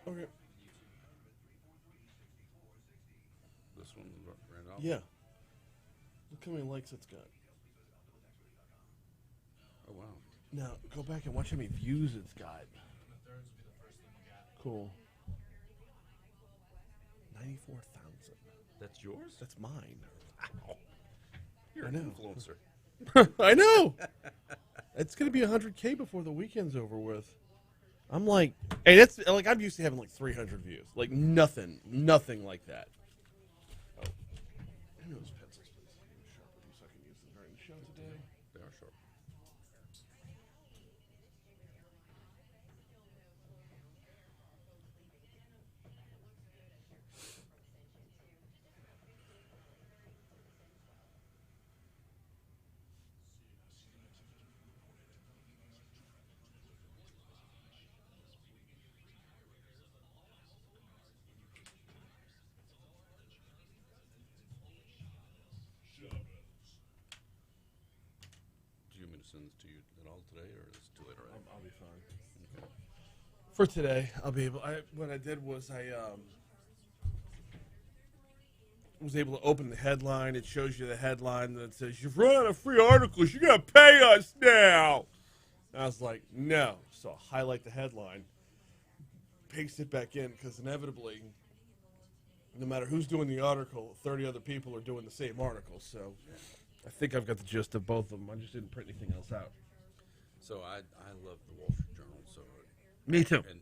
Okay. This one ran out. Yeah. Look how many likes it's got. Oh wow. Now go back and watch how many views it's got. Cool. 94,000. That's yours? That's mine. Wow. You're I an know. influencer. I know. It's gonna be 100K before the weekend's over with. I'm like, hey, that's like I'm used to having like 300 views, like nothing like that. Oh, I know those pencils, please. Sharpen them so I can use them during the show today. They are sharp. Do you want me to send this to you at all today, or is it too late already? I'll be fine. For today, I'll be able. What I did was I was able to open the headline. It shows you the headline that says, "You've run out of free articles. You got to pay us now." And I was like, "No." So I'll highlight the headline, paste it back in, because inevitably, no matter who's doing the article, 30 other people are doing the same article. So I think I've got the gist of both of them. I just didn't print anything else out. So I love the Wall Street Journal. So Me too. and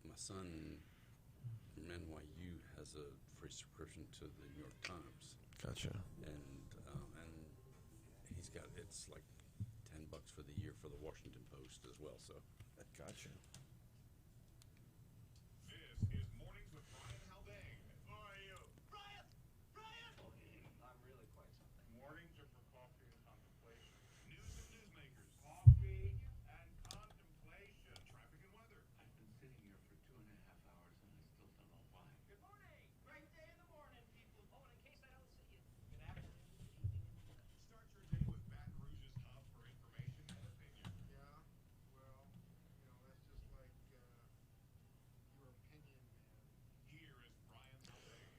my son from NYU has a free subscription to the New York Times, Gotcha. and he's got it's like $10 for the year for the Washington Post as well. So Gotcha. This is Mornings with Brian Haldane. How are you? Brian! I'm really quite something. Mornings are for coffee and contemplation. News and newsmakers. Coffee and contemplation. Traffic and weather. I've been sitting here for 2.5 hours and I still don't know why. Good morning. Great day in the morning, people. Oh, and in case I don't see you, good afternoon. Start your day with Baton Rouge's hub for information and opinion. Yeah, well, that's just like your opinion, man. Here is Brian Haldane.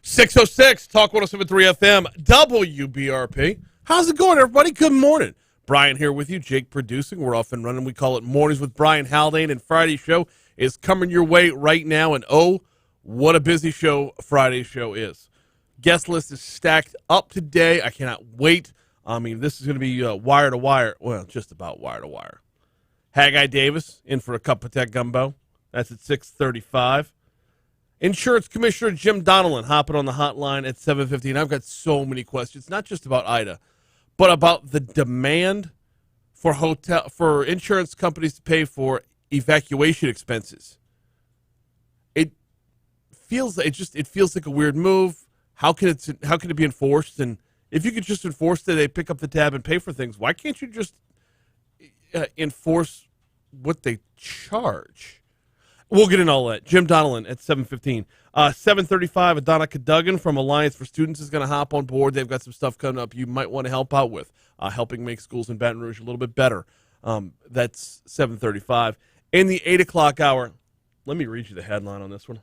606 Talk 107.3 FM WBRP. How's it going, everybody? Good morning. Brian here with you. Jake producing. We're off and running. We call it Mornings with Brian Haldane, and Friday's show is coming your way right now. And oh, what a busy show Friday's show is. Guest list is stacked up today. I cannot wait. I mean, this is going to be wire to wire. Well, just about wire to wire. Haggai Davis in for a cup of tech gumbo. That's at 6:35. Insurance Commissioner Jim Donelon hopping on the hotline at 7:15. I've got so many questions, not just about Ida, but about the demand for insurance companies to pay for evacuation expenses. It feels like a weird move. How can it be enforced? And if you could just enforce that they pick up the tab and pay for things, why can't you just enforce what they charge? We'll get into all that. Jim Donelon at 7:15. 7:35, Adonica Duggar from Alliance for Students is going to hop on board. They've got some stuff coming up you might want to help out with, helping make schools in Baton Rouge a little bit better. That's 7:35. In the 8 o'clock hour, let me read you the headline on this one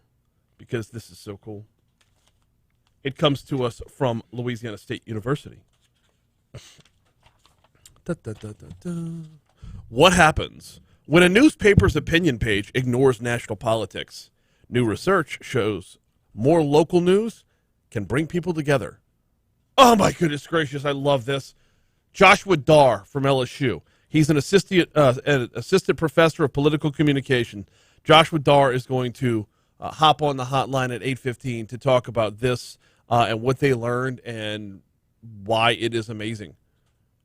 because this is so cool. It comes to us from Louisiana State University. What happens when a newspaper's opinion page ignores national politics? New research shows more local news can bring people together. Oh, my goodness gracious. I love this. Joshua Darr from LSU. He's an assistant professor of political communication. Joshua Darr is going to hop on the hotline at 8:15 to talk about this and what they learned and why it is amazing.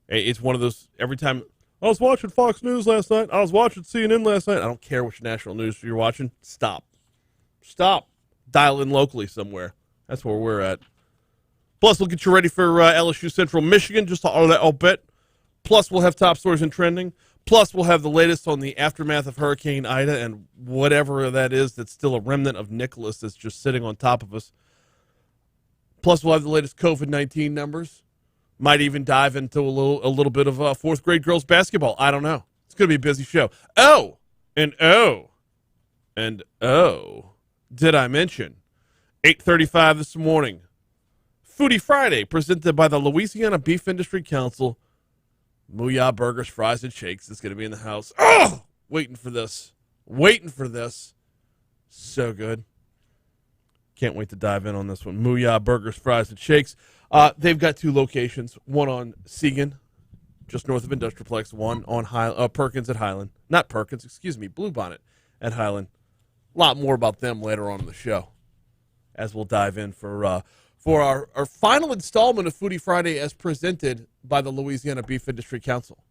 It's one of those, every time, I was watching Fox News last night, I was watching CNN last night, I don't care which national news you're watching, stop. Dial in locally somewhere. That's where we're at. Plus, we'll get you ready for LSU Central Michigan, just a little bit. Plus, we'll have top stories and trending. Plus, we'll have the latest on the aftermath of Hurricane Ida and whatever that is that's still a remnant of Nicholas that's just sitting on top of us. Plus, we'll have the latest COVID-19 numbers. Might even dive into a little bit of fourth grade girls basketball. I don't know. It's going to be a busy show. And, oh, did I mention? 8:35 this morning. Foodie Friday, presented by the Louisiana Beef Industry Council. Mooyah Burgers, Fries, and Shakes is going to be in the house. Oh, waiting for this. Waiting for this. So good. Can't wait to dive in on this one. Mooyah Burgers, Fries, and Shakes. They've got 2 locations. One on Segan, just north of Industrialplex. One on Perkins at Highland. Not Perkins, excuse me, Bluebonnet at Highland. A lot more about them later on in the show, as we'll dive in for our final installment of Foodie Friday as presented by the Louisiana Beef Industry Council.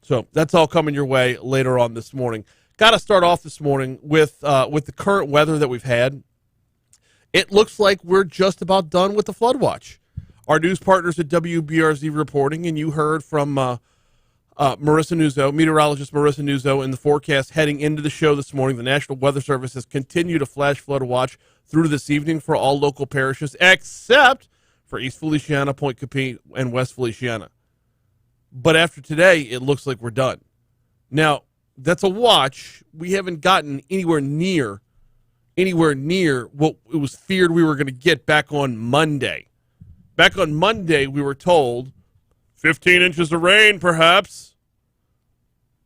So that's all coming your way later on this morning. Got to start off this morning with the current weather that we've had. It looks like we're just about done with the flood watch. Our news partners at WBRZ reporting, and you heard from Marissa Nuzzo, meteorologist Marissa Nuzzo, in the forecast heading into the show this morning. The National Weather Service has continued a flash flood watch through this evening for all local parishes, except for East Feliciana, Point Capit, and West Feliciana. But after today, it looks like we're done. Now, that's a watch. We haven't gotten anywhere near what it was feared we were going to get back on Monday. Back on Monday, we were told 15 inches of rain, perhaps.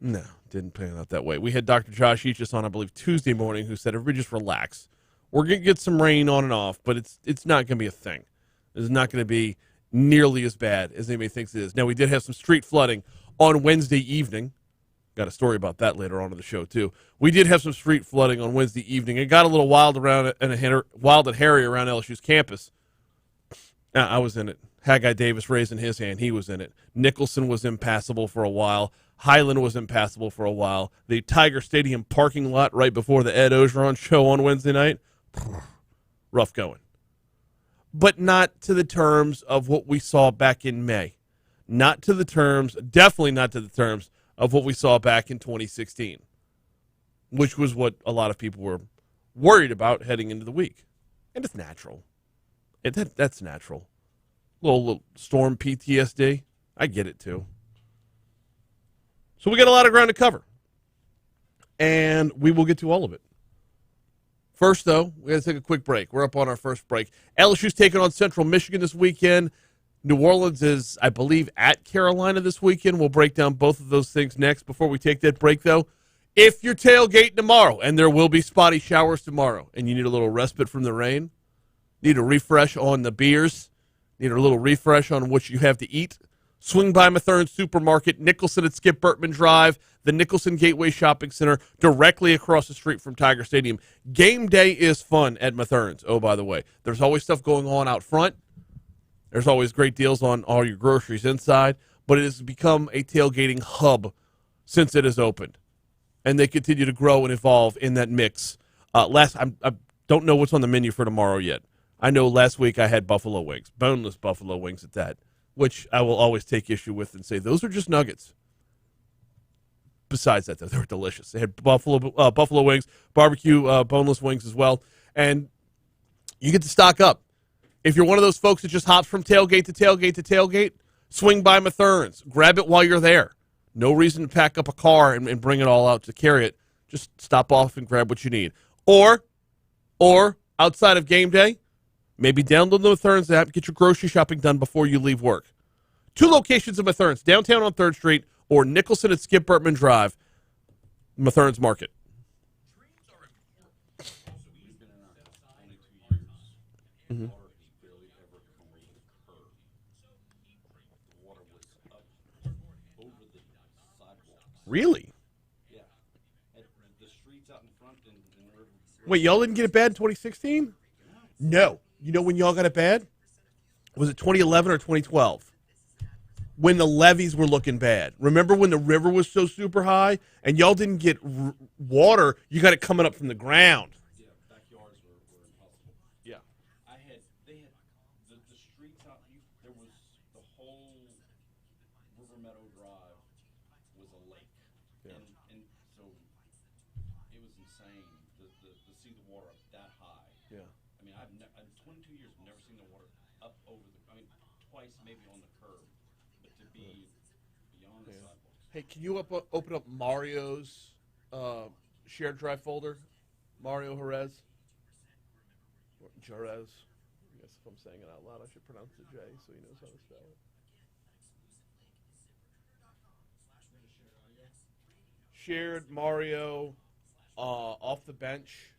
No, didn't pan out that way. We had Dr. Josh Eachus on, I believe, Tuesday morning, who said, everybody just relax. We're going to get some rain on and off, but it's not going to be a thing. It's not going to be nearly as bad as anybody thinks it is. Now, we did have some street flooding on Wednesday evening. Got a story about that later on in the show, too. We did have some street flooding on Wednesday evening. It got a little wild wild and hairy around LSU's campus. I was in it. Haggai Davis raising his hand. He was in it. Nicholson was impassable for a while. Highland was impassable for a while. The Tiger Stadium parking lot right before the Ed Ogeron show on Wednesday night, rough going. But not to the terms of what we saw back in May. Definitely not to the terms of what we saw back in 2016, which was what a lot of people were worried about heading into the week. And it's natural. That's natural. Little storm PTSD. I get it, too. So we got a lot of ground to cover. And we will get to all of it. First, though, we got to take a quick break. We're up on our first break. LSU's taking on Central Michigan this weekend. New Orleans is, I believe, at Carolina this weekend. We'll break down both of those things next. Before we take that break, though, if you're tailgating tomorrow, and there will be spotty showers tomorrow, and you need a little respite from the rain, need a refresh on the beers, need a little refresh on what you have to eat, swing by Mathern Supermarket, Nicholson at Skip Burtman Drive, the Nicholson Gateway Shopping Center, directly across the street from Tiger Stadium. Game day is fun at Mathern's, oh, by the way. There's always stuff going on out front. There's always great deals on all your groceries inside, but it has become a tailgating hub since it has opened. And they continue to grow and evolve in that mix. I don't know what's on the menu for tomorrow yet. I know last week I had buffalo wings, boneless buffalo wings at that, which I will always take issue with and say, those are just nuggets. Besides that, though, they were delicious. They had buffalo wings, barbecue boneless wings as well, and you get to stock up. If you're one of those folks that just hops from tailgate to tailgate to tailgate, swing by Mathern's. Grab it while you're there. No reason to pack up a car and bring it all out to carry it. Just stop off and grab what you need. Or outside of game day, maybe download the Mathern's app, get your grocery shopping done before you leave work. 2 locations of Mathern's, downtown on 3rd Street or Nicholson at Skip Burtman Drive, Mathern's Market. Dreams are important. Also, we've been in our 22 years. Mm-hmm. Water has barely ever come over the curb. The water was up over the sidewalks. Really? Yeah. At the streets out in front and Wait, y'all didn't get it bad in 2016? No. You know when y'all got it bad? Was it 2011 or 2012? When the levees were looking bad. Remember when the river was so super high and y'all didn't get water, you got it coming up from the ground. Yeah, backyards were impossible. Yeah. They had the streets out, there was the whole River Meadow Drive was a lake. Yeah. And so it was insane to see the water up that high. Yeah. I mean, in 22 years, I've never seen the water up over twice maybe on the curb, but to be beyond the sidewalks. Hey, can you open up Mario's shared drive folder. Mario Jerez. Or Jerez. I guess if I'm saying it out loud, I should pronounce the J so he knows how to spell it. Shared Mario off the bench.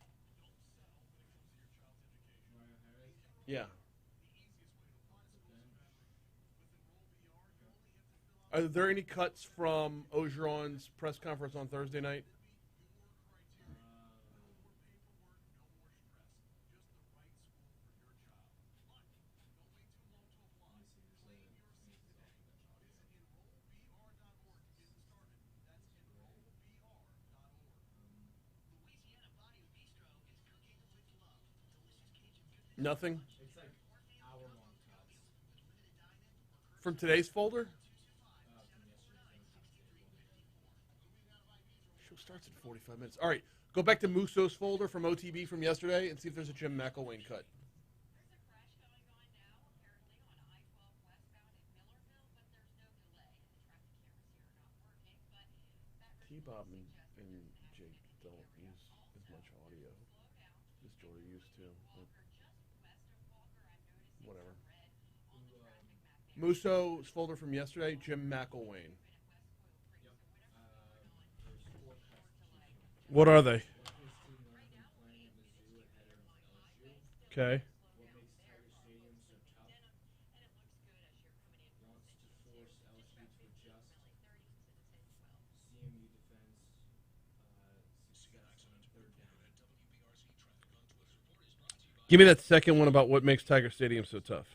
Yeah. Are there any cuts from Ogeron's press conference on Thursday night? Nothing? It's like hour-long cuts. From today's folder? Show starts in 45 minutes. All right, go back to Musso's folder from OTB from yesterday and see if there's a Jim McElwain cut. T-Bob and Jake don't use as much audio as Jordy used to. But whatever. Musso's folder from yesterday, Jim McElwain. What are they? Okay. Give me that second one about what makes Tiger Stadium so tough.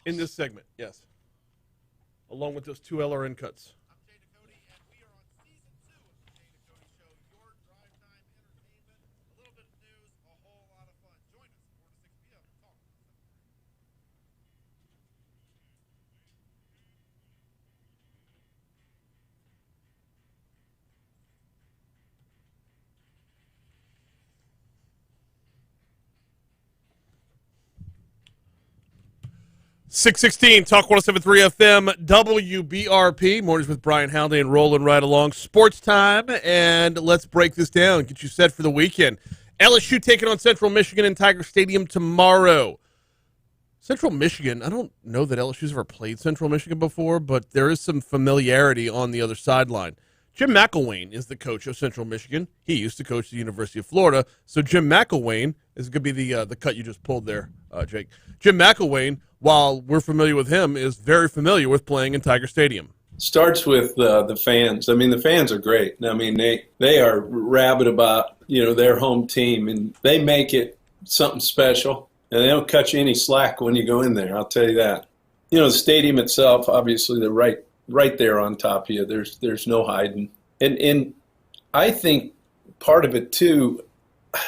In this segment, yes. Along with those two LRN cuts. I'm Jay Dakota, and we are on season 2 of the Jay Dakota Show, your drive time entertainment. A little bit of news, a whole lot of fun. Join us 4 to 6 p.m. Talk 616 Talk 107.3 FM WBRP. Mornings with Brian Haldane rolling right along. Sports time, and let's break this down. Get you set for the weekend. LSU taking on Central Michigan in Tiger Stadium tomorrow. Central Michigan, I don't know that LSU's ever played Central Michigan before, but there is some familiarity on the other sideline. Jim McElwain is the coach of Central Michigan. He used to coach the University of Florida. So Jim McElwain is going to be the cut you just pulled there, Jake. Jim McElwain, while we're familiar with him, is very familiar with playing in Tiger Stadium. Starts with the fans. I mean, the fans are great. I mean, they are rabid about, their home team, and they make it something special. And they don't cut you any slack when you go in there, I'll tell you that. The stadium itself, obviously, they're right there on top of you. There's no hiding. And I think part of it, too,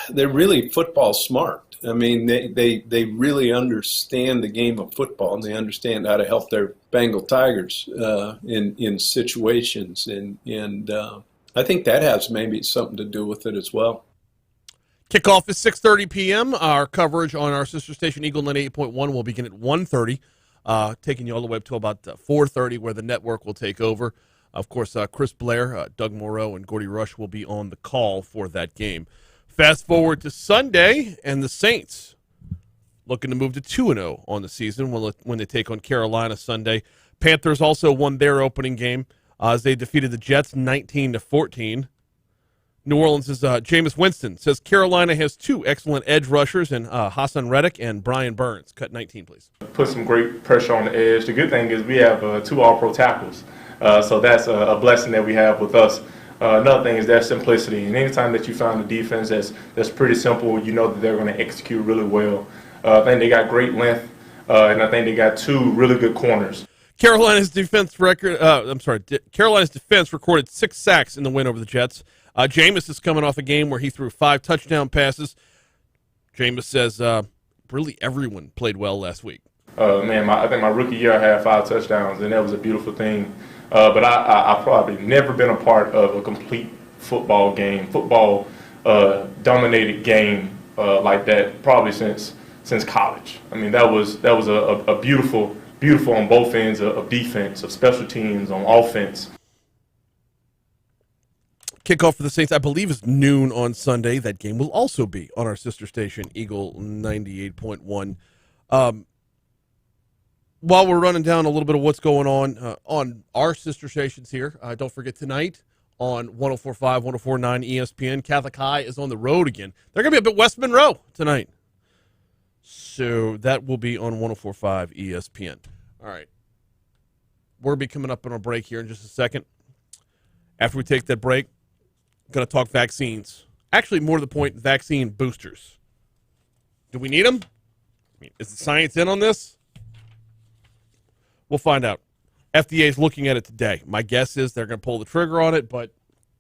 they're really football smart. I mean, they really understand the game of football, and they understand how to help their Bengal Tigers in situations. And I think that has maybe something to do with it as well. Kickoff is 6:30 p.m. Our coverage on our sister station, Eagle 98.1, will begin at 1:30, taking you all the way up to about 4:30, where the network will take over. Of course, Chris Blair, Doug Moreau, and Gordy Rush will be on the call for that game. Fast forward to Sunday, and the Saints looking to move to 2-0 on the season when they take on Carolina Sunday. Panthers also won their opening game as they defeated the Jets 19-14. New Orleans' Jameis Winston says Carolina has two excellent edge rushers in Hassan Reddick and Brian Burns. Cut 19, please. Put some great pressure on the edge. The good thing is we have two all-pro tackles, so that's a blessing that we have with us. Another thing is their simplicity, and anytime that you find a defense that's pretty simple, you know that they're going to execute really well. I think they got great length, and I think they got two really good corners. Carolina's defense recorded 6 sacks in the win over the Jets. Jameis is coming off a game where he threw 5 touchdown passes. Jameis says really everyone played well last week. I think my rookie year I had 5 touchdowns, and that was a beautiful thing. But I've probably never been a part of a complete football dominated game like that probably since college. I mean, that was a beautiful beautiful on both ends of defense, of special teams, on offense. Kickoff for the Saints, I believe, is noon on Sunday. That game will also be on our sister station, Eagle 98.1. While we're running down a little bit of what's going on our sister stations here, don't forget tonight on 104.5, 104.9 ESPN, Catholic High is on the road again. They're going to be up at West Monroe tonight. So that will be on 104.5 ESPN. All right. We'll be coming up on a break here in just a second. After we take that break, going to talk vaccines. Actually, more to the point, vaccine boosters. Do we need them? I mean, is the science in on this? We'll find out. FDA is looking at it today. My guess is they're going to pull the trigger on it, but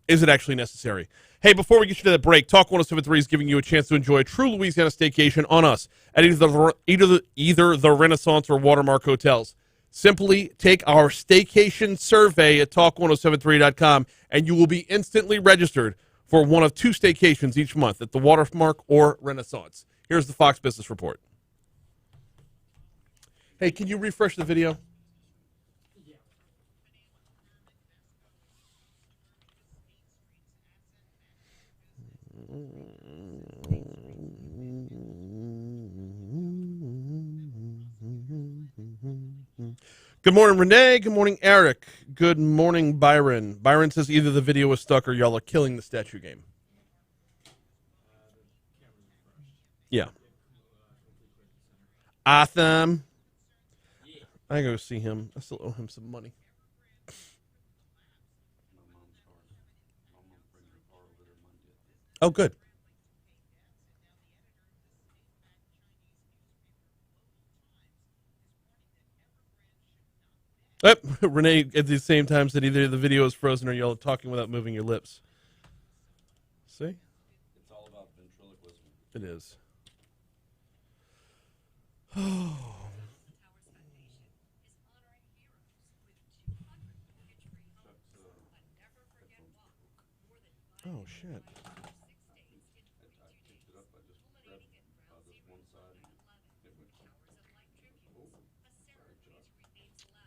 is it actually necessary? Hey, before we get you to that break, Talk 107.3 is giving you a chance to enjoy a true Louisiana staycation on us at either the Renaissance or Watermark hotels. Simply take our staycation survey at talk1073.com, and you will be instantly registered for one of 2 staycations each month at the Watermark or Renaissance. Here's the Fox Business Report. Hey, can you refresh the video? Good morning, Renee. Good morning, Eric. Good morning, Byron. Byron says either the video is stuck or y'all are killing the statue game. Yeah. Awesome. I go see him. I still owe him some money. Oh, good. Renee at the same time said either the video is frozen or y'all are talking without moving your lips. See? It's all about ventriloquism. It is. Oh, shit. I picked it up. I just grabbed this one side and it went. Oh, sorry, Chuck.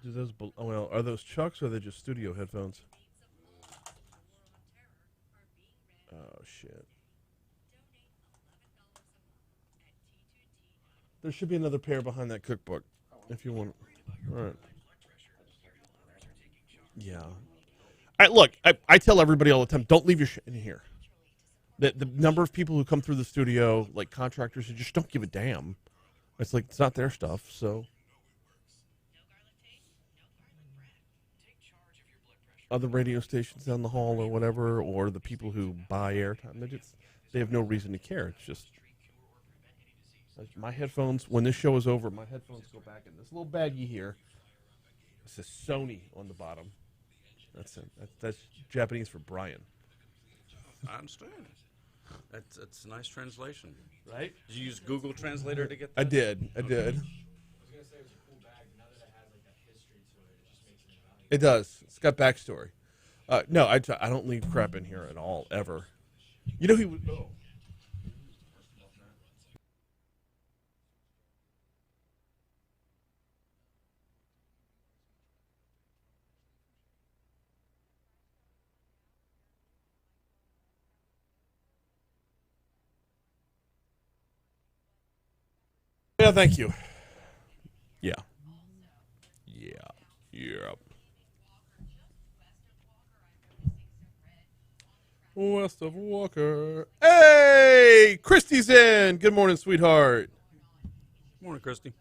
Do those? Well, are those Chucks or are they just studio headphones? Oh shit! There should be another pair behind that cookbook, if you want. All right. Yeah. Look, I tell everybody all the time, don't leave your shit in here. The number of people who come through the studio, like contractors, who just don't give a damn. It's like it's not their stuff, so. Other radio stations down the hall or whatever, or the people who buy airtime, they have no reason to care. It's just my headphones. When this show is over, my headphones go back in this little baggie here. It says Sony on the bottom. That's it. That's Japanese for Brian. I understand. That's a nice translation. Right? Did you use Google Translator to get that? I did. I was gonna say it was a cool bag, but now that it has like that history to it, it just makes it invaluable. It does. It's got backstory. No, I don't leave crap in here at all, ever. You know he would. Oh. Yeah, thank you. Yeah. Yeah. Yeah. West of Walker. Hey! Christy's in. Good morning, sweetheart. Morning, Christy.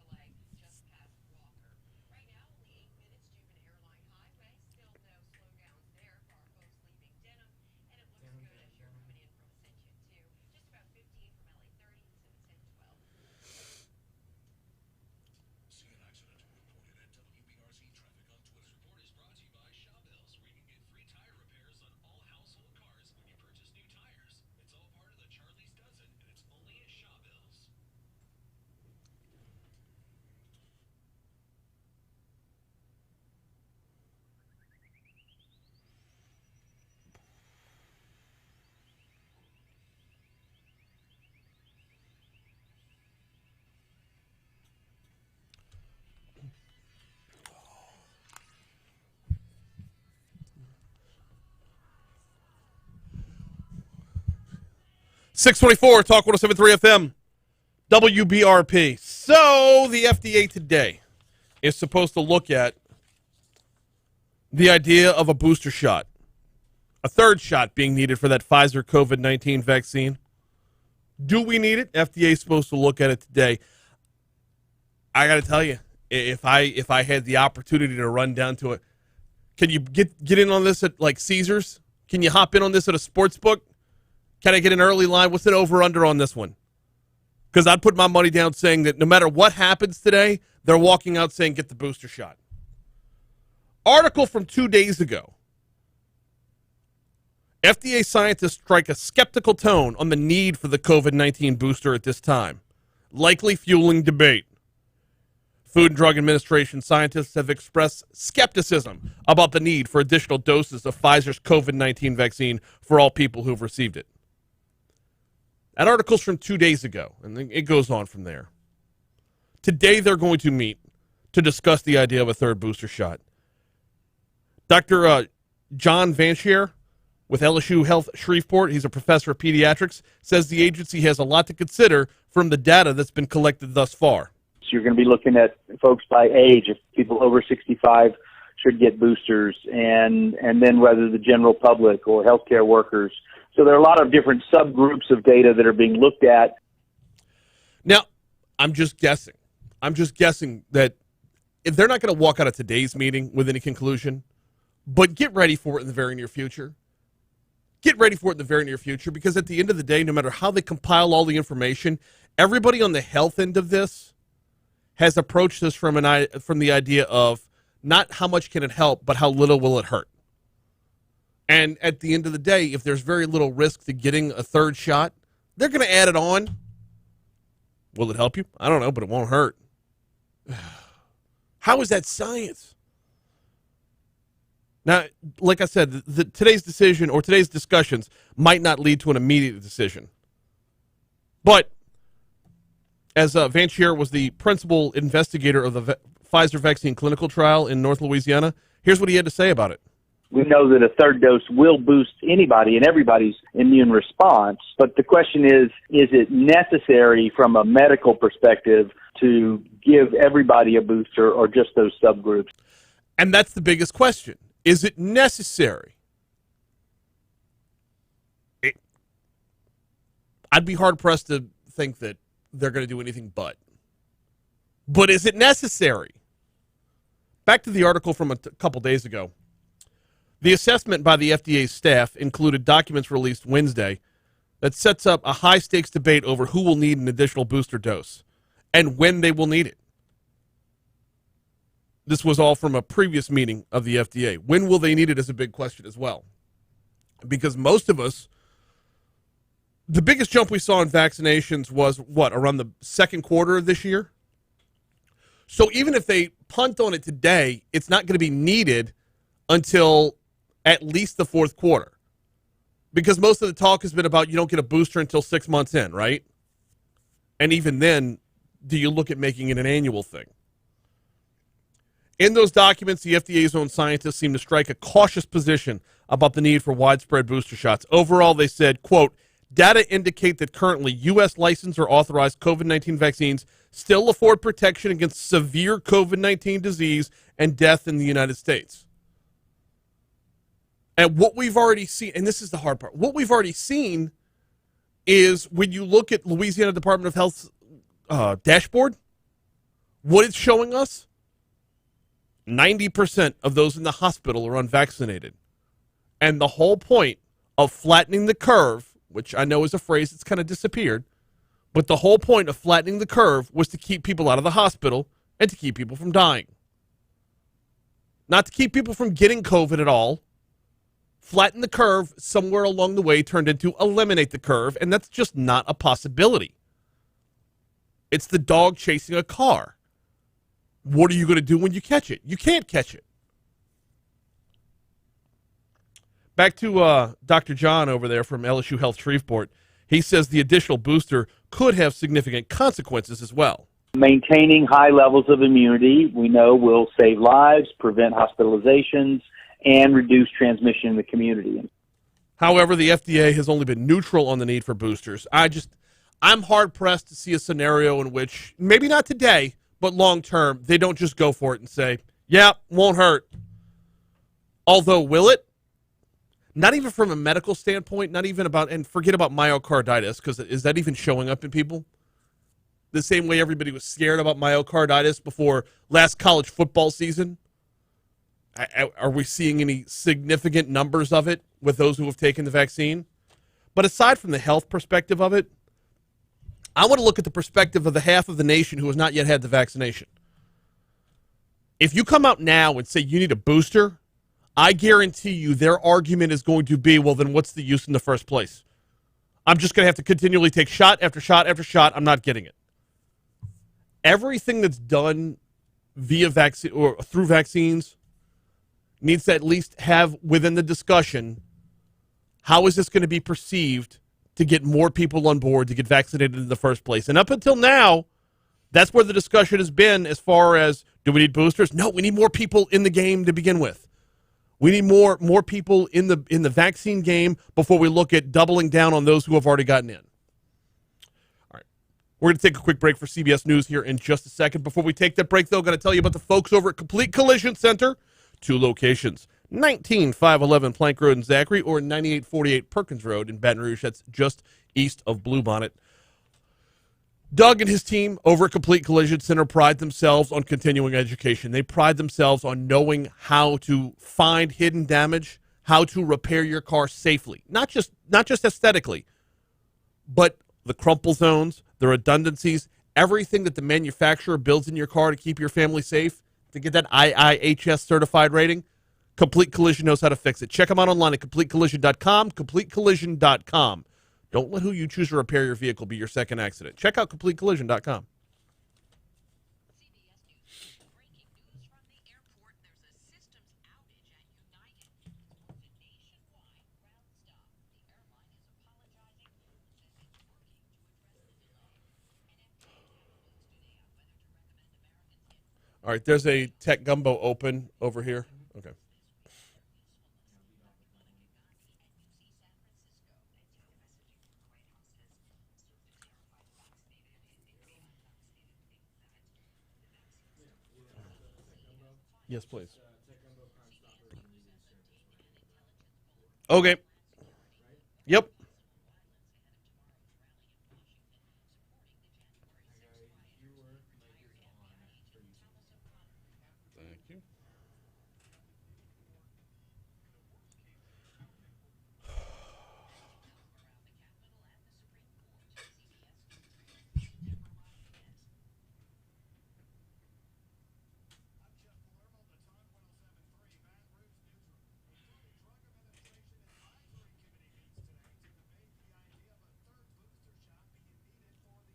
624, Talk 107.3 FM, WBRP. So the FDA today is supposed to look at the idea of a booster shot, a third shot being needed for that Pfizer COVID-19 vaccine. Do we need it? FDA is supposed to look at it today. I got to tell you, if I had the opportunity to run down to it, can you get in on this at like Caesars? Can you hop in on this at a sports book? Can I get an early line? What's an over-under on this one? Because I'd put my money down saying that no matter what happens today, they're walking out saying get the booster shot. Article from 2 days ago. FDA scientists strike a skeptical tone on the need for the COVID-19 booster at this time, likely fueling debate. Food and Drug Administration scientists have expressed skepticism about the need for additional doses of Pfizer's COVID-19 vaccine for all people who have received it. That article's from 2 days ago, and it goes on from there. Today they're going to meet to discuss the idea of a third booster shot. Dr. John Vanchier with LSU Health Shreveport, he's a professor of pediatrics, says the agency has a lot to consider from the data that's been collected thus far. So you're going to be looking at folks by age. If people over 65 should get boosters, and then whether the general public or healthcare workers. So there are a lot of different subgroups of data that are being looked at. Now, I'm just guessing that if they're not going to walk out of today's meeting with any conclusion, but get ready for it in the very near future. Get ready for it in the very near future, because at the end of the day, no matter how they compile all the information, everybody on the health end of this has approached this from the idea of not how much can it help, but how little will it hurt. And at the end of the day, if there's very little risk to getting a third shot, they're going to add it on. Will it help you? I don't know, but it won't hurt. How is that science? Now, like I said, today's decision or today's discussions might not lead to an immediate decision. But as Vanchier was the principal investigator of the Pfizer vaccine clinical trial in North Louisiana, here's what he had to say about it. We know that a third dose will boost anybody and everybody's immune response, but the question is it necessary from a medical perspective to give everybody a booster or just those subgroups? And that's the biggest question. Is it necessary? I'd be hard-pressed to think that they're going to do anything but. But is it necessary? Back to the article from a couple days ago. The assessment by the FDA staff included documents released Wednesday that sets up a high-stakes debate over who will need an additional booster dose and when they will need it. This was all from a previous meeting of the FDA. When will they need it is a big question as well. Because most of us, the biggest jump we saw in vaccinations was, around the second quarter of this year? So even if they punt on it today, it's not going to be needed until at least the fourth quarter. Because most of the talk has been about you don't get a booster until 6 months in, right? And even then, do you look at making it an annual thing? In those documents, the FDA's own scientists seem to strike a cautious position about the need for widespread booster shots. Overall, they said, quote, data indicate that currently U.S. licensed or authorized COVID-19 vaccines still afford protection against severe COVID-19 disease and death in the United States. And what we've already seen, and this is the hard part, what we've already seen is when you look at Louisiana Department of Health's dashboard, what it's showing us, 90% of those in the hospital are unvaccinated. And the whole point of flattening the curve, which I know is a phrase that's kind of disappeared, but the whole point of flattening the curve was to keep people out of the hospital and to keep people from dying. Not to keep people from getting COVID at all. Flatten the curve somewhere along the way turned into eliminate the curve, and that's just not a possibility. It's the dog chasing a car. What are you going to do when you catch it? You can't catch it. Back to Dr. John over there from LSU Health Shreveport. He says the additional booster could have significant consequences as well. Maintaining high levels of immunity, we know, will save lives, prevent hospitalizations, and reduce transmission in the community. However, the FDA has only been neutral on the need for boosters. I'm hard-pressed to see a scenario in which, maybe not today, but long-term, they don't just go for it and say, yeah, won't hurt. Although, will it? Not even from a medical standpoint, not even about, and forget about myocarditis, because is that even showing up in people? The same way everybody was scared about myocarditis before last college football season? Are we seeing any significant numbers of it with those who have taken the vaccine? But aside from the health perspective of it, I want to look at the perspective of the half of the nation who has not yet had the vaccination. If you come out now and say you need a booster, I guarantee you their argument is going to be, well, then what's the use in the first place? I'm just going to have to continually take shot after shot after shot. I'm not getting it. Everything that's done via vaccine or through vaccines needs to at least have within the discussion, how is this going to be perceived to get more people on board to get vaccinated in the first place? And up until now, that's where the discussion has been as far as, do we need boosters? No, we need more people in the game to begin with. We need more people in the vaccine game before we look at doubling down on those who have already gotten in. All right. We're going to take a quick break for CBS News here in just a second. Before we take that break, though, I'm going to tell you about the folks over at Complete Collision Center. 2 locations, 19511 Plank Road in Zachary or 9848 Perkins Road in Baton Rouge. That's just east of Bluebonnet. Doug and his team over at Complete Collision Center pride themselves on continuing education. They pride themselves on knowing how to find hidden damage, how to repair your car safely. Not just aesthetically, but the crumple zones, the redundancies, everything that the manufacturer builds in your car to keep your family safe, to get that IIHS certified rating. Complete Collision knows how to fix it. Check them out online at CompleteCollision.com, CompleteCollision.com. Don't let who you choose to repair your vehicle be your second accident. Check out CompleteCollision.com. All right, there's a Tech Gumbo open over here. Okay. Yes, please. Okay. Yep. Thank you.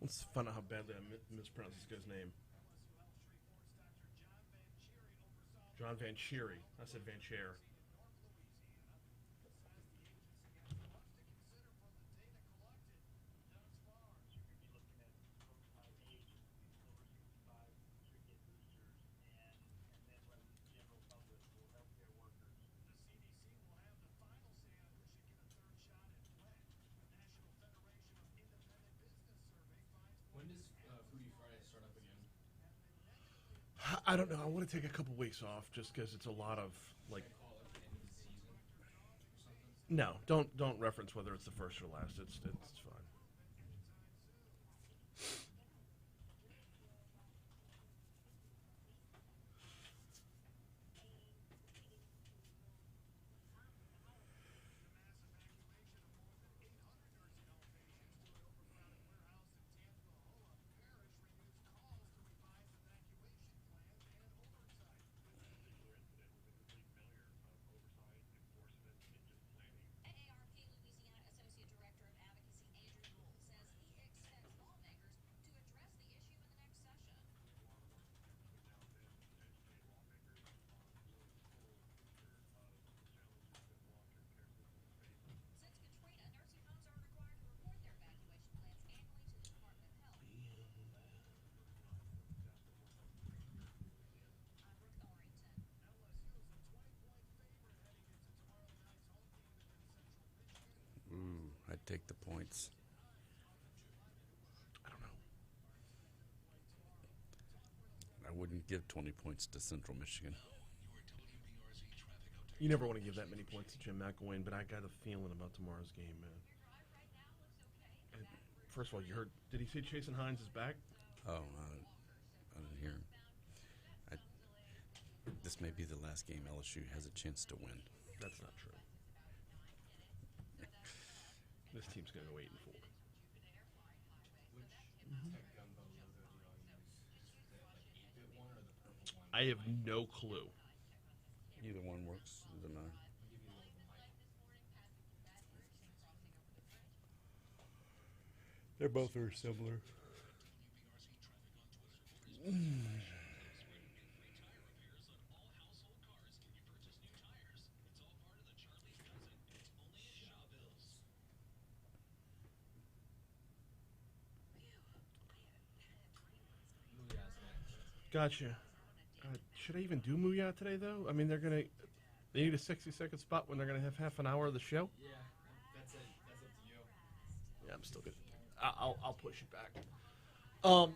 Let's find out how badly I mispronounced this guy's name. John Van Cheery. I said Van Cher. When does Foodie Friday start up again? I don't know. I want to take a couple weeks off just because it's a lot of like. Call it the end of the season or something? No, don't reference whether it's the first or last. It's fine. take the points. I don't know. I wouldn't give 20 points to Central Michigan. You never want to give that many points to Jim McElwain, but I got a feeling about tomorrow's game, man. And first of all, you heard? Did he say Jason Hines is back? Oh, I didn't hear him. This may be the last game LSU has a chance to win. That's not true. This team's going to go 8-4. Which Tech Gumbo logo do y'all use? Is it like the bit one or the purple one? I have no clue. Either one works. Doesn't matter. I'll give you the mic. They're both very similar. Mooyah's next. Gotcha. Should I even do Mooyah today, though? I mean, they need a 60-second spot when they're gonna have half an hour of the show. Yeah, that's it. That's up to you. Yeah, I'm still good. I'll push it back. I'll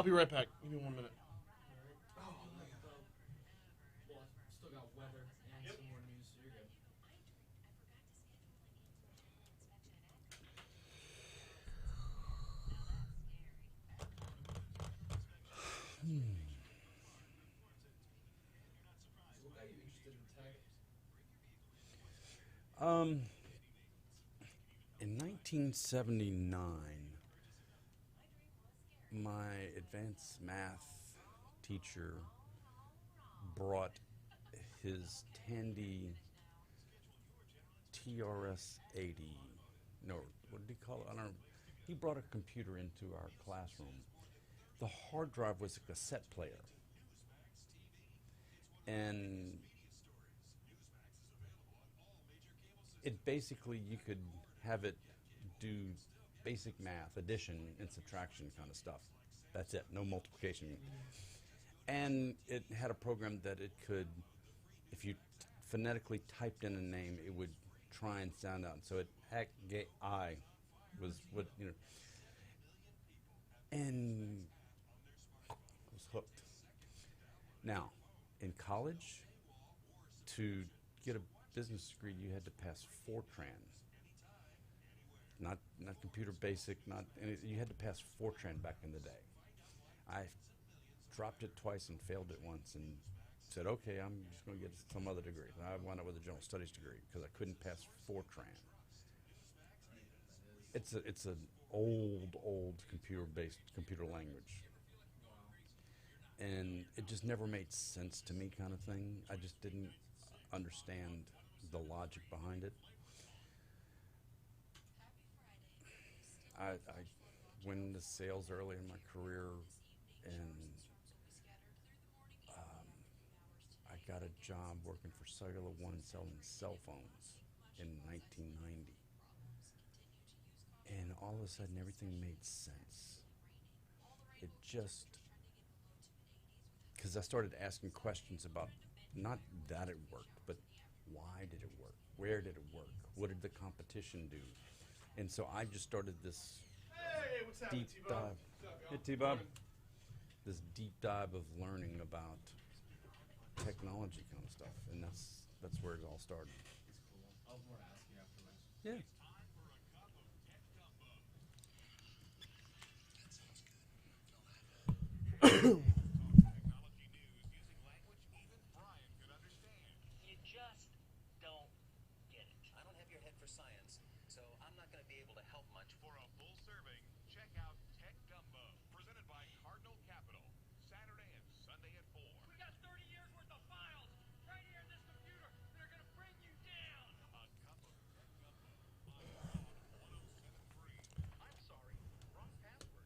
be right back. Give me 1 minute. Oh, well, I still got weather and some more news, so you're good. What got you interested in tech? In 1979, my advanced math teacher brought his Tandy TRS 80. No, what did he call it? I don't know. He brought a computer into our classroom. The hard drive was a cassette player. And it basically, you could have it do basic math, addition and subtraction kind of stuff. That's it, no multiplication. And it had a program that it could, if you phonetically typed in a name, it would try and sound out. So it I was what, you know, and I was hooked. Now, in college, to get a business degree, you had to pass Fortran. Not computer basic, not any, you had to pass Fortran back in the day. I dropped it twice and failed it once and said, okay, I'm just going to get some other degree. And I wound up with a general studies degree because I couldn't pass Fortran. It's an old computer language. And it just never made sense to me, kind of thing. I just didn't understand the logic behind it. I went into sales early in my career, and I got a job working for Cellular One selling cell phones in 1990. And all of a sudden, everything made sense. It just, because I started asking questions about not that it worked, but why did it work? Where did it work? What did the competition do? And so I just started this deep dive. Hey, T-Bob. This deep dive of learning about technology kind of stuff, and that's where it all started. Cool. I'll have more to ask you afterwards. Yeah. Technology news using language even Brian could understand. You just don't get it. I don't have your head for science, so I'm not going to be able to help much. For a full serving, check out Tech Gumbo, presented by Cardinal Capital, Saturday and Sunday at 4. We got 30 years worth of files right here in this computer that are going to bring you down. A cup of Tech Gumbo on 1073. I'm sorry, wrong password.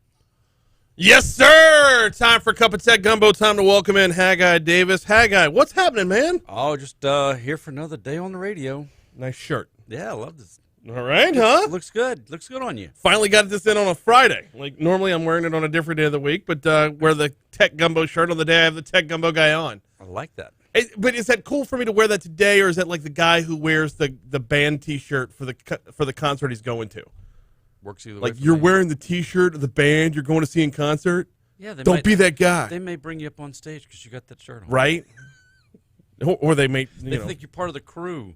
Yes, sir. Time for a cup of Tech Gumbo. Time to welcome in Haggai Davis. Haggai, what's happening, man? Oh, just here for another day on the radio. Nice shirt. Yeah, I love this. All right, huh? Looks good. Looks good on you. Finally got this in on a Friday. Like, normally I'm wearing it on a different day of the week, but wear the Tech Gumbo shirt on the day I have the Tech Gumbo guy on. I like that. But is that cool for me to wear that today, or is that like the guy who wears the band T-shirt for the concert he's going to? Works either way. Like for you're me. wearing the T-shirt of the band you're going to see in concert. Yeah, they Don't might, be that guy, They may bring you up on stage because you got that shirt on. right? Or they may, They think you're part of the crew.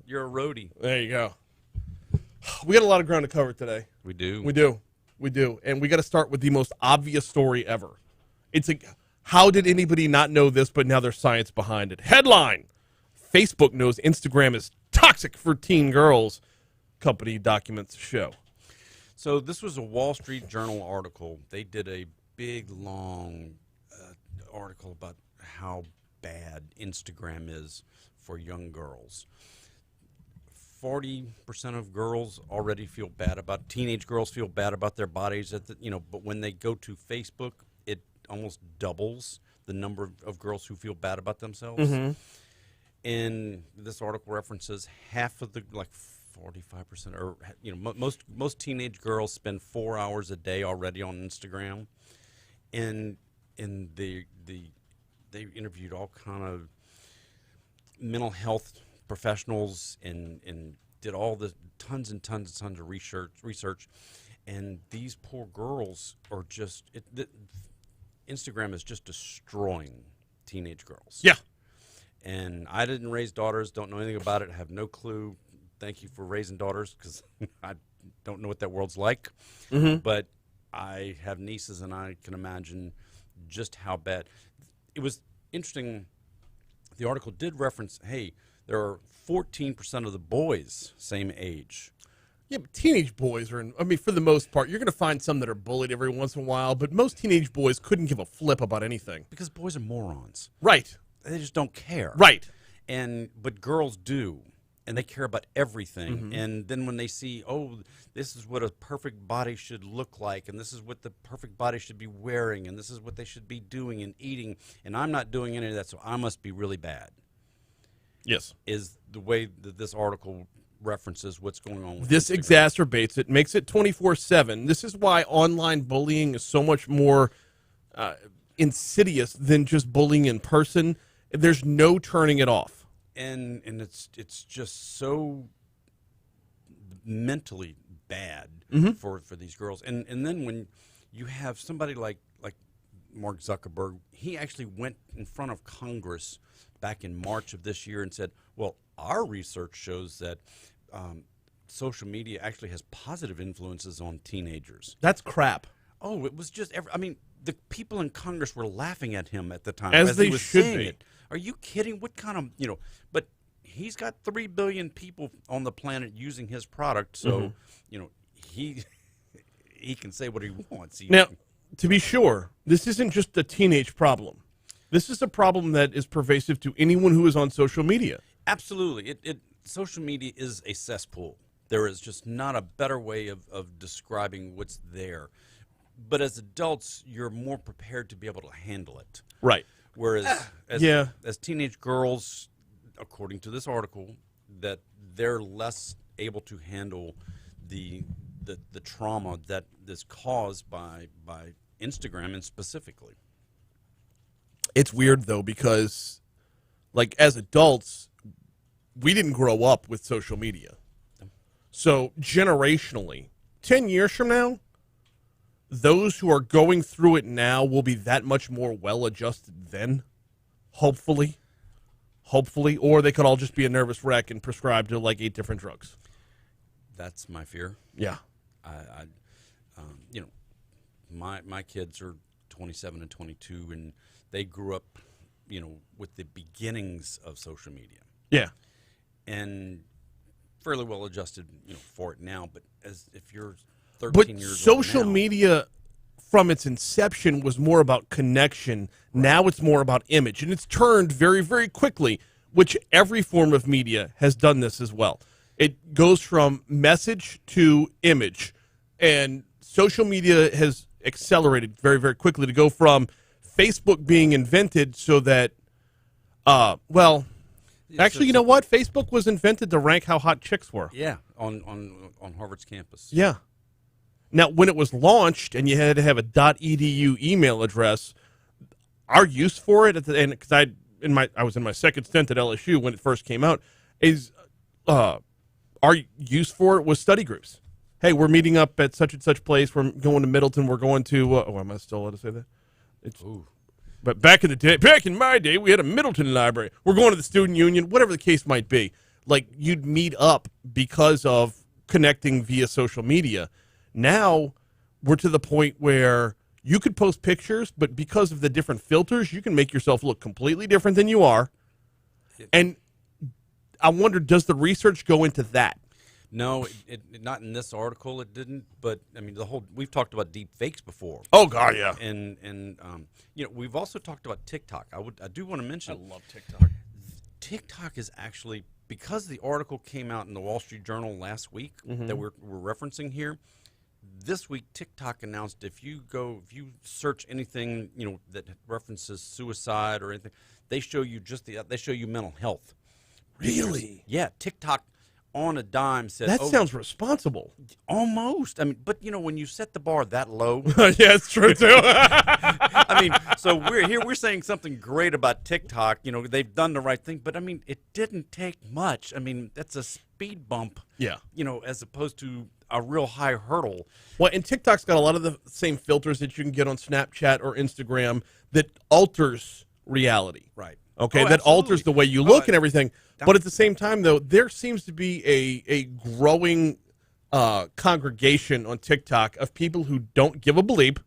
You're a roadie. There you go. We got a lot of ground to cover today. We do. We do, and we got to start with the most obvious story ever. It's like, how did anybody not know this? But now there's science behind it. Headline: Facebook knows Instagram is toxic for teen girls. Company documents show. So this was a Wall Street Journal article. They did a big, long article about how bad Instagram is for young girls. 40% of girls already feel bad about, teenage girls feel bad about their bodies, but when they go to Facebook, it almost doubles the number of girls who feel bad about themselves. Mm-hmm. And this article references half of the, 45%, or most teenage girls spend 4 hours a day already on Instagram, and they interviewed all kind of mental health professionals and did all the tons and tons of research, and these poor girls are just Instagram is just destroying teenage girls. Yeah. And I didn't raise daughters, don't know anything about it, have no clue. Thank you for raising daughters, because I don't know what that world's like. Mm-hmm. But I have nieces, and I can imagine just how bad. It was interesting. The article did reference, hey, there are 14% of the boys same age. Yeah, but teenage boys are, for the most part, you're going to find some that are bullied every once in a while, but most teenage boys couldn't give a flip about anything. Because boys are morons. Right. They just don't care. Right. But girls do. And they care about everything. Mm-hmm. And then when they see, this is what a perfect body should look like, and this is what the perfect body should be wearing, and this is what they should be doing and eating, and I'm not doing any of that, so I must be really bad. Yes. Is the way that this article references what's going on with this Instagram. exacerbates it, makes it 24/7. This is why online bullying is so much more insidious than just bullying in person. There's no turning it off. And it's just so mentally bad Mm-hmm. for these girls. And then when you have somebody like Mark Zuckerberg, he actually went in front of Congress back in March of this year and said, well, our research shows that social media actually has positive influences on teenagers. That's crap. Oh, it was just the people in Congress were laughing at him at the time As they he was should saying be. it. Are you kidding? What kind of, but he's got 3 billion people on the planet using his product, so, he can say what he wants. Now, to be sure, this isn't just a teenage problem. This is a problem that is pervasive to anyone who is on social media. Absolutely. Social media is a cesspool. There is just not a better way of describing what's there. But as adults, you're more prepared to be able to handle it. Right. Whereas as teenage girls, according to this article, that they're less able to handle the trauma that is caused by Instagram, and specifically. It's weird, though, because, as adults, we didn't grow up with social media. So, generationally, 10 years from now, those who are going through it now will be that much more well-adjusted then, hopefully. Or they could all just be a nervous wreck and prescribed to, 8 different drugs. That's my fear. Yeah. My kids are 27 and 22, and they grew up, with the beginnings of social media. Yeah. And fairly well adjusted, for it now. But if you're 13 But years social old now, media, from its inception, was more about connection. Right. Now it's more about image, and it's turned very, very quickly, which every form of media has done this as well. It goes from message to image, and social media has accelerated very, very quickly to go from Facebook being invented so that, actually, you know what? Facebook was invented to rank how hot chicks were. Yeah, on Harvard's campus. Yeah. Now, when it was launched and you had to have a .edu email address, our use for it, and because I I was in my second stint at LSU when it first came out. Is our use for it was study groups. Hey, we're meeting up at such and such place. We're going to Middleton. We're going to. Am I still allowed to say that? Ooh. But back in my day, we had a Middleton library. We're going to the student union, whatever the case might be. Like, you'd meet up because of connecting via social media. Now we're to the point where you could post pictures, but because of the different filters, you can make yourself look completely different than you are. And I wonder, does the research go into that? No, not in this article. It didn't. But I mean, we've talked about deep fakes before. Oh God, yeah. And we've also talked about TikTok. I do want to mention. I love TikTok. TikTok is actually, because the article came out in the Wall Street Journal last week that we're referencing here. This week, TikTok announced if you search anything that references suicide or anything, they show you they show you mental health. Really? Yeah, TikTok on a dime said that sounds responsible. Almost. I mean, but when you set the bar that low. Yeah, it's true too. I mean, so we're saying something great about TikTok. They've done the right thing, but I mean, it didn't take much. I mean, that's a speed bump. Yeah. As opposed to a real high hurdle. Well, and TikTok's got a lot of the same filters that you can get on Snapchat or Instagram that alters reality. Right. Okay, Oh, that absolutely. alters the way you look and everything. But at the same time, though, there seems to be a growing congregation on TikTok of people who don't give a bleep.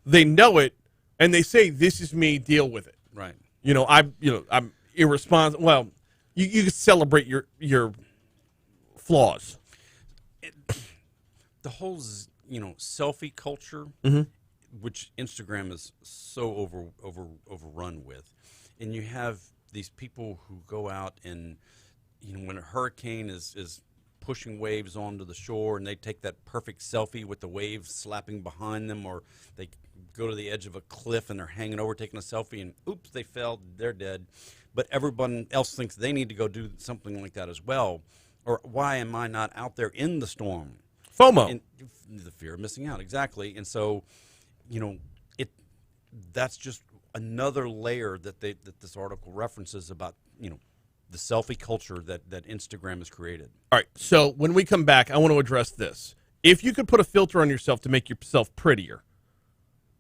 They know it, and they say, "This is me. Deal with it." Right. I'm irresponsible. Well, you can celebrate your flaws. The whole selfie culture, which Instagram is so overrun with, and you have these people who go out and when a hurricane is pushing waves onto the shore and they take that perfect selfie with the waves slapping behind them, or they go to the edge of a cliff and they're hanging over taking a selfie and oops, they fell, they're dead. But everyone else thinks they need to go do something like that as well. Or why am I not out there in the storm? FOMO. And the fear of missing out, exactly. And so, that's just another layer that this article references about, the selfie culture that Instagram has created. All right, so when we come back, I want to address this. If you could put a filter on yourself to make yourself prettier,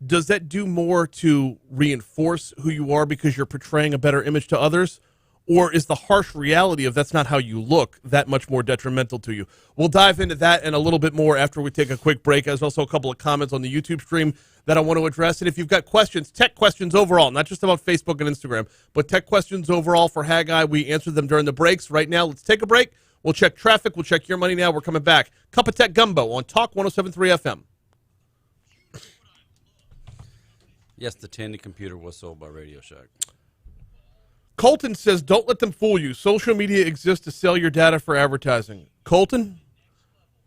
does that do more to reinforce who you are because you're portraying a better image to others? Or is the harsh reality of that's not how you look that much more detrimental to you? We'll dive into that and a little bit more after we take a quick break. There's also a couple of comments on the YouTube stream that I want to address. And if you've got questions, tech questions overall, not just about Facebook and Instagram, but tech questions overall for Haggai, we answer them during the breaks. Right now, let's take a break. We'll check traffic. We'll check your money now. We're coming back. Cup of Tech Gumbo on Talk 107.3 FM. Yes, the Tandy computer was sold by Radio Shack. Colton says, don't let them fool you. Social media exists to sell your data for advertising. Colton,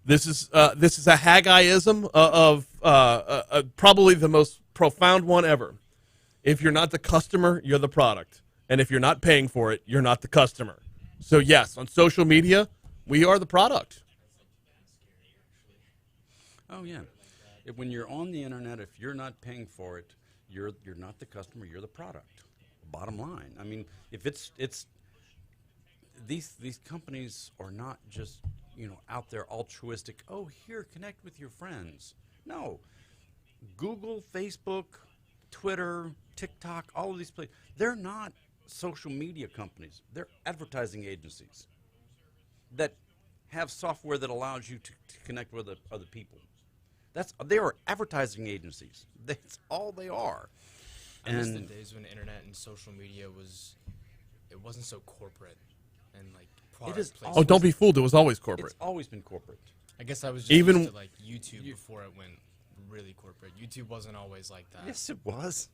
this is a Haggaiism of probably the most profound one ever. If you're not the customer, you're the product. And if you're not paying for it, you're not the customer. So, yes, on social media, we are the product. Oh, yeah. When you're on the internet, if you're not paying for it, you're not the customer, you're the product. Bottom line. I mean, if it's these companies are not just out there altruistic. Oh, here, connect with your friends. No, Google, Facebook, Twitter, TikTok, all of these places. They're not social media companies. They're advertising agencies that have software that allows you to connect with other people. They are advertising agencies. That's all they are. I miss the days when internet and social media wasn't so corporate and like product placement. Oh, don't be fooled. It was always corporate. It's always been corporate. I guess I was just Even used to like YouTube before it went really corporate. YouTube wasn't always like that. Yes, it was.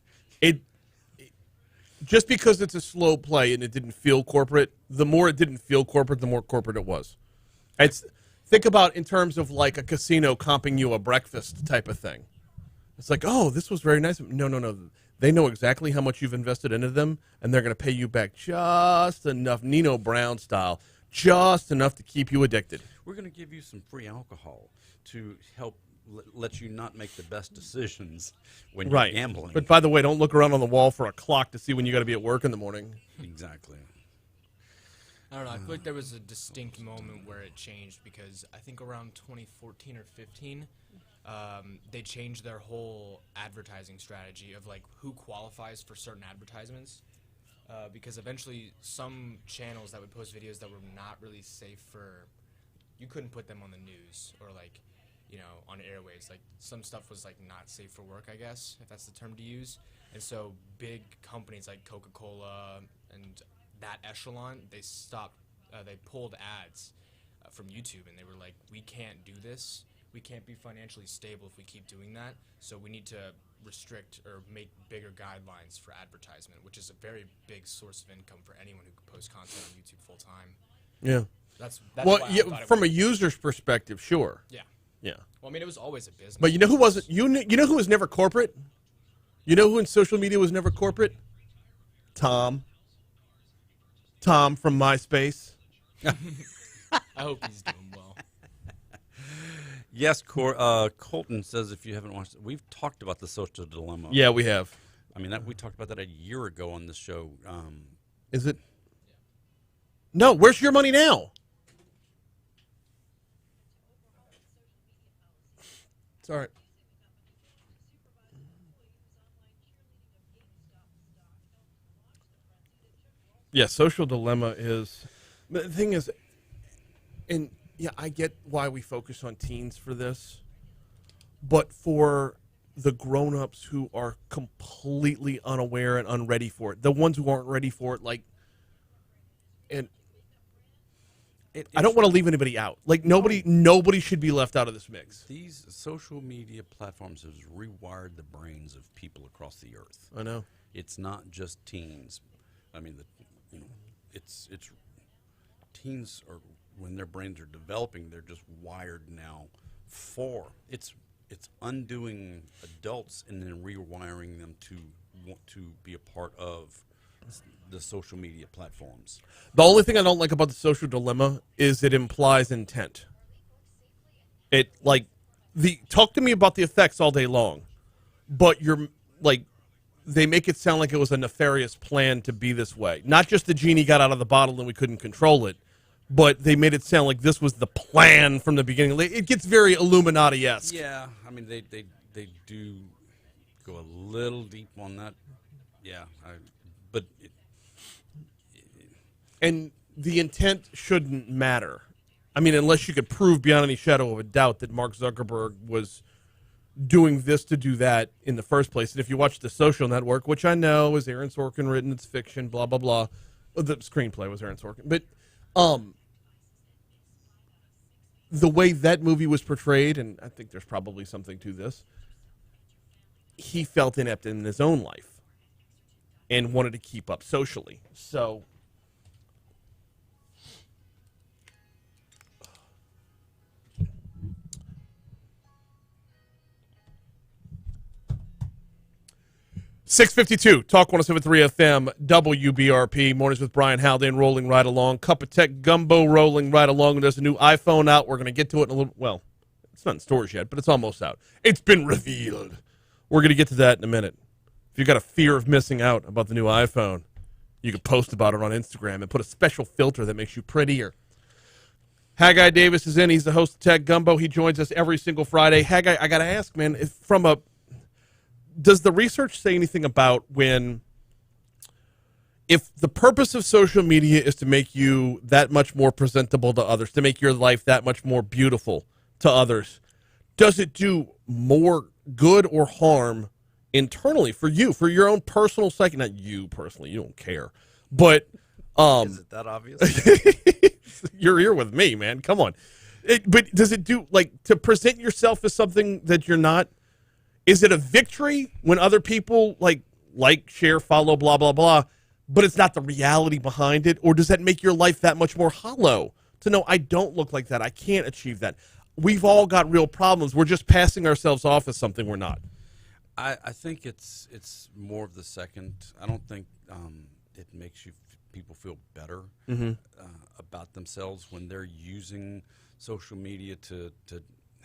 Just because it's a slow play and it didn't feel corporate, the more it didn't feel corporate, the more corporate it was. Think about in terms of like a casino comping you a breakfast type of thing. It's like, oh, this was very nice. No. They know exactly how much you've invested into them, and they're going to pay you back just enough, Nino Brown style, just enough to keep you addicted. We're going to give you some free alcohol to help lets you not make the best decisions when Right. you're gambling. But by the way, don't look around on the wall for a clock to see when you got to be at work in the morning. Exactly. I don't know. I feel like there was a distinct moment where it changed because I think around 2014 or 15, they changed their whole advertising strategy of like who qualifies for certain advertisements. Because eventually some channels that would post videos that were not really safe for, you couldn't put them on the news or like, you know, on airways. Like some stuff was like not safe for work, I guess, if that's the term to use. And so big companies like Coca-Cola and that echelon, they stopped, they pulled ads from YouTube, and they were like, we can't do this. We can't be financially stable if we keep doing that. So we need to restrict or make bigger guidelines for advertisement, which is a very big source of income for anyone who can post content on YouTube full time. Yeah. That's well, why I yeah, thought it from was, a user's perspective, sure. yeah. Yeah. Well, I mean, it was always a business. But you know who wasn't? You know who was never corporate? You know who in social media was never corporate? Tom. Tom from MySpace. I hope he's doing well. Yes, Colton says if you haven't watched it, we've talked about the social dilemma. Yeah, we have. I mean, we talked about that a year ago on this show. Is it? No, where's your money now? It's all right. Yeah, social dilemma is. But the thing is, and yeah, I get why we focus on teens for this, but for the grown-ups who are completely unaware and unready for it, the ones who aren't ready for it, like, and I don't want to leave anybody out. Like nobody should be left out of this mix. These social media platforms has rewired the brains of people across the earth. I know. It's not just teens. I mean, it's teens are, when their brains are developing, they're just wired now for it's undoing adults and then rewiring them to want to be a part of the social media platforms. The only thing I don't like about the social dilemma is it implies intent. It talk to me about the effects all day long, but you're like, they make it sound like it was a nefarious plan to be this way. Not just the genie got out of the bottle and we couldn't control it, but they made it sound like this was the plan from the beginning. It gets very Illuminati-esque. Yeah, I mean they do go a little deep on that. Yeah, and the intent shouldn't matter. I mean, unless you could prove beyond any shadow of a doubt that Mark Zuckerberg was doing this to do that in the first place. And if you watch The Social Network, which I know is Aaron Sorkin written, it's fiction, blah, blah, blah. The screenplay was Aaron Sorkin. But the way that movie was portrayed, and I think there's probably something to this, he felt inept in his own life and wanted to keep up socially. So 652, Talk 107.3 FM, WBRP, Mornings with Brian Haldane rolling right along. Cup of Tech Gumbo rolling right along. There's a new iPhone out. We're going to get to it in a little, well, it's not in stores yet, but it's almost out. It's been revealed. We're going to get to that in a minute. If you've got a fear of missing out about the new iPhone, you can post about it on Instagram and put a special filter that makes you prettier. Haggai Davis is in. He's the host of Tech Gumbo. He joins us every single Friday. Haggai, I got to ask, man, does the research say anything about if the purpose of social media is to make you that much more presentable to others, to make your life that much more beautiful to others, does it do more good or harm internally for you, for your own personal psyche? Not you personally, you don't care. But is it that obvious? You're here with me, man. Come on. But does it do, to present yourself as something that you're not? Is it a victory when other people like, share, follow, blah, blah, blah, but it's not the reality behind it? Or does that make your life that much more hollow to know I don't look like that, I can't achieve that? We've all got real problems. We're just passing ourselves off as something we're not. I think it's more of the second. I don't think it makes people feel better about themselves when they're using social media to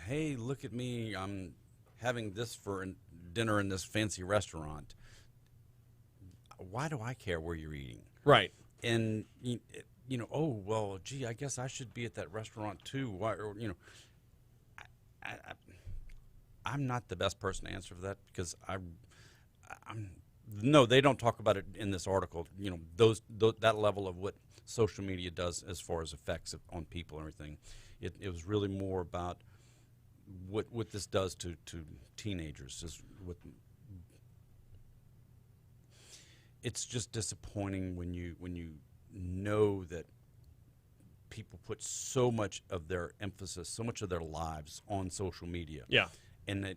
hey, look at me, I'm having this for dinner in this fancy restaurant. Why do I care where you're eating? Right. And oh well, gee, I guess I should be at that restaurant too. Why? Or, I'm not the best person to answer for that because I'm. No, they don't talk about it in this article. That level of what social media does as far as effects on people and everything. It was really more about what this does to teenagers. It's just disappointing when you know that people put so much of their emphasis, so much of their lives on social media. Yeah. And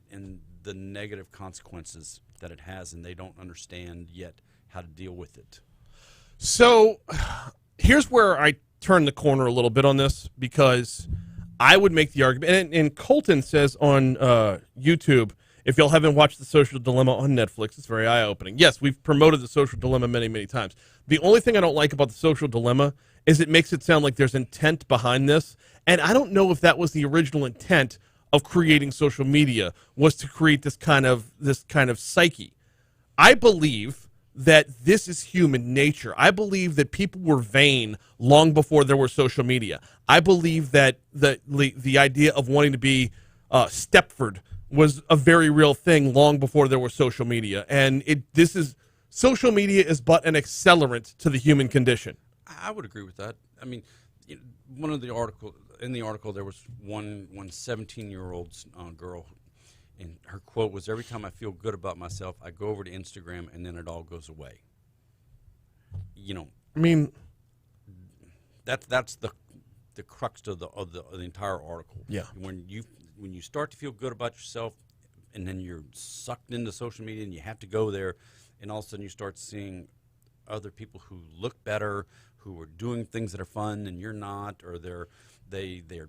the negative consequences that it has, and they don't understand yet how to deal with it. So here's where I turn the corner a little bit on this, because I would make the argument, and Colton says on YouTube, if y'all haven't watched The Social Dilemma on Netflix, it's very eye-opening. Yes, we've promoted The Social Dilemma many, many times. The only thing I don't like about The Social Dilemma is it makes it sound like there's intent behind this, and I don't know if that was the original intent of creating social media, was to create this kind of psyche. I believe that this is human nature. I believe that people were vain long before there were social media. I believe that the idea of wanting to be Stepford was a very real thing long before there was social media. And social media is but an accelerant to the human condition. I would agree with that. I mean, in the article there was one 17-year-old girl, and her quote was, "Every time I feel good about myself, I go over to Instagram and then it all goes away." I mean, that's the crux of the entire article. Yeah. When you start to feel good about yourself, and then you're sucked into social media, and you have to go there, and all of a sudden you start seeing other people who look better, who are doing things that are fun, and you're not, or they're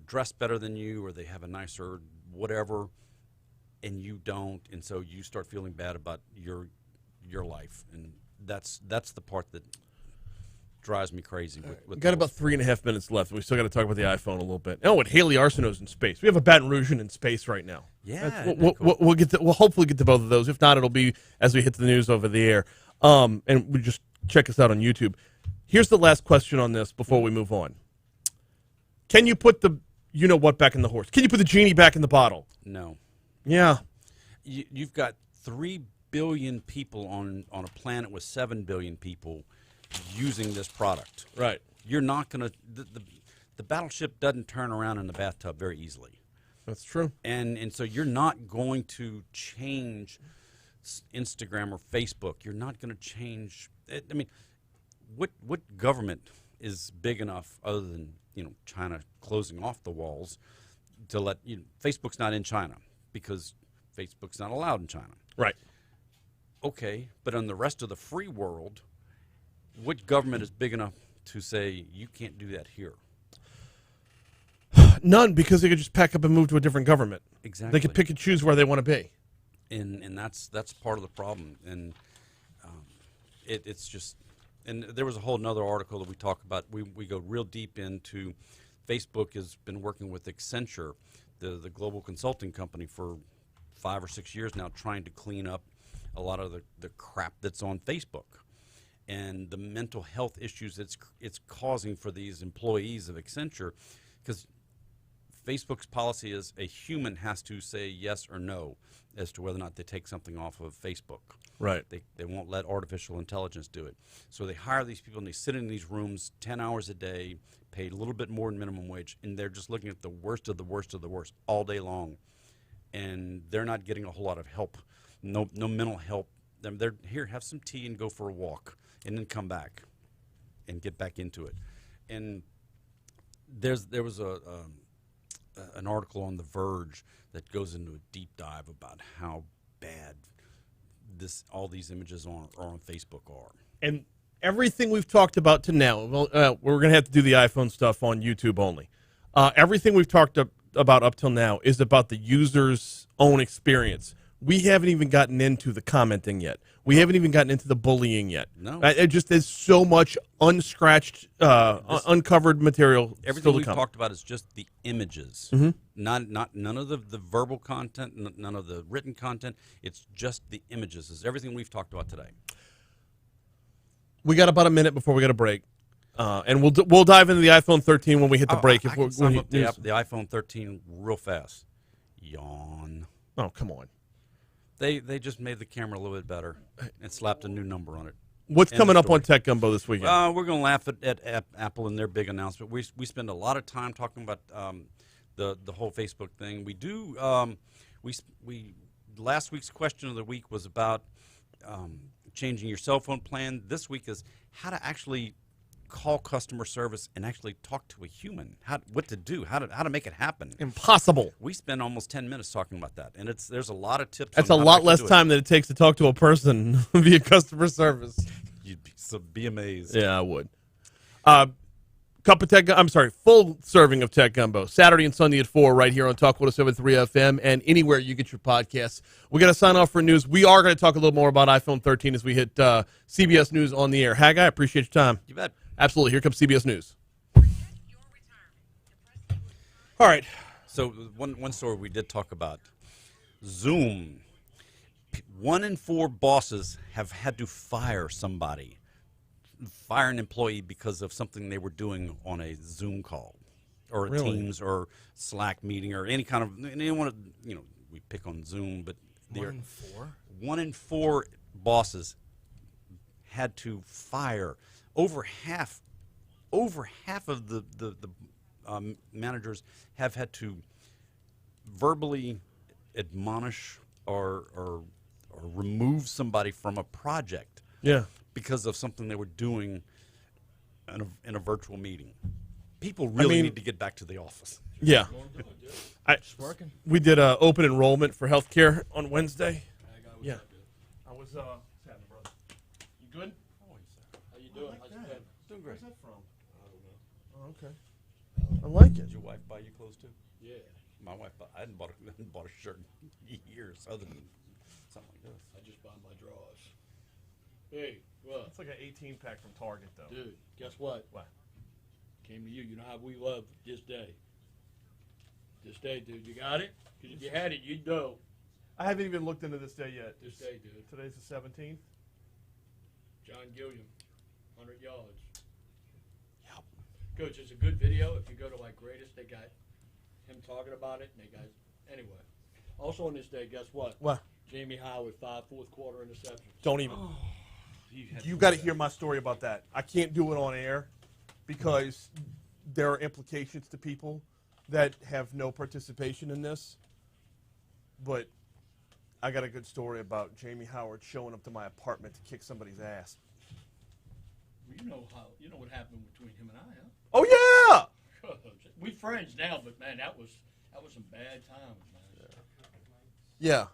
dressed better than you, or they have a nicer whatever, and you don't, and so you start feeling bad about your life, and that's the part that drives me crazy. We got about 3.5 minutes left. We still got to talk about the iPhone a little bit. Oh, and Haley Arsenault's in space. We have a Baton Rougean in space right now. Yeah, we'll hopefully get to both of those. If not, it'll be as we hit the news over the air. And we just check us out on YouTube. Here's the last question on this before we move on. Can you put the you-know-what back in the horse? Can you put the genie back in the bottle? No. Yeah. You've got 3 billion people on a planet with 7 billion people using this product. Right. You're not going to the battleship doesn't turn around in the bathtub very easily. That's true. And so you're not going to change Instagram or Facebook. You're not going to change I mean, what government is big enough other than, China closing off the walls to let Facebook's not in China because Facebook's not allowed in China. Right. Okay, but on the rest of the free world, what government is big enough to say you can't do that here? None, because they could just pack up and move to a different government. Exactly. They could pick and choose where they want to be. And that's part of the problem. And it's just, and there was a whole nother article that we talk about. We go real deep into Facebook has been working with Accenture, the global consulting company, for 5 or 6 years now, trying to clean up a lot of the crap that's on Facebook and the mental health issues it's causing for these employees of Accenture, because Facebook's policy is a human has to say yes or no as to whether or not they take something off of Facebook. Right. They won't let artificial intelligence do it. So they hire these people and they sit in these rooms 10 hours a day, paid a little bit more than minimum wage, and they're just looking at the worst of the worst of the worst all day long. And they're not getting a whole lot of help, no mental help. They're here, have some tea and go for a walk, and then come back and get back into it. And there was an article on The Verge that goes into a deep dive about how bad all these images are on Facebook are. And everything we've talked about to now, well, we're going to have to do the iPhone stuff on YouTube only. Everything we've talked about up till now is about the user's own experience. we haven't even gotten into the commenting yet. We haven't even gotten into the bullying yet. No. It just there's so much unscratched, uncovered material. Everything still to we've come. talked about is just the images, not none of the verbal content, none of the written content. It's just the images. It's everything we've talked about today. We got about a minute before we got a break, and we'll dive into the iPhone 13 when we hit the break. I can sum up the iPhone 13 real fast. Yawn. Oh, come on. They just made the camera a little bit better and slapped a new number on it. What's End coming of up on story. Tech Gumbo this weekend? We're going to laugh at Apple and their big announcement. We spend a lot of time talking about the whole Facebook thing. We do. We last week's question of the week was about changing your cell phone plan. This week is how to actually call customer service and actually talk to a human. What to do? How to make it happen. Impossible. We spend almost 10 minutes talking about that, and there's a lot of tips. That's on a how to lot actually less do it. time than it takes to talk to a person via customer service. You'd be amazed. Yeah, I would. Full serving of Tech Gumbo, Saturday and Sunday at 4 right here on Talk 107.3 FM and anywhere you get your podcasts. We got to sign off for news. We are going to talk a little more about iPhone 13 as we hit CBS News on the air. Haggai, I appreciate your time. You bet. Absolutely. Here comes CBS News. All right. So one story we did talk about, Zoom. 1 in 4 bosses have had to fire somebody, fire an employee because of something they were doing on a Zoom call, or a Really? Teams or Slack meeting or any kind of we pick on Zoom, but 1 in 4. 1 in 4 bosses had to fire. Over half of the managers have had to verbally admonish or remove somebody from a project. Yeah. Because of something they were doing in a virtual meeting. People really need to get back to the office. Yeah. Working. We did open enrollment for healthcare on Wednesday. Yeah. I was, what's happening, brother? You good? How you doing? How's it been? Doing great. Where's that from? Oh, okay. I like it. Did your wife buy you clothes too? Yeah. My wife, I hadn't bought a shirt in years other than something like this. I just bought my drawers. Hey, what? It's like an 18-pack from Target, though. Dude, guess what? What? Came to you. You know how we love this day. This day, dude. You got it? Because if you had it, you'd know. I haven't even looked into this day yet. This day, dude. Today's the 17th. John Gilliam, 100 yards. Yep. Coach, it's a good video. If you go to like Greatest, they got him talking about it, and they got anyway. Also on this day, guess what? What? Jamie Howard, 5 fourth-quarter interceptions. Don't even. You got to hear my story about that. I can't do it on air because there are implications to people that have no participation in this. But I got a good story about Jamie Howard showing up to my apartment to kick somebody's ass. You know what happened between him and I, huh? Oh yeah. We friends now, but man, that was some bad times, man. Yeah.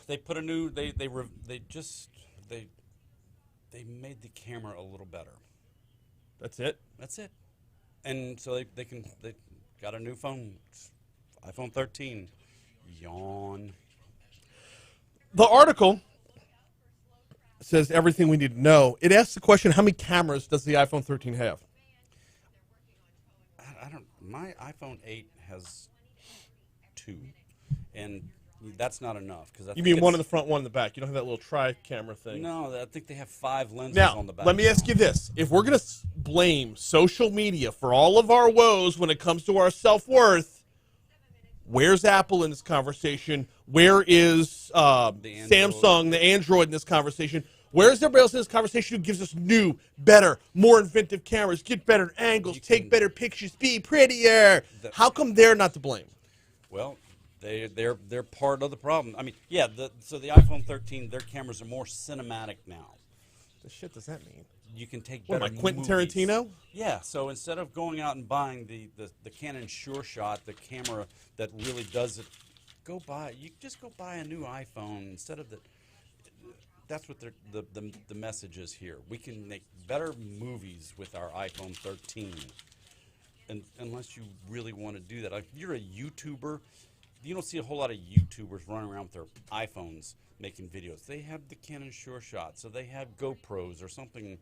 They put a new. They made the camera a little better. That's it. That's it. And so they got a new phone, iPhone 13. Yawn. The article says everything we need to know. It asks the question, how many cameras does the iPhone 13 have? I don't. My iPhone 8 has 2, and that's not enough because You mean one in the front, one in the back? You don't have that little tri-camera thing? No, I think they have 5 lenses Now, on the back. let me ask you this. If we're going to blame social media for all of our woes when it comes to our self-worth, where's Apple in this conversation? Where is Samsung, the Android in this conversation? Where's everybody else in this conversation who gives us new, better, more inventive cameras, get better angles, take better pictures, be prettier? How come they're not to blame? Well, they're part of the problem. I mean, yeah. So the iPhone 13, their cameras are more cinematic now. The shit does that mean? You can take What, better am I, Quentin movies. Tarantino? Yeah. So instead of going out and buying the Canon SureShot, the camera that really does it, you just go buy a new iPhone instead of the. That's what the message is here. We can make better movies with our iPhone 13, and unless you really want to do that. Like, if you're a YouTuber, you don't see a whole lot of YouTubers running around with their iPhones making videos. They have the Canon SureShot, so they have GoPros or something,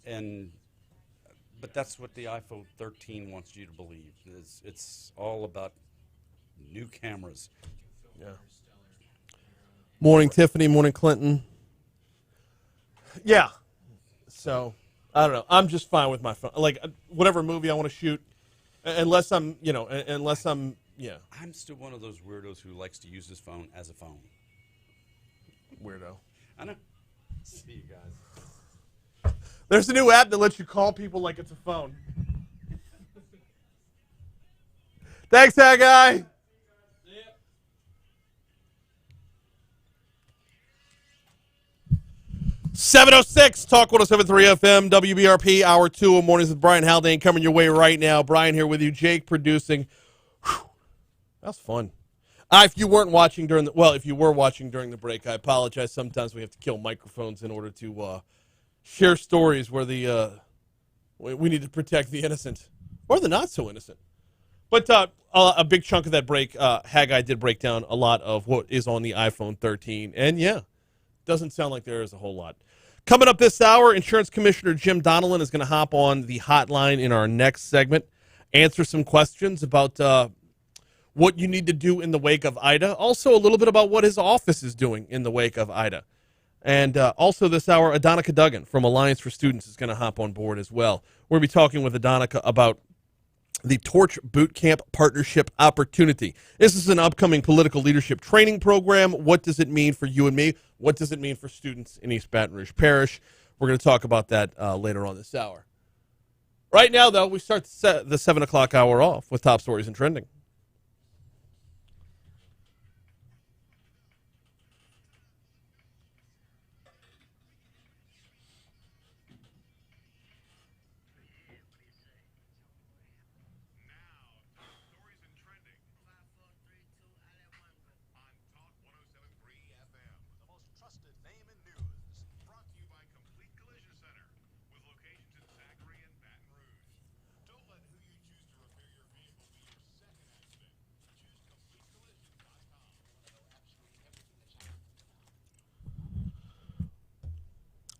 but that's what the iPhone 13 wants you to believe. It's all about new cameras. Yeah. Morning, Tiffany. Morning, Clinton. Yeah. So, I don't know. I'm just fine with my phone. Like, whatever movie I want to shoot, unless I'm, yeah. I'm still one of those weirdos who likes to use his phone as a phone. Weirdo. I know. See you guys. There's a new app that lets you call people like it's a phone. Thanks, that guy. 706 Talk 107.3 FM, WBRP, Hour 2 of Mornings with Brian Haldane coming your way right now. Brian here with you, Jake producing. Whew. That was fun. If you weren't watching if you were watching during the break, I apologize. Sometimes we have to kill microphones in order to share stories where we need to protect the innocent or the not so innocent. But a big chunk of that break, Haggai did break down a lot of what is on the iPhone 13. And yeah, doesn't sound like there is a whole lot. Coming up this hour, Insurance Commissioner Jim Donelon is going to hop on the hotline in our next segment, answer some questions about what you need to do in the wake of Ida. Also, a little bit about what his office is doing in the wake of Ida. And also this hour, Adonica Duggan from Alliance for Students is going to hop on board as well. We're going to be talking with Adonica about the Torch Boot Camp Partnership Opportunity. This is an upcoming political leadership training program. What does it mean for you and me? What does it mean for students in East Baton Rouge Parish? We're going to talk about that later on this hour. Right now, though, we start the 7 o'clock hour off with top stories and trending.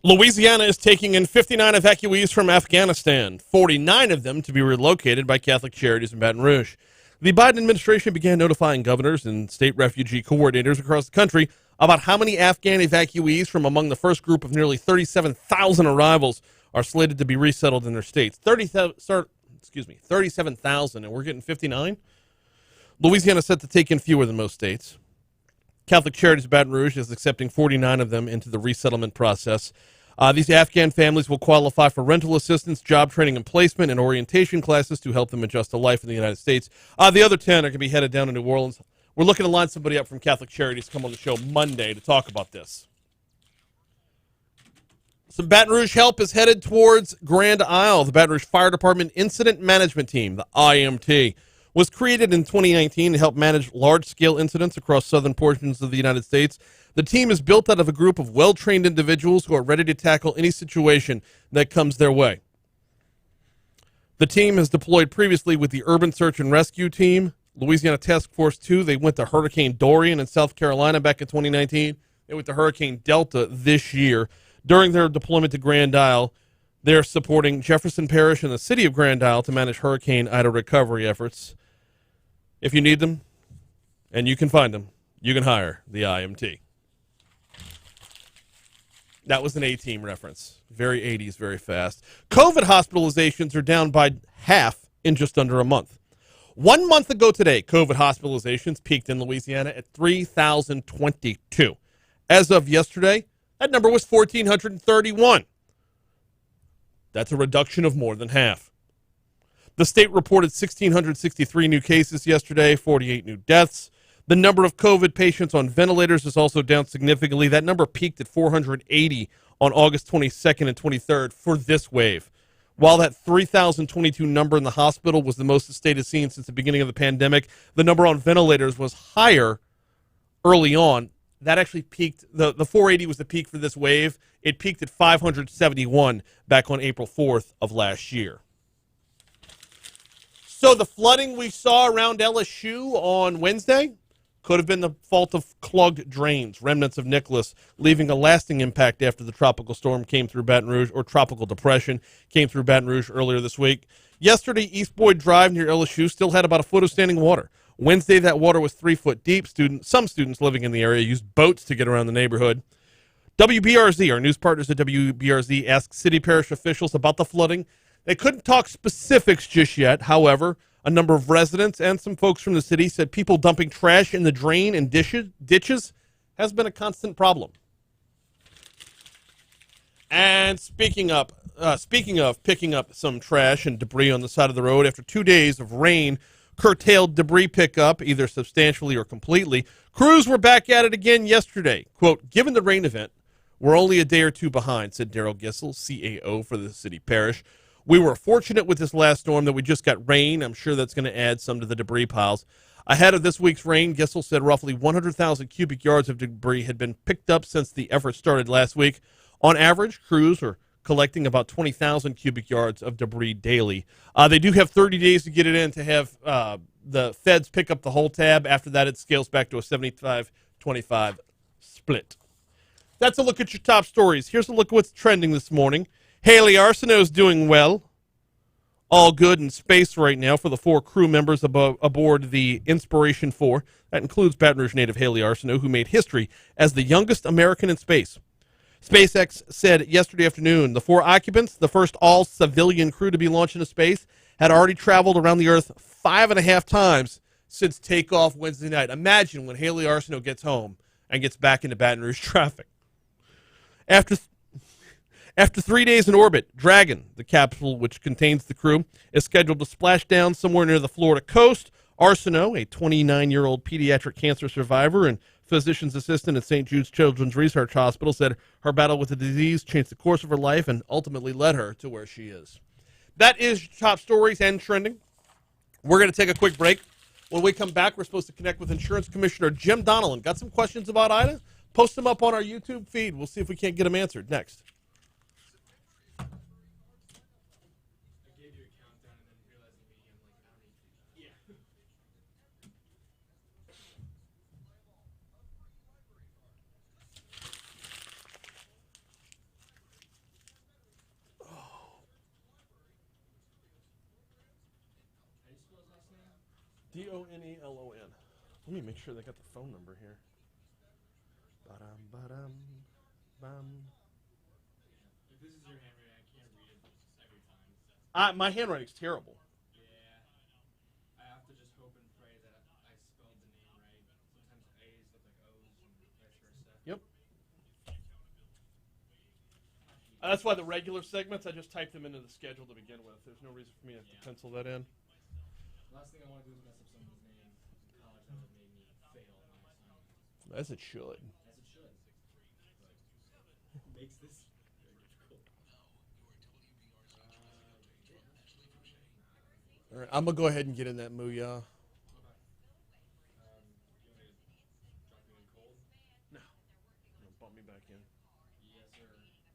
Louisiana is taking in 59 evacuees from Afghanistan, 49 of them to be relocated by Catholic Charities in Baton Rouge. The Biden administration began notifying governors and state refugee coordinators across the country about how many Afghan evacuees from among the first group of nearly 37,000 arrivals are slated to be resettled in their states. 37,000, and we're getting 59? Louisiana is set to take in fewer than most states. Catholic Charities of Baton Rouge is accepting 49 of them into the resettlement process. These Afghan families will qualify for rental assistance, job training and placement, and orientation classes to help them adjust to life in the United States. The other 10 are going to be headed down to New Orleans. We're looking to line somebody up from Catholic Charities to come on the show Monday to talk about this. Some Baton Rouge help is headed towards Grand Isle. The Baton Rouge Fire Department Incident Management Team, the IMT, was created in 2019 to help manage large-scale incidents across southern portions of the United States. The team is built out of a group of well-trained individuals who are ready to tackle any situation that comes their way. The team has deployed previously with the Urban Search and Rescue Team, Louisiana Task Force 2. They went to Hurricane Dorian in South Carolina back in 2019. They went to Hurricane Delta this year. During their deployment to Grand Isle, they're supporting Jefferson Parish and the city of Grand Isle to manage Hurricane Ida recovery efforts. If you need them, and you can find them, you can hire the IMT. That was an A-Team reference. Very 80s, very fast. COVID hospitalizations are down by half in just under a month. 1 month ago today, COVID hospitalizations peaked in Louisiana at 3,022. As of yesterday, that number was 1,431. That's a reduction of more than half. The state reported 1,663 new cases yesterday, 48 new deaths. The number of COVID patients on ventilators is also down significantly. That number peaked at 480 on August 22nd and 23rd for this wave. While that 3,022 number in the hospital was the most the state has seen since the beginning of the pandemic, the number on ventilators was higher early on. That actually peaked, the 480 was the peak for this wave. It peaked at 571 back on April 4th of last year. So the flooding we saw around LSU on Wednesday could have been the fault of clogged drains, remnants of Nicholas, leaving a lasting impact after the tropical storm came through Baton Rouge, or tropical depression came through Baton Rouge earlier this week. Yesterday, East Boyd Drive near LSU still had about a foot of standing water. Wednesday, that water was 3 foot deep. Some students living in the area used boats to get around the neighborhood. WBRZ, our news partners at WBRZ, asked city parish officials about the flooding. They couldn't talk specifics just yet. However, a number of residents and some folks from the city said people dumping trash in the drain and ditches has been a constant problem. And speaking of picking up some trash and debris on the side of the road, after 2 days of rain curtailed debris pickup, either substantially or completely, crews were back at it again yesterday. Quote, given the rain event, we're only a day or two behind, said Daryl Gissel, CAO for the city parish. We were fortunate with this last storm that we just got rain. I'm sure that's going to add some to the debris piles. Ahead of this week's rain, Gissel said roughly 100,000 cubic yards of debris had been picked up since the effort started last week. On average, crews are collecting about 20,000 cubic yards of debris daily. They do have 30 days to get it in to have the feds pick up the whole tab. After that, it scales back to a 75-25 split. That's a look at your top stories. Here's a look at what's trending this morning. Haley Arsenault's doing well. All good in space right now for the 4 crew members aboard the Inspiration 4. That includes Baton Rouge native Haley Arsenault, who made history as the youngest American in space. SpaceX said yesterday afternoon the 4 occupants, the first all-civilian crew to be launched into space, had already traveled around the Earth 5.5 times since takeoff Wednesday night. Imagine when Haley Arsenault gets home and gets back into Baton Rouge traffic. After 3 days in orbit, Dragon, the capsule which contains the crew, is scheduled to splash down somewhere near the Florida coast. Arsenault, a 29-year-old pediatric cancer survivor and physician's assistant at St. Jude's Children's Research Hospital, said her battle with the disease changed the course of her life and ultimately led her to where she is. That is top stories and trending. We're going to take a quick break. When we come back, we're supposed to connect with Insurance Commissioner Jim Donelon. Got some questions about Ida? Post them up on our YouTube feed. We'll see if we can't get them answered next. Donelon. Let me make sure they got the phone number here. Ba-dum. If this is your handwriting, I can't read it every time. My handwriting's terrible. Yeah. I have to just hope and pray that I spelled the name right. Sometimes A's look like O's and vice versa. Yep. That's why the regular segments, I just typed them into the schedule to begin with. There's no reason for me to have to pencil that in. Last thing I want to do is mess up someone's name. College hasn't made me fail my assignment. As it should. As it should. But makes this very difficult. All right, I'm going to go ahead and get in that Mooyah.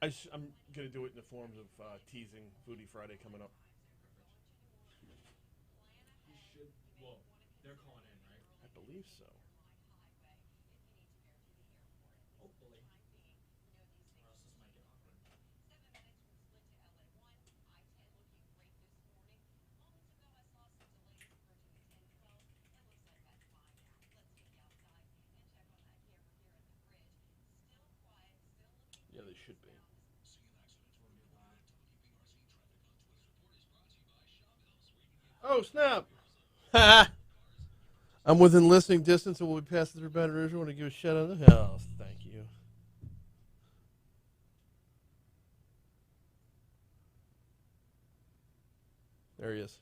I'm going to do it in the forms of teasing Foodie Friday coming up. Well, they're calling in, right? I believe so. Hopefully. Or else this might get awkward. Yeah, they should be. Oh, snap. I'm within listening distance and we'll be passing through Baton Rouge. I want to give a shout out to the house. Thank you. There he is.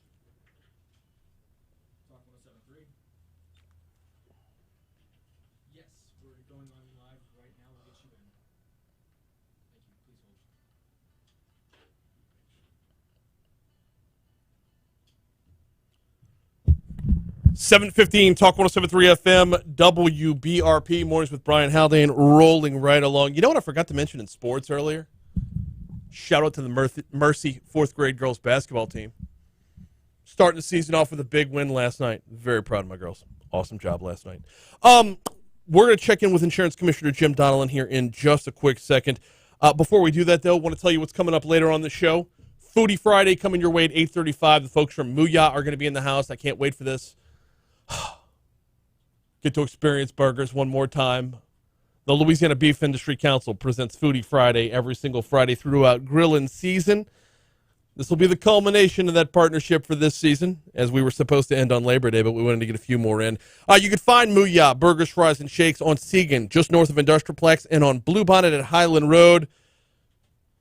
Talk 107.3. Yes, we're going on live right now. We'll get you in. Thank you. Please hold. 7:15, Talk 107.3 FM, WBRP, Mornings with Brian Haldane, rolling right along. You know what I forgot to mention in sports earlier? Shout out to the Mercy fourth grade girls basketball team. Starting the season off with a big win last night. Very proud of my girls. Awesome job last night. We're going to check in with Insurance Commissioner Jim Donelon here in just a quick second. Before we do that, though, I want to tell you what's coming up later on the show. Foodie Friday coming your way at 8:35. The folks from Mooyah are going to be in the house. I can't wait for this. Get to experience burgers one more time. The Louisiana Beef Industry Council presents Foodie Friday every single Friday throughout grilling season. This will be the culmination of that partnership for this season, as we were supposed to end on Labor Day, but we wanted to get a few more in. You can find Mooyah Burgers, Fries, and Shakes on Seagan, just north of Industrialplex, and on Bluebonnet at Highland Road.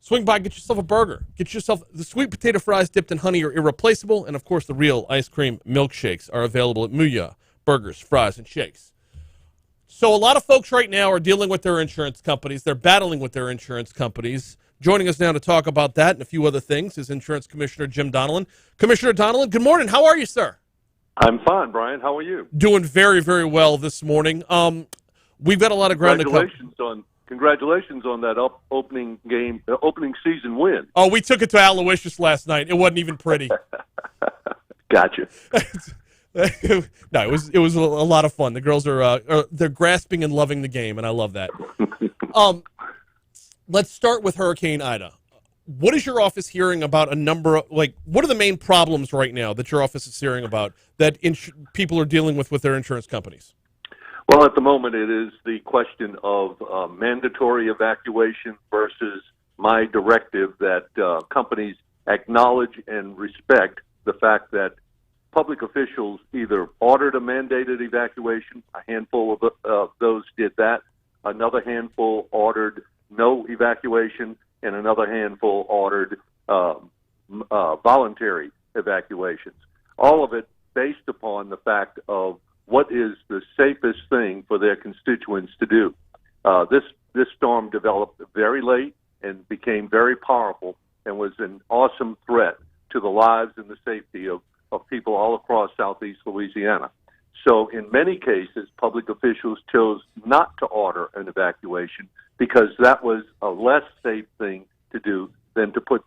Swing by, get yourself a burger. Get yourself the sweet potato fries dipped in honey are irreplaceable, and of course the real ice cream milkshakes are available at Mooyah Burgers, Fries, and Shakes. So a lot of folks right now are dealing with their insurance companies. They're battling with their insurance companies. Joining us now to talk about that and a few other things is Insurance Commissioner Jim Donelon. Commissioner Donelon, good morning. How are you, sir? I'm fine, Brian. How are you? Doing very, very well this morning. We've got a lot of ground to cover. Congratulations on that opening season win. Oh, we took it to Aloysius last night. It wasn't even pretty. Gotcha. No, it was a lot of fun. The girls they're grasping and loving the game, and I love that. Let's start with Hurricane Ida. What is your office hearing about what are the main problems right now that your office is hearing about that people are dealing with their insurance companies? Well, at the moment, it is the question of mandatory evacuation versus my directive that companies acknowledge and respect the fact that public officials either ordered a mandated evacuation, a handful of those did that, another handful ordered no evacuation, and another handful ordered voluntary evacuations. All of it based upon the fact of what is the safest thing for their constituents to do. This storm developed very late and became very powerful and was an awesome threat to the lives and the safety of people all across southeast Louisiana. So in many cases, public officials chose not to order an evacuation because that was a less safe thing to do than to put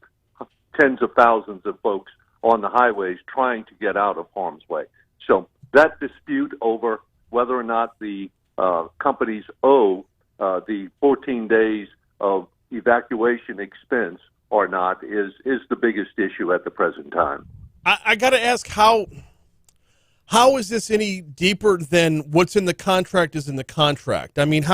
tens of thousands of folks on the highways trying to get out of harm's way. So that dispute over whether or not the companies owe the 14 days of evacuation expense or not is the biggest issue at the present time. I got to ask, how is this any deeper than what's in the contract is in the contract? I mean,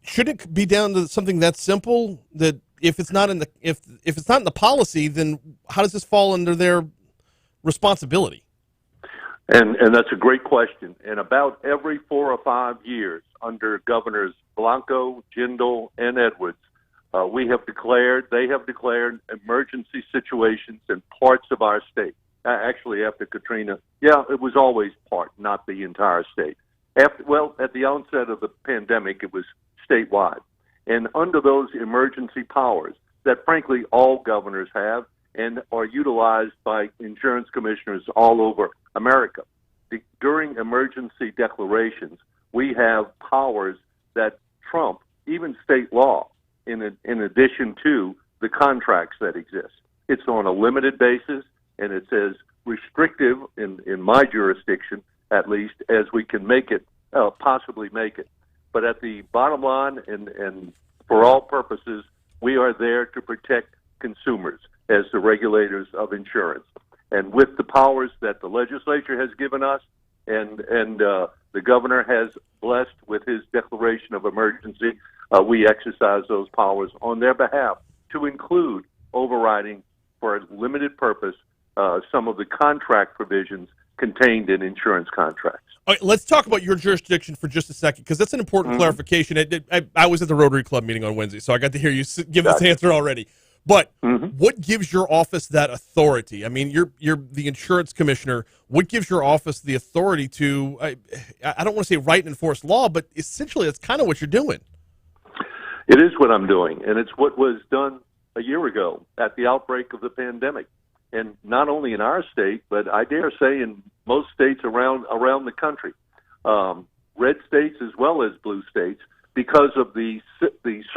should it be down to something that simple that if it's not in the if it's not in the policy, then how does this fall under their responsibility? And that's a great question. And about every 4 or 5 years under Governors Blanco, Jindal, and Edwards, they have declared emergency situations in parts of our state. Actually, after Katrina, it was always part, not the entire state. At the onset of the pandemic, it was statewide. And under those emergency powers that, frankly, all governors have and are utilized by insurance commissioners all over America, during emergency declarations, we have powers that trump even state law. in addition to the contracts that exist. It's on a limited basis, and it's as restrictive in my jurisdiction, at least, as we can make it, possibly make it. But at the bottom line, and for all purposes, we are there to protect consumers as the regulators of insurance. And with the powers that the legislature has given us, and the governor has blessed with his declaration of emergency, we exercise those powers on their behalf to include overriding for a limited purpose some of the contract provisions contained in insurance contracts. All right, let's talk about your jurisdiction for just a second, because that's an important clarification. I was at the Rotary Club meeting on Wednesday, so I got to hear you give this answer already. But what gives your office that authority? I mean, you're the insurance commissioner. What gives your office the authority to, I don't want to say write and enforce law, but essentially that's kind of what you're doing. It is what I'm doing, and it's what was done a year ago at the outbreak of the pandemic. And not only in our state, but I dare say in most states around the country, red states as well as blue states, because of the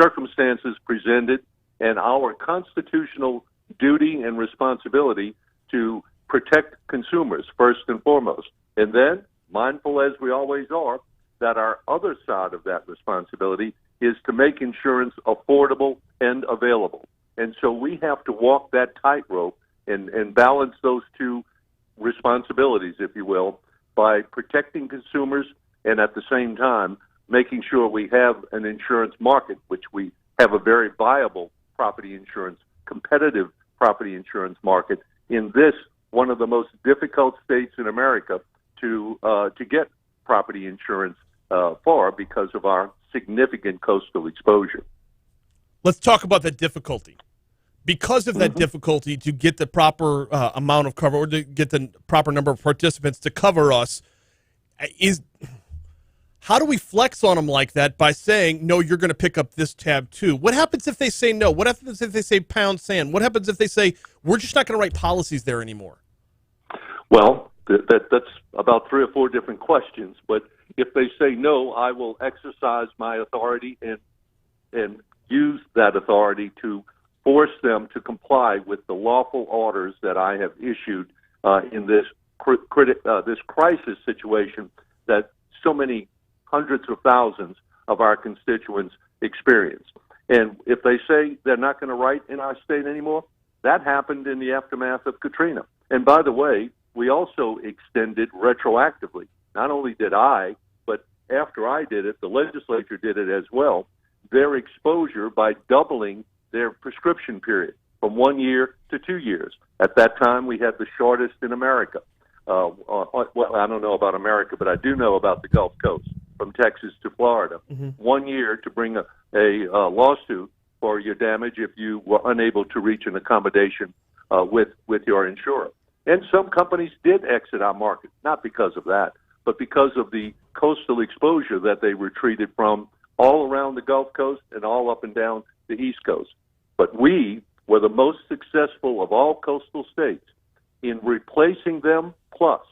circumstances presented and our constitutional duty and responsibility to protect consumers first and foremost. And then, mindful as we always are, that our other side of that responsibility is to make insurance affordable and available. And so we have to walk that tightrope and balance those two responsibilities, if you will, by protecting consumers and at the same time making sure we have an insurance market, which we have a very viable property insurance, competitive property insurance market in this, one of the most difficult states in America to get property insurance for because of our significant coastal exposure. Let's talk about that difficulty. Because of that difficulty to get the proper amount of cover or to get the proper number of participants to cover us, how do we flex on them like that by saying, no, you're going to pick up this tab too? What happens if they say no? What happens if they say pound sand? What happens if they say, we're just not going to write policies there anymore? Well, that's about 3 or 4 different questions. But if they say no, I will exercise my authority and use that authority to force them to comply with the lawful orders that I have issued in this this crisis situation that so many hundreds of thousands of our constituents experience. And if they say they're not going to write in our state anymore, that happened in the aftermath of Katrina. And by the way, we also extended retroactively. Not only did I, but after I did it, the legislature did it as well, their exposure by doubling their prescription period from 1 year to 2 years. At that time, we had the shortest in America. Well, I don't know about America, but I do know about the Gulf Coast, from Texas to Florida. 1 year to bring a lawsuit for your damage if you were unable to reach an accommodation with your insurer. And some companies did exit our market, not because of that, but because of the coastal exposure that they retreated from all around the Gulf Coast and all up and down the East Coast. But we were the most successful of all coastal states in replacing them, plus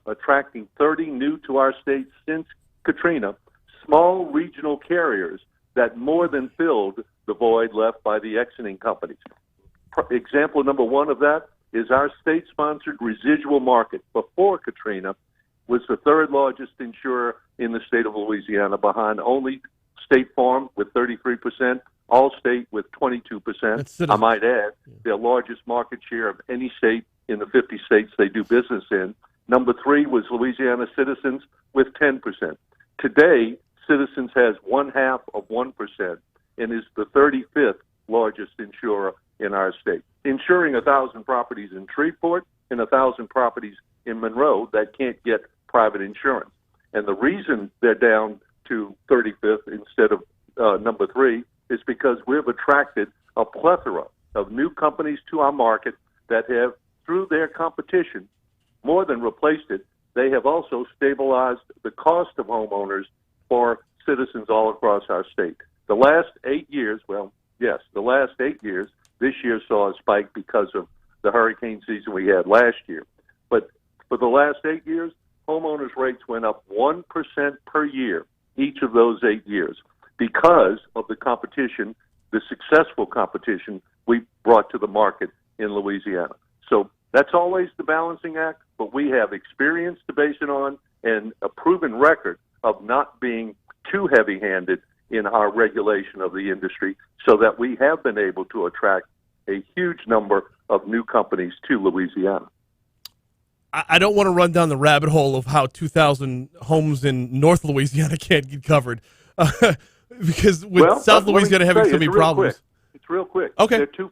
attracting 30 new to our state since Katrina, small regional carriers that more than filled the void left by the exiting companies. Example number 1 of that is our state-sponsored residual market before Katrina was the 3rd largest insurer in the state of Louisiana, behind only State Farm with 33%, Allstate with 22%. I might add, their largest market share of any state in the 50 states they do business in. Number 3 was Louisiana Citizens with 10%. Today, Citizens has 0.5% and is the 35th largest insurer in our state, insuring 1,000 properties in Shreveport and 1,000 properties in Monroe that can't get private insurance. And the reason they're down to 35th instead of number 3 is because we've attracted a plethora of new companies to our market that have, through their competition, more than replaced it. They have also stabilized the cost of homeowners for citizens all across our state. The last 8 years, this year saw a spike because of the hurricane season we had last year. But for the last 8 years, homeowners rates went up 1% per year each of those 8 years because of the competition the successful competition we brought to the market in Louisiana. So that's always the balancing act, but we have experience to base it on and a proven record of not being too heavy-handed in our regulation of the industry, so that we have been able to attract a huge number of new companies to Louisiana. I don't want to run down the rabbit hole of how 2,000 homes in North Louisiana can't get covered, because with South Louisiana having so many problems. It's real quick. Okay. They're too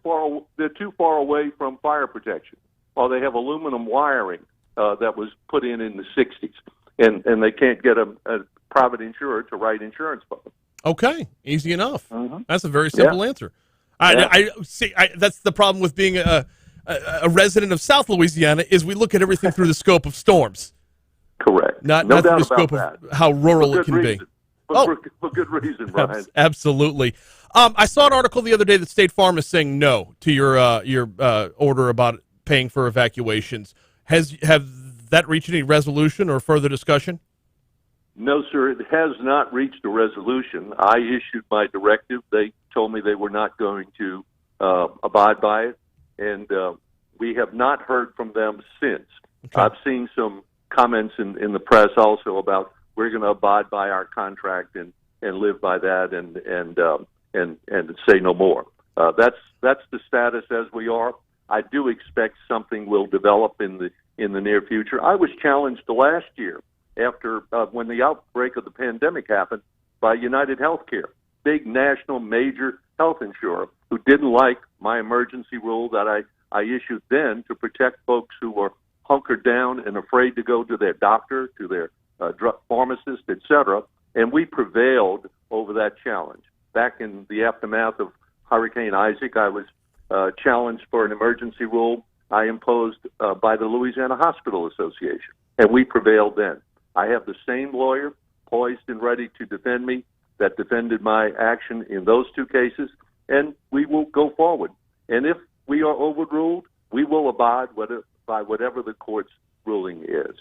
far away from fire protection, or they have aluminum wiring that was put in the 60s, and they can't get a private insurer to write insurance for them. Okay, easy enough. Mm-hmm. That's a very simple answer. I see. That's the problem with being a resident of South Louisiana, is we look at everything through the scope of storms. Correct. Not no through doubt the scope about of that. how rural it can reason. be. For good reason, Brian. Absolutely. I saw an article the other day that State Farm is saying no to your order about paying for evacuations. Have that reached any resolution or further discussion? No, sir, it has not reached a resolution. I issued my directive. They told me they were not going to abide by it, and we have not heard from them since. Okay. I've seen some comments in the press also about we're going to abide by our contract and live by that and say no more. That's the status as we are. I do expect something will develop in the near future. I was challenged last year after when the outbreak of the pandemic happened by United Healthcare, big national major health insurer, who didn't like my emergency rule that I issued then to protect folks who were hunkered down and afraid to go to their doctor, to their drug pharmacist, etc. And we prevailed over that challenge. Back in the aftermath of Hurricane Isaac, I was challenged for an emergency rule I imposed by the Louisiana Hospital Association, and we prevailed then. I have the same lawyer poised and ready to defend me that defended my action in those two cases, and we will go forward. And if we are overruled, we will abide by whatever the court's ruling is.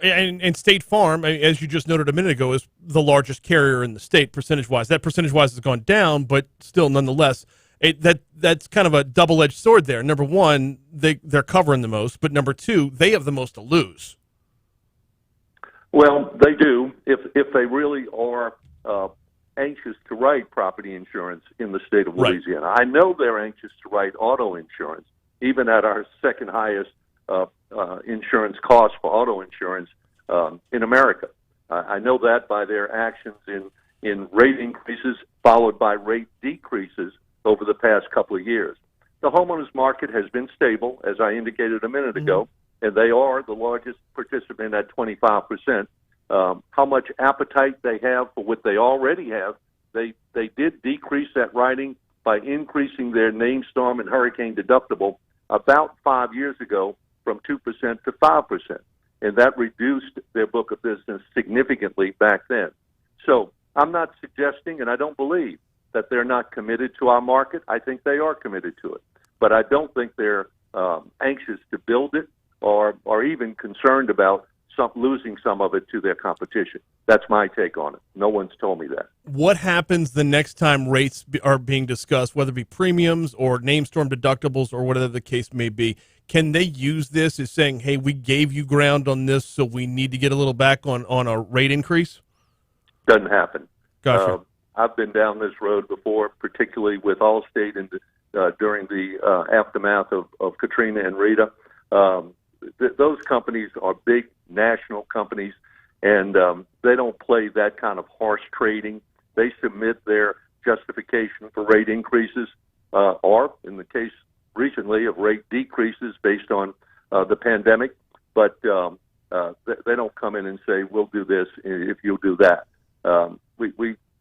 And State Farm, as you just noted a minute ago, is the largest carrier in the state percentage-wise. That percentage-wise has gone down, but still, nonetheless, that's kind of a double-edged sword there. Number one, they're covering the most, but number two, they have the most to lose. Well, they do if they really are anxious to write property insurance in the state of Louisiana. Right. I know they're anxious to write auto insurance, even at our second highest insurance cost for auto insurance in America. I know that by their actions in rate increases followed by rate decreases over the past couple of years. The homeowners market has been stable, as I indicated a minute ago, and they are the largest participant at 25%. How much appetite they have for what they already have, they did decrease that writing by increasing their named storm and hurricane deductible about 5 years ago from 2% to 5%. And that reduced their book of business significantly back then. So I'm not suggesting, and I don't believe, that they're not committed to our market. I think they are committed to it. But I don't think they're anxious to build it or even concerned about losing some of it to their competition. That's my take on it. No one's told me that. What happens the next time rates are being discussed, whether it be premiums or named storm deductibles or whatever the case may be? Can they use this as saying, hey, we gave you ground on this, so we need to get a little back on a rate increase? Doesn't happen. Gotcha. I've been down this road before, particularly with Allstate during the aftermath of Katrina and Rita. Those companies are big national companies, and they don't play that kind of harsh trading. They submit their justification for rate increases, or in the case recently of rate decreases based on the pandemic, but they don't come in and say, we'll do this if you'll do that.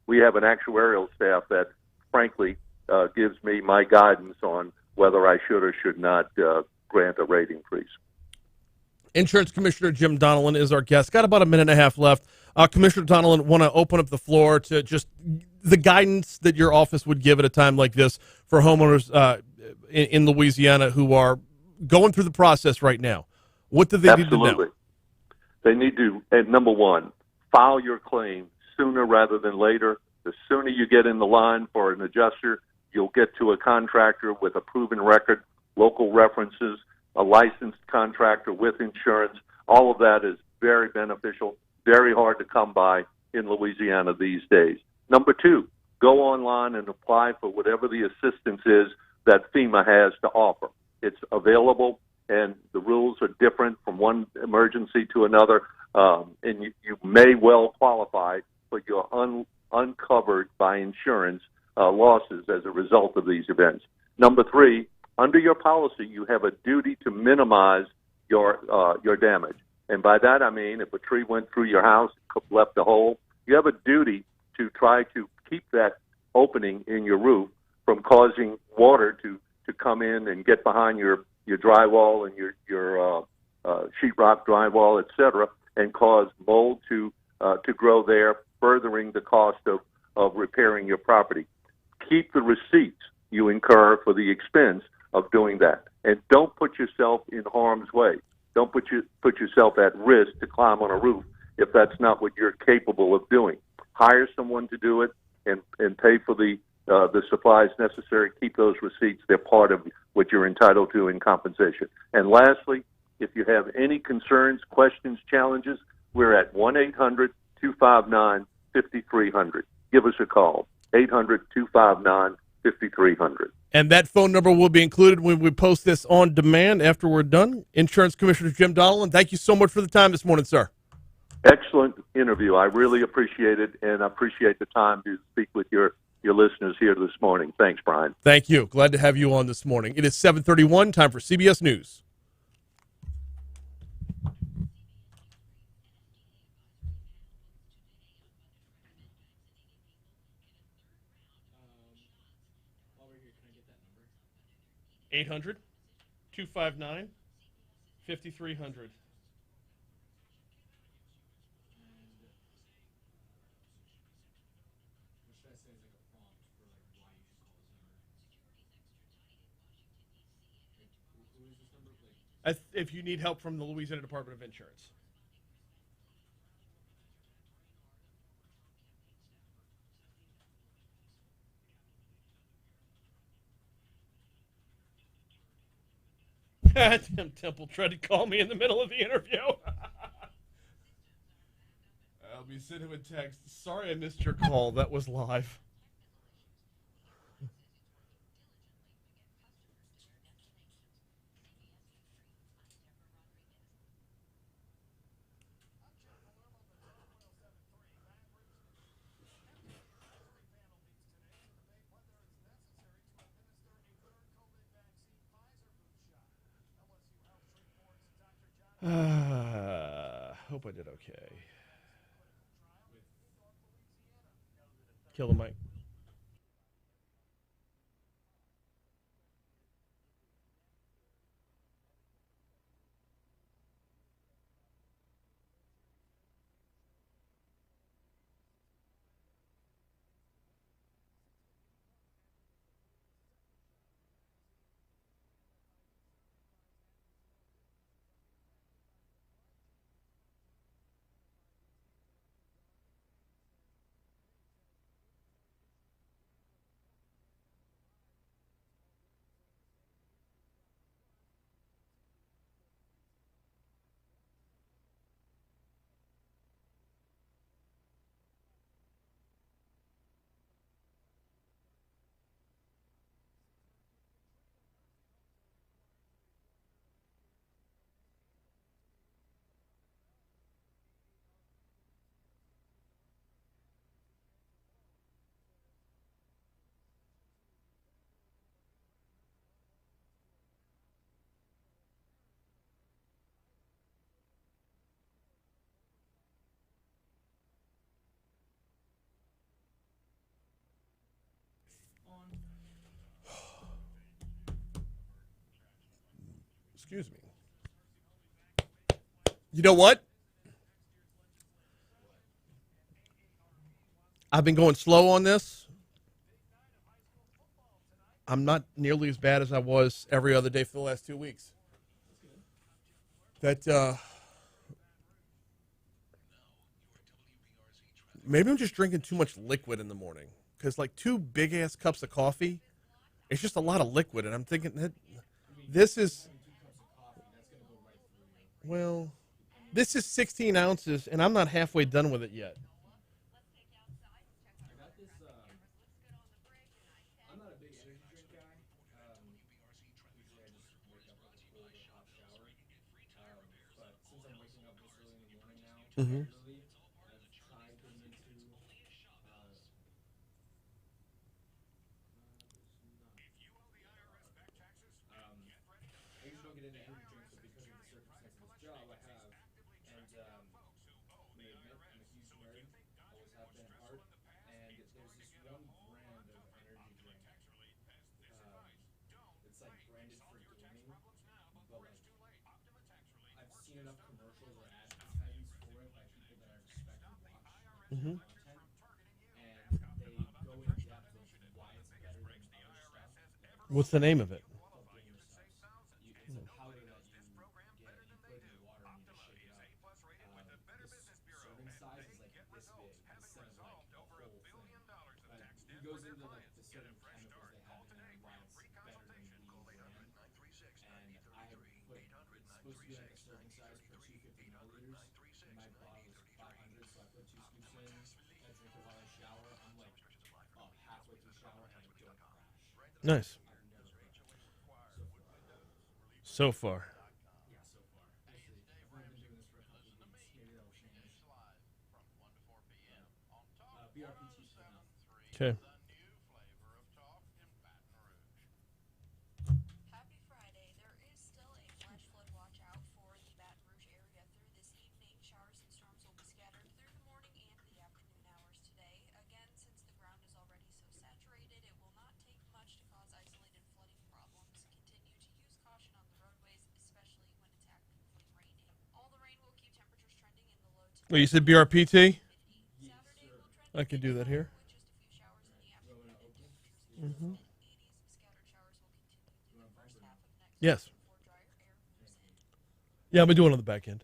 We have an actuarial staff that, frankly, gives me my guidance on whether I should or should not grant a rate increase. Insurance Commissioner Jim Donelon is our guest. Got about a minute and a half left. Commissioner Donelon, want to open up the floor to just the guidance that your office would give at a time like this for homeowners in Louisiana who are going through the process right now. What do they need to know? They need to, number one, file your claim sooner rather than later. The sooner you get in the line for an adjuster, you'll get to a contractor with a proven record, local references, a licensed contractor with insurance. All of that is very beneficial, very hard to come by in Louisiana these days. Number two, go online and apply for whatever the assistance is that FEMA has to offer. It's available, and the rules are different from one emergency to another, and you may well qualify, but you're uncovered by insurance losses as a result of these events. Number three, under your policy, you have a duty to minimize your damage. And by that I mean if a tree went through your house, left a hole, you have a duty to try to keep that opening in your roof from causing water to come in and get behind your drywall and your sheetrock drywall, etc., and cause mold to grow there, furthering the cost of repairing your property. Keep the receipts you incur for the expense of doing that, and don't put yourself in harm's way. Don't put yourself at risk to climb on a roof if that's not what you're capable of doing. Hire someone to do it and pay for the supplies necessary. Keep those receipts. They're part of what you're entitled to in compensation. And lastly, if you have any concerns, questions, challenges, we're at 1-800-259-5300. Give us a call, 800-259-5300. And that phone number will be included when we post this on demand after we're done. Insurance Commissioner Jim Donelon, thank you so much for the time this morning, sir. Excellent interview. I really appreciate it, and I appreciate the time to speak with your listeners here this morning. Thanks, Brian. Thank you. Glad to have you on this morning. It is 7:31, time for CBS News. While we're here, can I get that number? 800-259-5300. If you need help from the Louisiana Department of Insurance. Tim Temple tried to call me in the middle of the interview. I'll be sending him a text. Sorry I missed your call. That was live. Hope I did okay. Kill the mic. Excuse me. You know what? I've been going slow on this. I'm not nearly as bad as I was every other day for the last 2 weeks. maybe I'm just drinking too much liquid in the morning because like 2 big ass cups of coffee, it's just a lot of liquid, and I'm thinking that this is well, this is 16 ounces, and I'm not halfway done with it yet. I got this. I'm not a big energy drink guy. Usually I just wake up with a cold or hot shower. But since I'm waking up this early in the morning now, Mhm. regularly, I've tried getting into. I usually don't get into energy drinks, but because of the circumstances of this job I have, and I'm gonna admit I'm a huge nerd, always have been at heart, and there's this one brand of energy drink. It's like branded for gaming, but like I've seen enough commercials or advertisements for it by people that I respect and watch Mhm. content, and they go in depth of why it's better than other stuff. What's the name of it? It's called gamer subs. It's a powder that you get, you put in your water and you just shake it up. The serving size is like this big instead of like the whole thing. He goes into like the certain chemicals they have in it and why it's better than the leading brand. And I have put, it's supposed to be like a serving size for 250 milliliters. And my bottle is 500, so I put 2 scoops in. I drink it while I shower. I'm like up halfway through shower and I don't crash. Nice. I've never crashed So so far. far. Yeah, so far. Actually, I've only been doing this for a couple of weeks. Maybe that'll change. BRPT still now. Okay. Happy Friday. There is still a flash flood watch out for the Baton Rouge area through this evening. Showers and storms will be scattered through the morning and the afternoon hours today. Again, since the ground is already so saturated, it will not take much to cause isolated flooding problems. Continue to use caution on the roadways, especially when it's actively raining. All the rain will keep temperatures trending in the low to Well, you said BRPT? Saturday will trend I could do that here. with just a few showers in the afternoon and temperatures in Mhm. the 80s. Scattered showers will continue through the first half of next Yes. week before drier air moves in. Yeah, I'm doing it on the back end.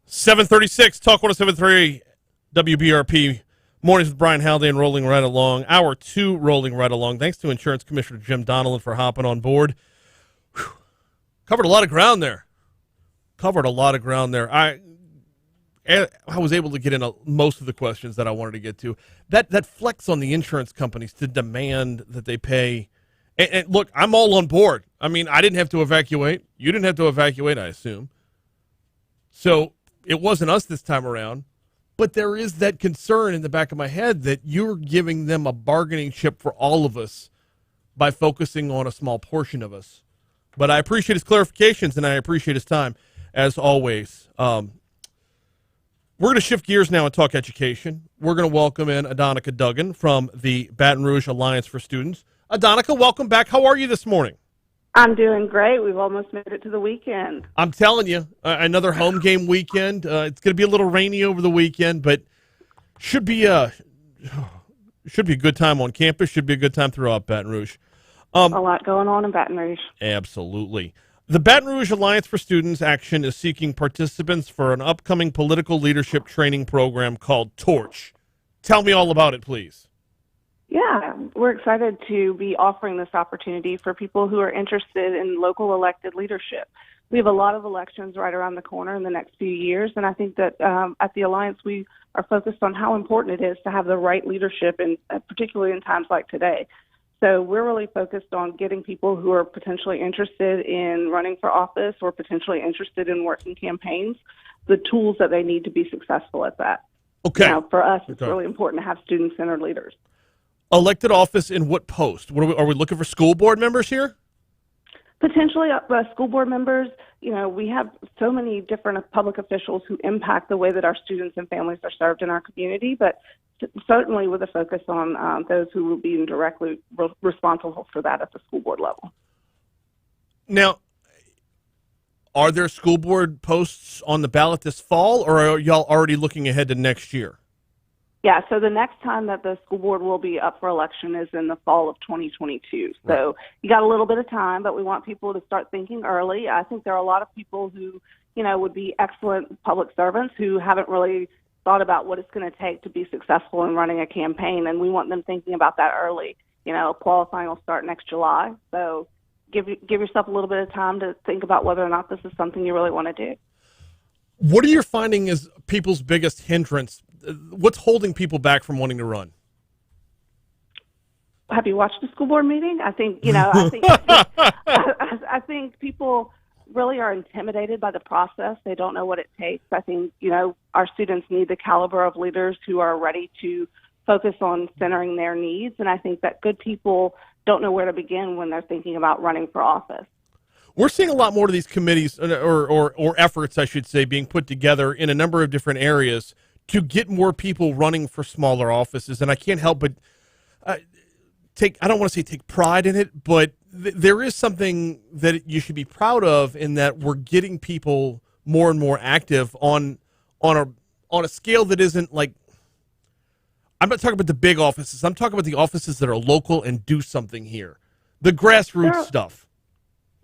.36 Talk 107.3 WBRP Mornings with Brian Haldane rolling right along. Hour 2 rolling right along. Thanks to Insurance Commissioner Jim Donelon for hopping on board. Whew. Covered a lot of ground there. I was able to get into most of the questions that I wanted to get to. That flex on the insurance companies to demand that they pay. And look, I'm all on board. I mean, I didn't have to evacuate. You didn't have to evacuate, I assume. So it wasn't us this time around. But there is that concern in the back of my head that you're giving them a bargaining chip for all of us by focusing on a small portion of us. But I appreciate his clarifications, and I appreciate his time, as always. We're going to shift gears now and talk education. We're going to welcome in Adonica Duggan from the Baton Rouge Alliance for Students. Adonica, welcome back. How are you this morning? I'm doing great. We've almost made it to the weekend. I'm telling you, another home game weekend. It's going to be a little rainy over the weekend, but should be a good time on campus. Should be a good time throughout Baton Rouge. A lot going on in Baton Rouge. Absolutely. The Baton Rouge Alliance for Students Action is seeking participants for an upcoming political leadership training program called Torch. Tell me all about it, please. Yeah, we're excited to be offering this opportunity for people who are interested in local elected leadership. We have a lot of elections right around the corner in the next few years, and I think that at the Alliance we are focused on how important it is to have the right leadership, and particularly in times like today. So we're really focused on getting people who are potentially interested in running for office or potentially interested in working campaigns the tools that they need to be successful at that. Okay. Now, for us, it's really important to have student-centered leaders. Elected office in what post? Are we looking for school board members here? Potentially school board members. You know, we have so many different public officials who impact the way that our students and families are served in our community, but certainly with a focus on those who will be directly responsible for that at the school board level. Now, are there school board posts on the ballot this fall, or are y'all already looking ahead to next year? Yeah, so the next time that the school board will be up for election is in the fall of 2022. So you got a little bit of time, but we want people to start thinking early. I think there are a lot of people who, would be excellent public servants who haven't really thought about what it's going to take to be successful in running a campaign, and we want them thinking about that early. Qualifying will start next July, so give yourself a little bit of time to think about whether or not this is something you really want to do. What are you finding is people's biggest hindrance? What's holding people back from wanting to run? Have you watched the school board meeting? I think, I think people really are intimidated by the process. They don't know what it takes. I think, our students need the caliber of leaders who are ready to focus on centering their needs. And I think that good people don't know where to begin when they're thinking about running for office. We're seeing a lot more of these committees or efforts, I should say, being put together in a number of different areas to get more people running for smaller offices. And I can't help but I don't want to say take pride in it, but there is something that you should be proud of in that we're getting people more and more active on a scale that isn't like, I'm not talking about the big offices. I'm talking about the offices that are local and do something here. The grassroots stuff.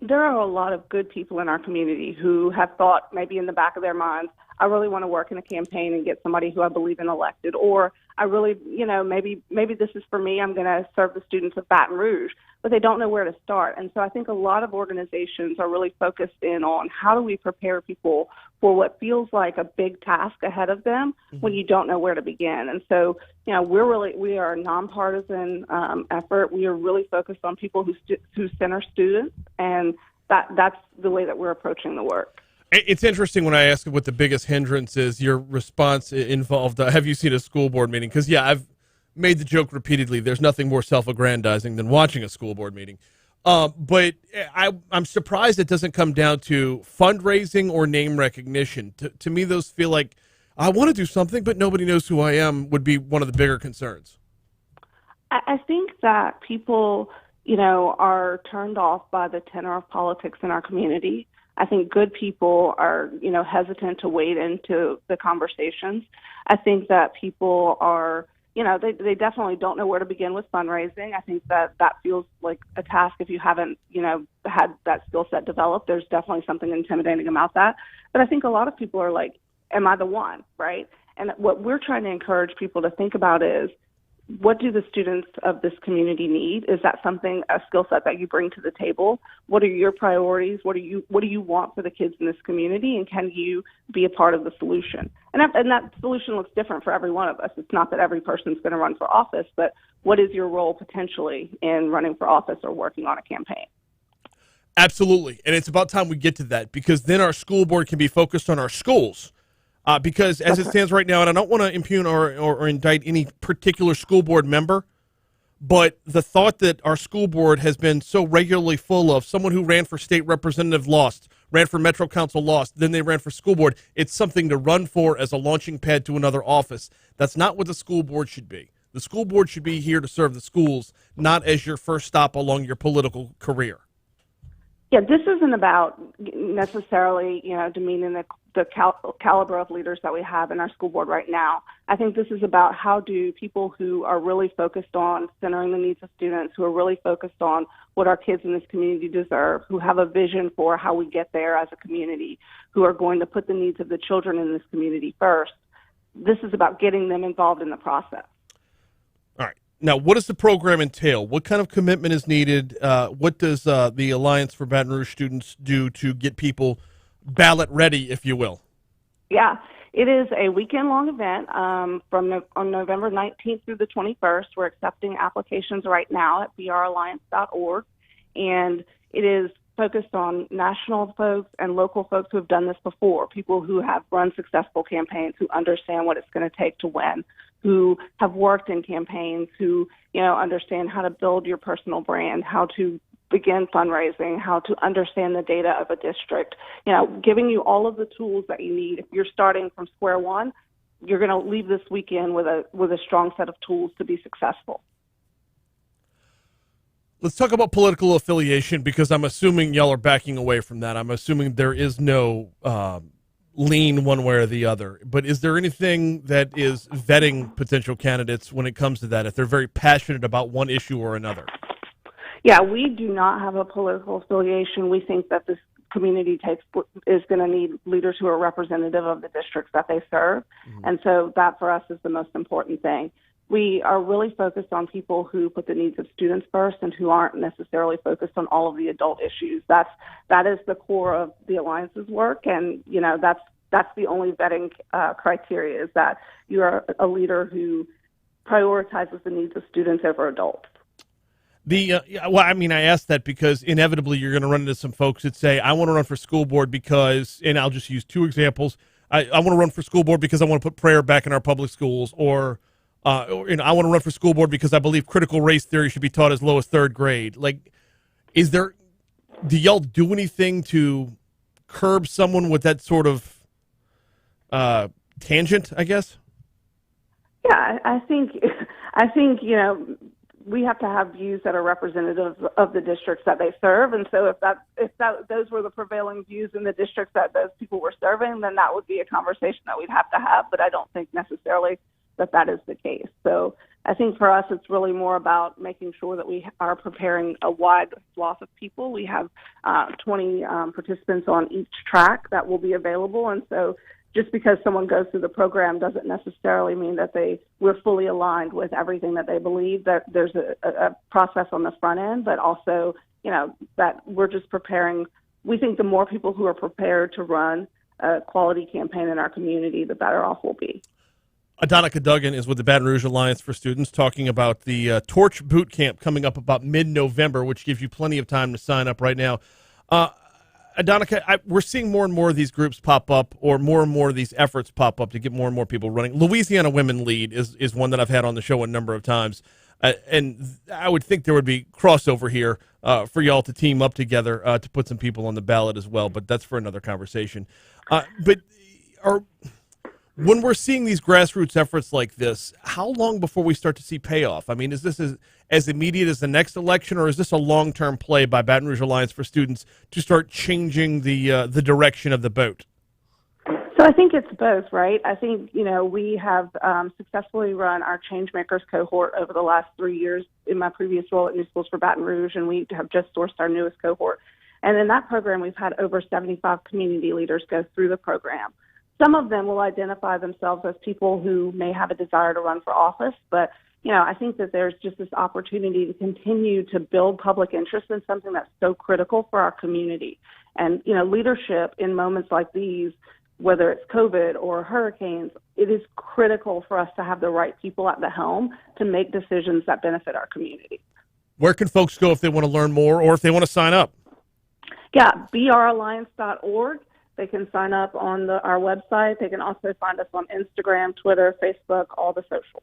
There are a lot of good people in our community who have thought maybe in the back of their minds, I really want to work in a campaign and get somebody who I believe in elected, or I really, maybe this is for me, I'm going to serve the students of Baton Rouge, but they don't know where to start. And so I think a lot of organizations are really focused in on how do we prepare people for what feels like a big task ahead of them when you don't know where to begin. And so, we are a nonpartisan effort. We are really focused on people who center students, and that's the way that we're approaching the work. It's interesting when I ask what the biggest hindrance is, your response involved, have you seen a school board meeting? Because, I've made the joke repeatedly, there's nothing more self-aggrandizing than watching a school board meeting. But I'm surprised it doesn't come down to fundraising or name recognition. To me, those feel like I want to do something, but nobody knows who I am would be one of the bigger concerns. I think that people, are turned off by the tenor of politics in our community. I think good people are, hesitant to wade into the conversations. I think that people are, they definitely don't know where to begin with fundraising. I think that feels like a task if you haven't, had that skill set developed. There's definitely something intimidating about that. But I think a lot of people are like, am I the one, right? And what we're trying to encourage people to think about is, what do the students of this community need? Is that a skill set that you bring to the table? What are your priorities? What do you want for the kids in this community? And can you be a part of the solution? And that solution looks different for every one of us. It's not that every person's going to run for office, but what is your role potentially in running for office or working on a campaign? Absolutely. And it's about time we get to that, because then our school board can be focused on our schools. Because as it stands right now, and I don't want to impugn or indict any particular school board member, but the thought that our school board has been so regularly full of someone who ran for state representative lost, ran for Metro Council lost, then they ran for school board, it's something to run for as a launching pad to another office. That's not what the school board should be. The school board should be here to serve the schools, not as your first stop along your political career. Yeah, this isn't about necessarily, demeaning the caliber of leaders that we have in our school board right now. I think this is about how do people who are really focused on centering the needs of students, who are really focused on what our kids in this community deserve, who have a vision for how we get there as a community, who are going to put the needs of the children in this community first. This is about getting them involved in the process. All right. Now, what does the program entail? What kind of commitment is needed? What does the Alliance for Baton Rouge Students do to get people ballot ready, if you will? Yeah, it is a weekend-long event on November 19th through the 21st. We're accepting applications right now at bralliance.org, and it is focused on national folks and local folks who have done this before, people who have run successful campaigns, who understand what it's going to take to win, who have worked in campaigns, who, understand how to build your personal brand, how to begin fundraising, how to understand the data of a district, giving you all of the tools that you need. If you're starting from square one, you're going to leave this weekend with a strong set of tools to be successful. Let's talk about political affiliation, because I'm assuming y'all are backing away from that. I'm assuming there is no lean one way or the other. But is there anything that is vetting potential candidates when it comes to that, if they're very passionate about one issue or another? Yeah, we do not have a political affiliation. We think that this community is going to need leaders who are representative of the districts that they serve. And so that for us is the most important thing. We are really focused on people who put the needs of students first and who aren't necessarily focused on all of the adult issues. That is the core of the Alliance's work, and that's the only vetting criteria, is that you are a leader who prioritizes the needs of students over adults. I asked that because inevitably you're going to run into some folks that say, I want to run for school board because, and I'll just use two examples, I want to run for school board because I want to put prayer back in our public schools, or I want to run for school board because I believe critical race theory should be taught as low as third grade. Like, do y'all do anything to curb someone with that sort of tangent, I guess? Yeah, I think we have to have views that are representative of the districts that they serve, and so if those were the prevailing views in the districts that those people were serving, then that would be a conversation that we'd have to have. But I don't think necessarily that is the case. So I think for us, it's really more about making sure that we are preparing a wide swath of people. We have 20 participants on each track that will be available, and so just because someone goes through the program doesn't necessarily mean that we're fully aligned with everything that they believe. That there's a process on the front end, but also, that we're just preparing. We think the more people who are prepared to run a quality campaign in our community, the better off we'll be. Adonica Duggan is with the Baton Rouge Alliance for Students, talking about the Torch Boot Camp coming up about mid-November, which gives you plenty of time to sign up right now. Adonica, we're seeing more and more of these groups pop up, or more and more of these efforts pop up to get more and more people running. Louisiana Women Lead is one that I've had on the show a number of times, and I would think there would be crossover here for y'all to team up together to put some people on the ballot as well, but that's for another conversation. When we're seeing these grassroots efforts like this, how long before we start to see payoff? I mean, is this as immediate as the next election, or is this a long-term play by Baton Rouge Alliance for Students to start changing the direction of the boat? So I think it's both, right? I think, we have successfully run our Changemakers cohort over the last 3 years in my previous role at New Schools for Baton Rouge, and we have just sourced our newest cohort. And in that program, we've had over 75 community leaders go through the program. Some of them will identify themselves as people who may have a desire to run for office, but I think that there's just this opportunity to continue to build public interest in something that's so critical for our community. And, leadership in moments like these, whether it's COVID or hurricanes, it is critical for us to have the right people at the helm to make decisions that benefit our community. Where can folks go if they want to learn more or if they want to sign up? Yeah, bralliance.org. They can sign up on our website. They can also find us on Instagram, Twitter, Facebook, all the socials.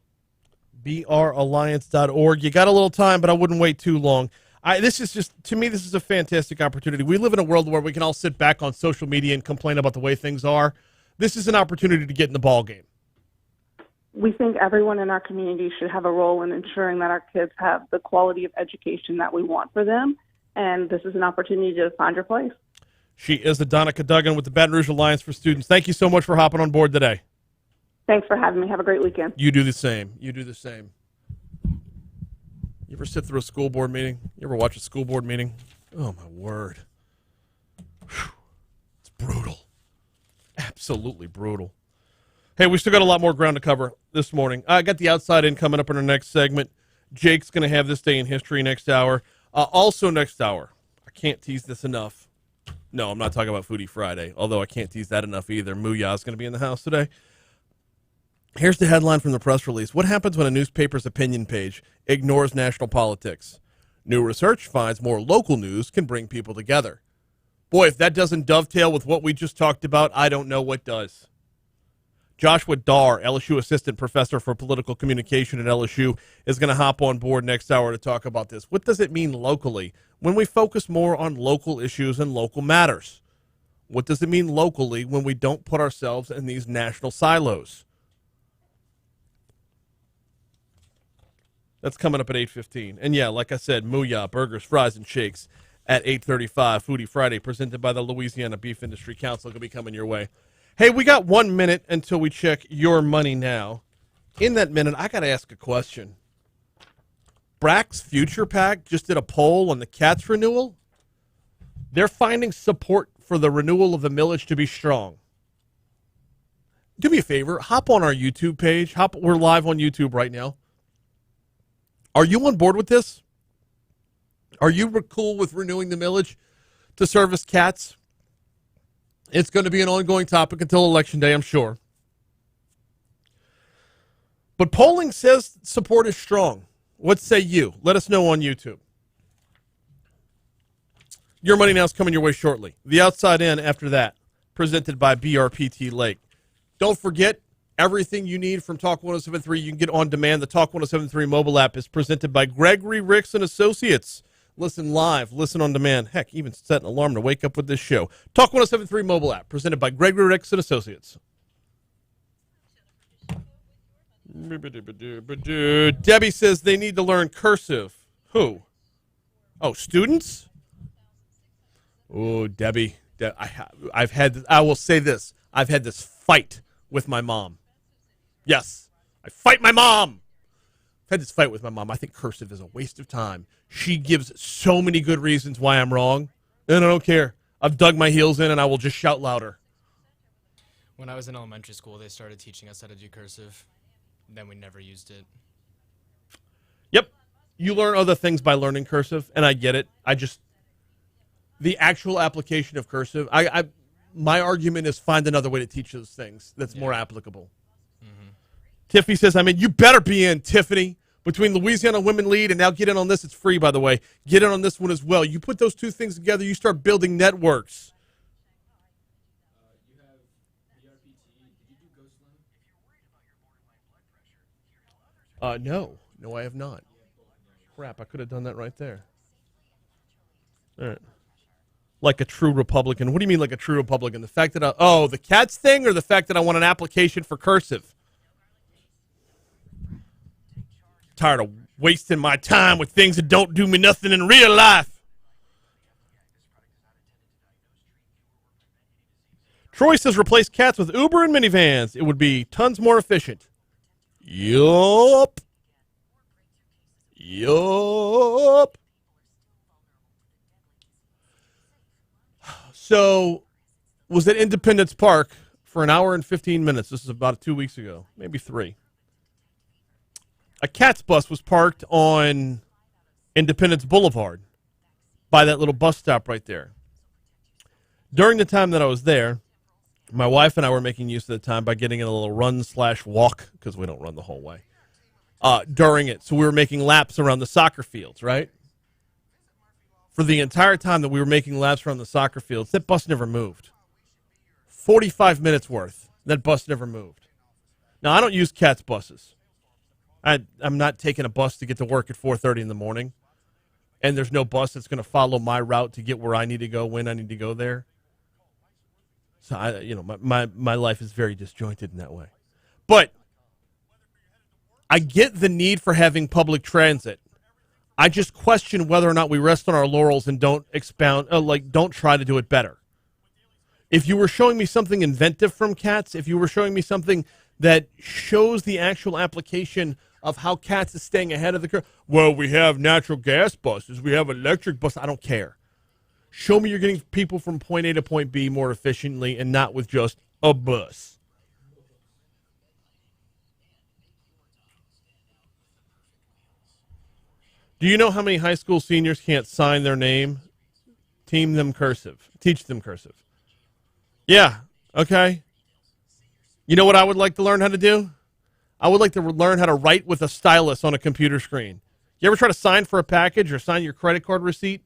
bralliance.org. You got a little time, but I wouldn't wait too long. This is a fantastic opportunity. We live in a world where we can all sit back on social media and complain about the way things are. This is an opportunity to get in the ball game. We think everyone in our community should have a role in ensuring that our kids have the quality of education that we want for them, and this is an opportunity to find your place. She is Adonica Duggan with the Baton Rouge Alliance for Students. Thank you so much for hopping on board today. Thanks for having me. Have a great weekend. You do the same. You ever sit through a school board meeting? You ever watch a school board meeting? Oh, my word. Whew. It's brutal. Absolutely brutal. Hey, we still got a lot more ground to cover this morning. I got the outside in coming up in our next segment. Jake's going to have this day in history next hour. Also next hour, I can't tease this enough. No, I'm not talking about Foodie Friday, although I can't tease that enough either. Mooyah is going to be in the house today. Here's the headline from the press release. What happens when a newspaper's opinion page ignores national politics? New research finds more local news can bring people together. Boy, if that doesn't dovetail with what we just talked about, I don't know what does. Joshua Darr, LSU Assistant Professor for Political Communication at LSU, is going to hop on board next hour to talk about this. What does it mean locally when we focus more on local issues and local matters? What does it mean locally when we don't put ourselves in these national silos? That's coming up at 8:15. And yeah, like I said, Mooyah, burgers, fries, and shakes at 8:35. Foodie Friday, presented by the Louisiana Beef Industry Council, going to be coming your way. Hey, we got 1 minute until we check your money now. In that minute, I got to ask a question. Brack's Future PAC just did a poll on the Cats renewal. They're finding support for the renewal of the millage to be strong. Do me a favor, hop on our YouTube page. We're live on YouTube right now. Are you on board with this? Are you cool with renewing the millage to service cats? It's going to be an ongoing topic until Election Day, I'm sure. But polling says support is strong. What say you? Let us know on YouTube. Your money now is coming your way shortly. The Outside In after that, presented by BRPT Lake. Don't forget, everything you need from Talk 107.3 you can get on demand. The Talk 107.3 mobile app is presented by Gregory Ricks and Associates. Listen live, listen on demand. Heck, even set an alarm to wake up with this show. Talk 107.3 mobile app, presented by Gregory Ricks and Associates. Debbie says they need to learn cursive. Who? Oh, students? Oh, Debbie. I will say this. I've had this fight with my mom. Yes, I fight my mom. I've had this fight with my mom. I think cursive is a waste of time. She gives so many good reasons why I'm wrong, and I don't care. I've dug my heels in, and I will just shout louder. When I was in elementary school, they started teaching us how to do cursive. Then we never used it. Yep. You learn other things by learning cursive, and I get it. The actual application of cursive, my argument is find another way to teach those things that's more applicable. Mm-hmm. Tiffany says, you better be in, Tiffany. Between Louisiana Women Lead and now get in on this. It's free, by the way. Get in on this one as well. You put those two things together, you start building networks. You have BRPT. Did you do Ghost Limb? No. No, I have not. Crap, I could have done that right there. All right. Like a true Republican. What do you mean like a true Republican? The fact that the cats thing or the fact that I want an application for cursive? Tired of wasting my time with things that don't do me nothing in real life. Troy says replace cats with Uber and minivans. It would be tons more efficient. Yup. So, was at Independence Park for an hour and 15 minutes. This is about 2 weeks ago, maybe 3. A Cats bus was parked on Independence Boulevard by that little bus stop right there. During the time that I was there, my wife and I were making use of the time by getting in a little run/walk, because we don't run the whole way, during it. So we were making laps around the soccer fields, right? For the entire time that we were making laps around the soccer fields, that bus never moved. 45 minutes worth. That bus never moved. Now, I don't use Cats buses. I'm not taking a bus to get to work at 4:30 in the morning, and there's no bus that's going to follow my route to get where I need to go when I need to go there. So, my life is very disjointed in that way. But I get the need for having public transit. I just question whether or not we rest on our laurels and don't don't try to do it better. If you were showing me something inventive from Cats, if you were showing me something that shows the actual application of how Cats is staying ahead of the curve, well, we have natural gas buses, we have electric buses, I don't care. Show me you're getting people from point A to point B more efficiently and not with just a bus. Do you know how many high school seniors can't sign their name? Teach them cursive. Yeah, okay. You know what I would like to learn how to do? I would like to learn how to write with a stylus on a computer screen. You ever try to sign for a package or sign your credit card receipt?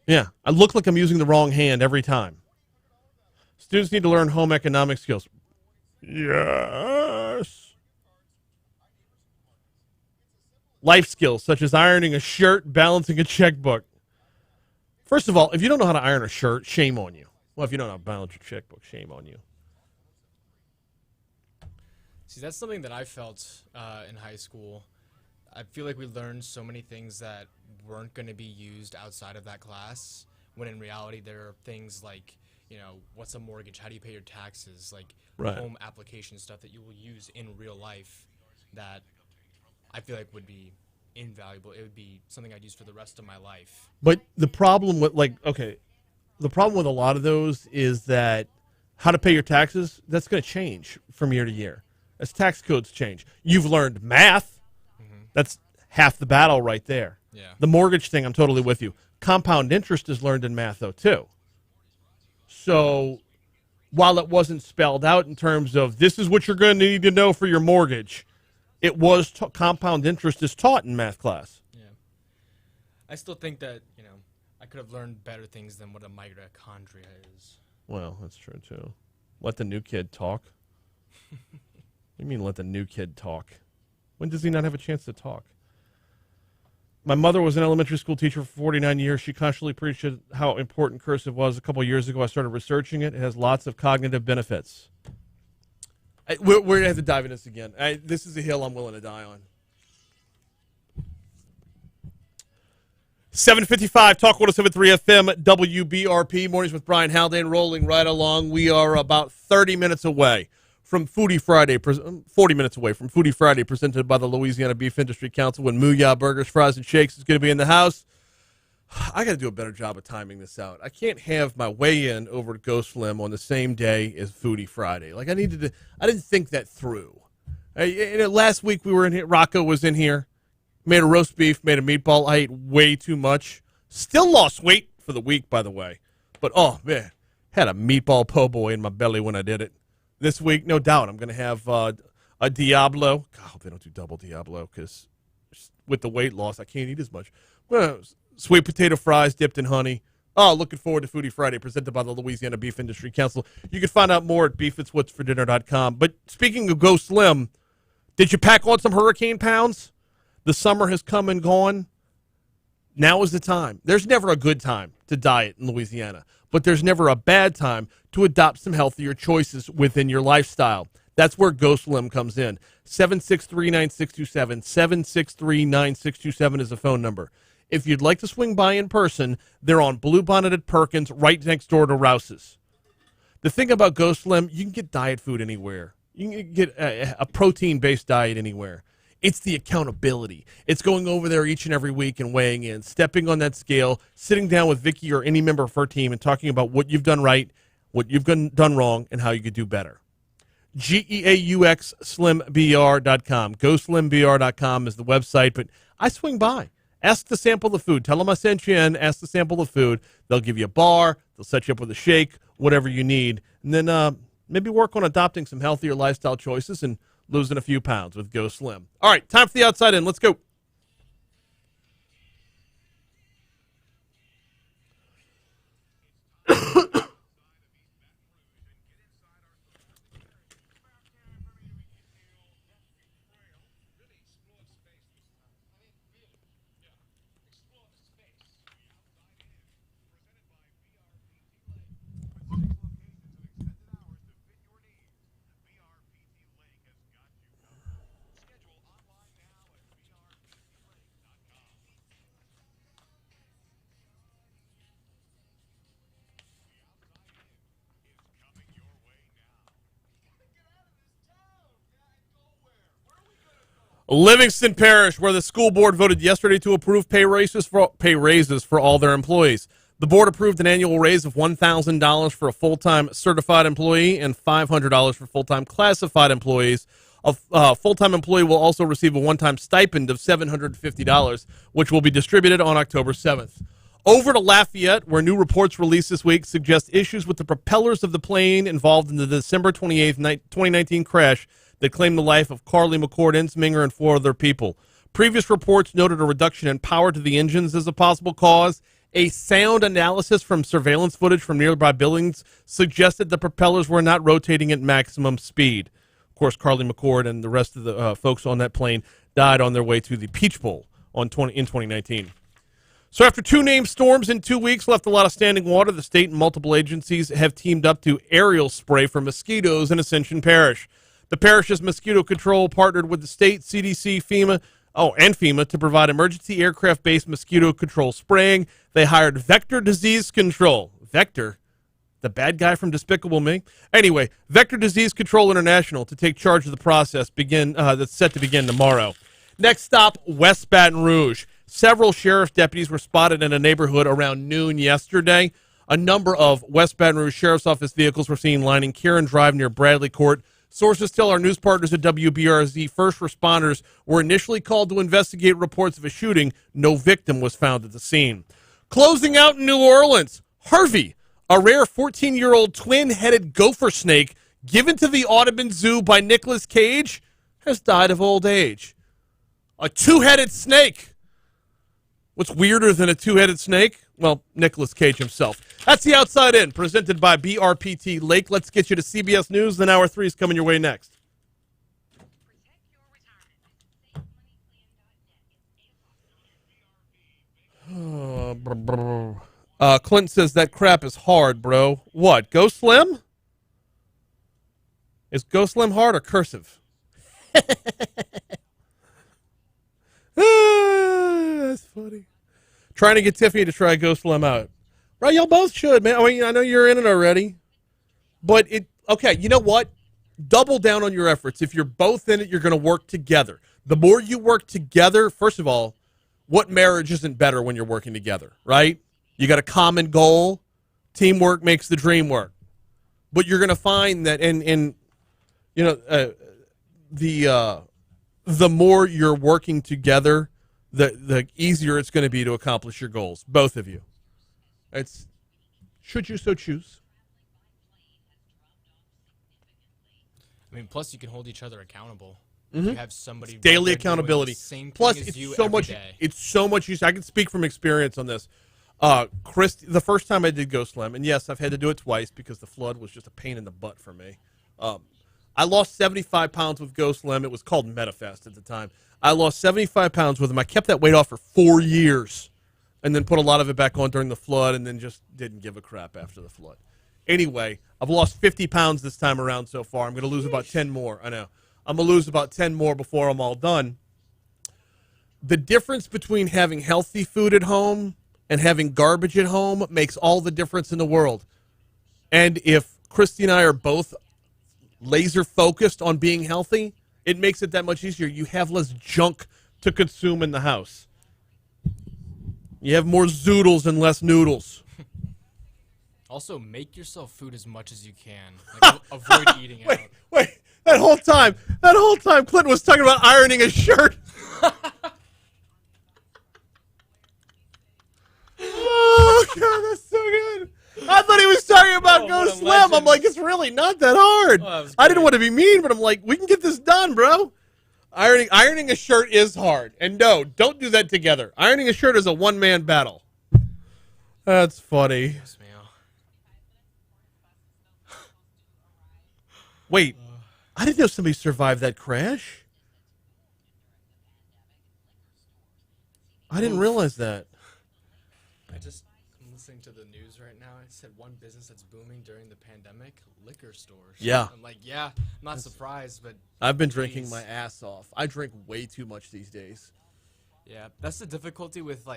Yeah, I look like I'm using the wrong hand every time. Students need to learn home economic skills. Yes. Life skills, such as ironing a shirt, balancing a checkbook. First of all, if you don't know how to iron a shirt, shame on you. Well, if you don't know how to balance your checkbook, shame on you. See, that's something that I felt in high school. I feel like we learned so many things that weren't going to be used outside of that class, when in reality there are things like, what's a mortgage? How do you pay your taxes? Like Right. home application stuff that you will use in real life that I feel like would be invaluable. It would be something I'd use for the rest of my life. But the problem with the problem with a lot of those is that how to pay your taxes, that's going to change from year to year as tax codes change. You've learned math. That's half the battle right there. Yeah. The mortgage thing, I'm totally with you. Compound interest is learned in math, though, too. So while it wasn't spelled out in terms of this is what you're going to need to know for your mortgage, it was compound interest is taught in math class. Yeah. I still think that, I could have learned better things than what a mitochondria is. Well, that's true, too. Let the new kid talk. What do you mean let the new kid talk? When does he not have a chance to talk? My mother was an elementary school teacher for 49 years. She constantly preached how important cursive was. A couple of years ago, I started researching it. It has lots of cognitive benefits. We're going to have to dive into this again. This is a hill I'm willing to die on. 7:55, Talk 107.3 FM, WBRP. Mornings with Brian Haldane rolling right along. We are about 30 minutes away from Foodie Friday, 40 minutes away from Foodie Friday, presented by the Louisiana Beef Industry Council, when Mooyah Burgers, Fries, and Shakes is going to be in the house. I got to do a better job of timing this out. I can't have my weigh-in over at Go Slim on the same day as Foodie Friday. Like, I didn't think that through. Last week we were in here, Rocco was in here, made a roast beef, made a meatball. I ate way too much. Still lost weight for the week, by the way. But, oh, man, had a meatball po' boy in my belly when I did it. This week, no doubt, I'm going to have a Diablo. God, they don't do double Diablo because with the weight loss, I can't eat as much. Well, sweet potato fries dipped in honey. Oh, looking forward to Foodie Friday, presented by the Louisiana Beef Industry Council. You can find out more at beefitswhatsfordinner.com. But speaking of Go Slim, did you pack on some hurricane pounds? The summer has come and gone. Now is the time. There's never a good time to diet in Louisiana, but there's never a bad time to adopt some healthier choices within your lifestyle. That's where Go Slim comes in. 763-9627. 763-9627 is the phone number. If you'd like to swing by in person, they're on Bluebonnet at Perkins, right next door to Rouse's. The thing about Go Slim, you can get diet food anywhere. You can get a protein-based diet anywhere. It's the accountability. It's going over there each and every week and weighing in, stepping on that scale, sitting down with Vicky or any member of her team and talking about what you've done right, what you've done wrong, and how you could do better. GEAUX SlimBR.com. GoSlimBR.com is the website, but I swing by. Ask to sample the food. Tell them I sent you in. Ask to sample the food. They'll give you a bar. They'll set you up with a shake, whatever you need. And then maybe work on adopting some healthier lifestyle choices and losing a few pounds with Go Slim. All right, time for the Outside In. Let's go. Livingston Parish, where the school board voted yesterday to approve pay raises for all their employees. The board approved an annual raise of $1,000 for a full-time certified employee and $500 for full-time classified employees. A full-time employee will also receive a one-time stipend of $750, which will be distributed on October 7th. Over to Lafayette, where new reports released this week suggest issues with the propellers of the plane involved in the December 28th, 2019 crash that claimed the life of Carly McCord Insminger and 4 other people. Previous reports noted a reduction in power to the engines as a possible cause. A sound analysis from surveillance footage from nearby buildings suggested the propellers were not rotating at maximum speed. Of course, Carly McCord and the rest of the folks on that plane died on their way to the Peach Bowl in 2019. So after 2 named storms in 2 weeks left a lot of standing water, the state and multiple agencies have teamed up to aerial spray for mosquitoes in Ascension Parish. The parish's mosquito control partnered with the state, CDC, FEMA to provide emergency aircraft-based mosquito control spraying. They hired Vector Disease Control. Vector? The bad guy from Despicable Me? Anyway, Vector Disease Control International to take charge of the process that's set to begin tomorrow. Next stop, West Baton Rouge. Several sheriff's deputies were spotted in a neighborhood around noon yesterday. A number of West Baton Rouge Sheriff's Office vehicles were seen lining Kieran Drive near Bradley Court. Sources tell our news partners at WBRZ first responders were initially called to investigate reports of a shooting. No victim was found at the scene. Closing out in New Orleans, Harvey, a rare 14-year-old twin-headed gopher snake given to the Audubon Zoo by Nicolas Cage, has died of old age. A two-headed snake. What's weirder than a two-headed snake? Well, Nicolas Cage himself. That's The Outside In, presented by BRPT Lake. Let's get you to CBS News. Then Hour 3 is coming your way next. Clint says that crap is hard, bro. What, Go Slim? Is Go Slim hard or cursive? That's funny. Trying to get Tiffany to try Go Slim out. Right, y'all both should, man. I mean, I know you're in it already. But okay, you know what? Double down on your efforts. If you're both in it, you're going to work together. The more you work together, first of all, what marriage isn't better when you're working together, right? You got a common goal. Teamwork makes the dream work. But you're going to find that the more you're working together, the easier it's going to be to accomplish your goals, both of you. It's should you so choose. I mean, plus you can hold each other accountable. Mm-hmm. You have somebody it's daily right there accountability. doing the same thing Plus, as it's you so every much. day. It's so much use. I can speak from experience on this. Chris, the first time I did Go Slim, and yes, I've had to do it twice because the flood was just a pain in the butt for me. I lost 75 pounds with Go Slim. It was called MetaFast at the time. I lost 75 pounds with him. I kept that weight off for 4 years and then put a lot of it back on during the flood and then just didn't give a crap after the flood. Anyway, I've lost 50 pounds this time around so far. I'm going to lose about 10 more. I know. I'm going to lose about 10 more before I'm all done. The difference between having healthy food at home and having garbage at home makes all the difference in the world. And if Christy and I are both laser focused on being healthy, it makes it that much easier. You have less junk to consume in the house. You have more zoodles and less noodles. Also, make yourself food as much as you can. Like, avoid eating out. Wait. That whole time, Clinton was talking about ironing a shirt. Oh, God, that's so good. I thought he was talking about Go Slim. Legend. I'm like, it's really not that hard. I didn't want to be mean, but I'm like, we can get this done, bro. Ironing a shirt is hard. And no, don't do that together. Ironing a shirt is a one-man battle. That's funny. Yes, Wait, I didn't know somebody survived that crash. I didn't realize that. I'm listening to the news right now. It said one business that's booming during the pandemic, liquor stores. Yeah. I'm like, not surprised, but I've been drinking my ass off. I drink way too much these days. Yeah, that's the difficulty with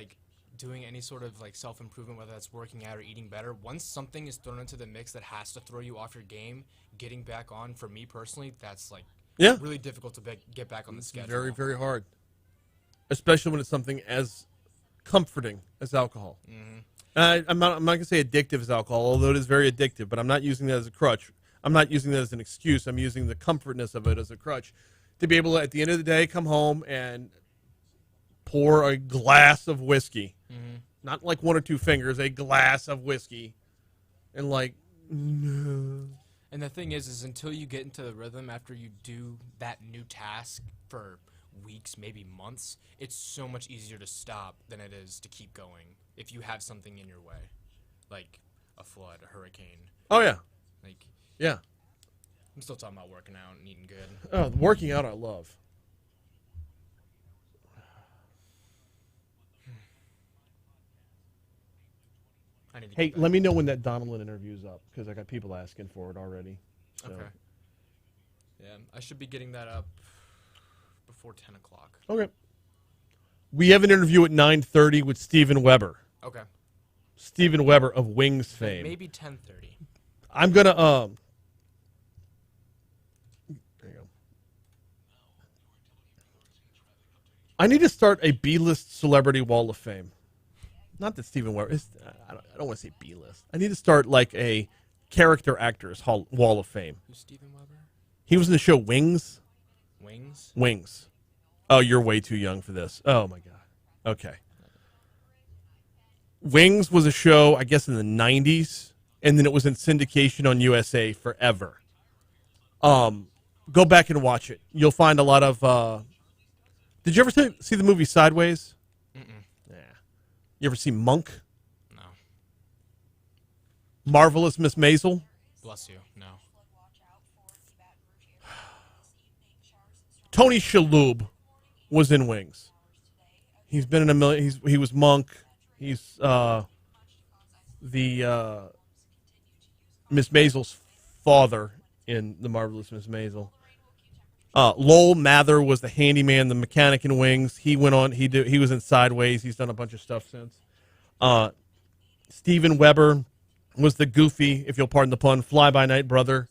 doing any sort of self-improvement, whether that's working out or eating better. Once something is thrown into the mix that has to throw you off your game, getting back on, for me personally, that's really difficult to get back on the schedule. Very, very hard. Especially when it's something as comforting as alcohol. Mm-hmm. I'm not going to say addictive as alcohol, although it is very addictive, but I'm not using that as a crutch. I'm not using that as an excuse. I'm using the comfortness of it as a crutch to be able to, at the end of the day, come home and pour a glass of whiskey. Mm-hmm. Not like one or two fingers, a glass of whiskey. And And the thing is until you get into the rhythm after you do that new task for weeks, maybe months, it's so much easier to stop than it is to keep going if you have something in your way, like a flood, a hurricane. Oh, yeah. Yeah. I'm still talking about working out and eating good. Oh, working out I love. Hey, let me know when that Donelon interview's up, because I got people asking for it already. So. Okay. Yeah, I should be getting that up before 10 o'clock. Okay. We have an interview at 9:30 with Steven Weber. Okay. Steven Weber of Wings fame. Maybe 10:30. I'm gonna there you go. I need to start a B-list celebrity wall of fame. Not that Steven Weber is. I don't want to say B-list. I need to start like a character actors wall of fame. Who's Steven Weber? He was in the show Wings. Wings? Wings. Oh, you're way too young for this. Oh my god. Okay. Wings was a show, I guess, in the 90s, and then it was in syndication on USA forever. Go back and watch it. You'll find a lot of. Did you ever see the movie Sideways? Mm-mm. Yeah. You ever see Monk? No. Marvelous Miss Maisel? Bless you. No. Tony Shalhoub was in Wings. He's been in a million. He was Monk. He's the Miss Maisel's father in the Marvelous Miss Maisel. Lowell Mather was the handyman, the mechanic in Wings. He went on. He was in Sideways. He's done a bunch of stuff since. Steven Weber was the goofy, if you'll pardon the pun, fly-by-night brother.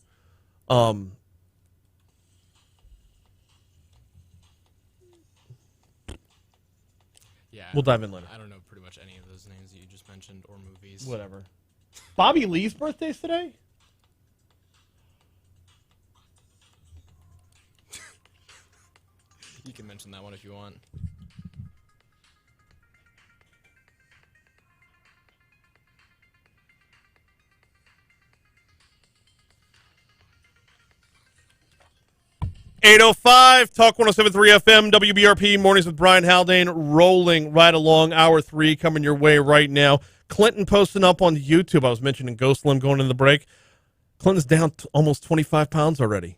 Yeah. We'll dive in later. I don't know pretty much any of those names that you just mentioned or movies. Whatever. Bobby Lee's birthday's today? You can mention that one if you want. .805 Talk 107.3 FM WBRP Mornings with Brian Haldane, rolling right along. Hour 3 coming your way right now. Clinton posting up on YouTube. I was mentioning Ghost Limb going into the break. Clinton's down almost 25 pounds already.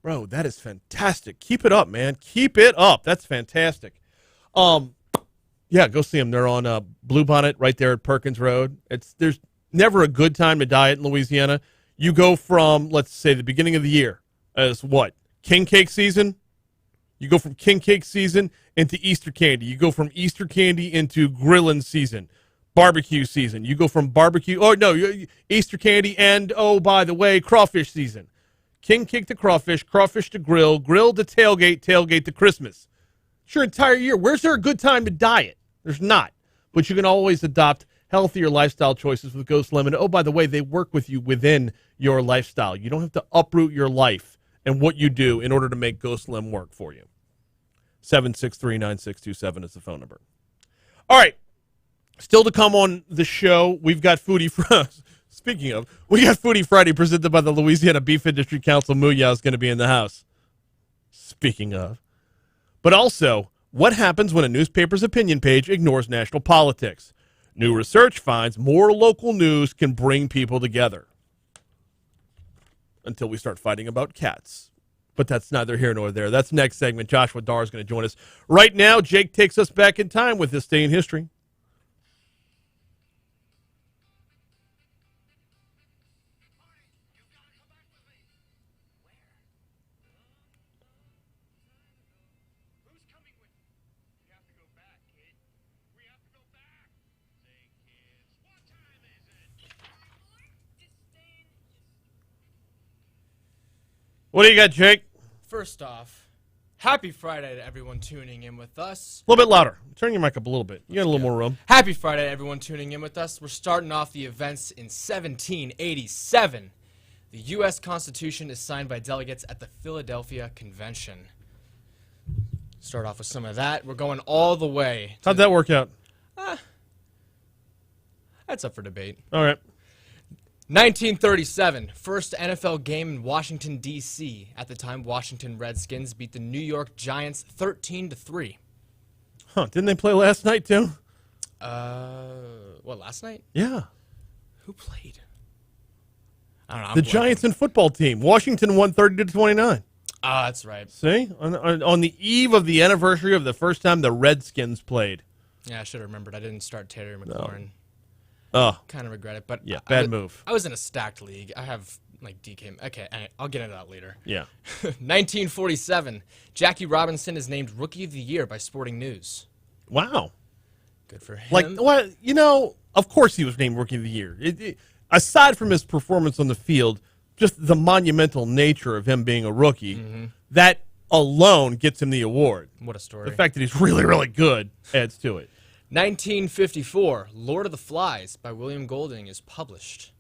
Bro, that is fantastic. Keep it up, man. Keep it up. That's fantastic. Yeah, go see them. They're on Bluebonnet right there at Perkins Road. There's never a good time to diet in Louisiana. You go from, let's say, the beginning of the year as what? King cake season? You go from king cake season into Easter candy. You go from Easter candy into grilling season, barbecue season. You go from barbecue, Easter candy and, oh, by the way, crawfish season. King cake to crawfish, crawfish to grill, grill to tailgate, tailgate to Christmas. It's your entire year. Where's there a good time to diet? There's not. But you can always adopt healthier lifestyle choices with Ghost Lemon. Oh, by the way, they work with you within your lifestyle. You don't have to uproot your life and what you do in order to make Ghost Lim work for you. 763-9627 is the phone number. All right. Still to come on the show, we've got Foodie Speaking of, we got Foodie Friday presented by the Louisiana Beef Industry Council. Mooyah is going to be in the house. Speaking of. But also, what happens when a newspaper's opinion page ignores national politics? New research finds more local news can bring people together. Until we start fighting about cats. But that's neither here nor there. That's next segment. Joshua Darr is going to join us. Right now, Jake takes us back in time with this day in history. What do you got, Jake? First off, happy Friday to everyone tuning in with us. A little bit louder. Turn your mic up a little bit. You got a little more room. Happy Friday to everyone tuning in with us. We're starting off the events in 1787. The U.S. Constitution is signed by delegates at the Philadelphia Convention. Start off with some of that. We're going all the way. How'd that work out? That's up for debate. All right. 1937, first NFL game in Washington, D.C. At the time, Washington Redskins beat the New York Giants 13-3. Huh, didn't they play last night, too? What, last night? Yeah. Who played? I don't know. The Giants and football team. Washington won 30-29. Ah, that's right. See? On the eve of the anniversary of the first time the Redskins played. Yeah, I should have remembered. I didn't start Terry McLaurin. Oh. Kind of regret it, but yeah, bad move. I was in a stacked league. I have like DK. Okay, I'll get into that later. Yeah. 1947, Jackie Robinson is named Rookie of the Year by Sporting News. Wow. Good for him. Like, well, of course he was named Rookie of the Year. Aside from his performance on the field, just the monumental nature of him being a rookie, that alone gets him the award. What a story. The fact that he's really, really good adds to it. 1954, Lord of the Flies by William Golding is published.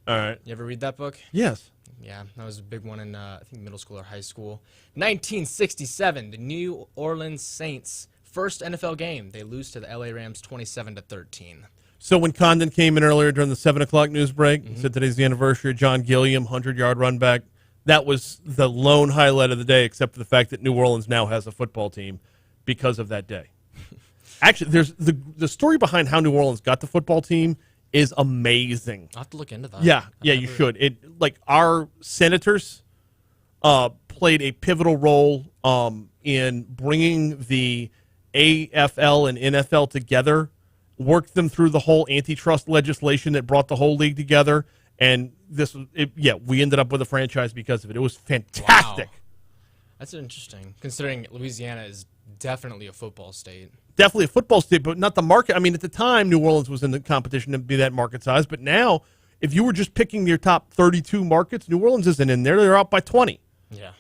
All right. You ever read that book? Yes. Yeah, that was a big one in, I think, middle school or high school. 1967, the New Orleans Saints' first NFL game. They lose to the LA Rams 27-13. So when Condon came in earlier during the 7 o'clock news break, he said today's the anniversary of John Gilliam, 100-yard run back. That was the lone highlight of the day, except for the fact that New Orleans now has a football team because of that day. Actually, there's the story behind how New Orleans got the football team is amazing. I'll have to look into that. Yeah, you should. Our Senators played a pivotal role in bringing the AFL and NFL together, worked them through the whole antitrust legislation that brought the whole league together, and we ended up with a franchise because of it. It was fantastic. Wow. That's interesting, considering Louisiana is definitely a football state. Definitely a football state, but not the market. I mean, at the time, New Orleans was in the competition to be that market size, but now, if you were just picking your top 32 markets, New Orleans isn't in there. They're out by 20. Yeah.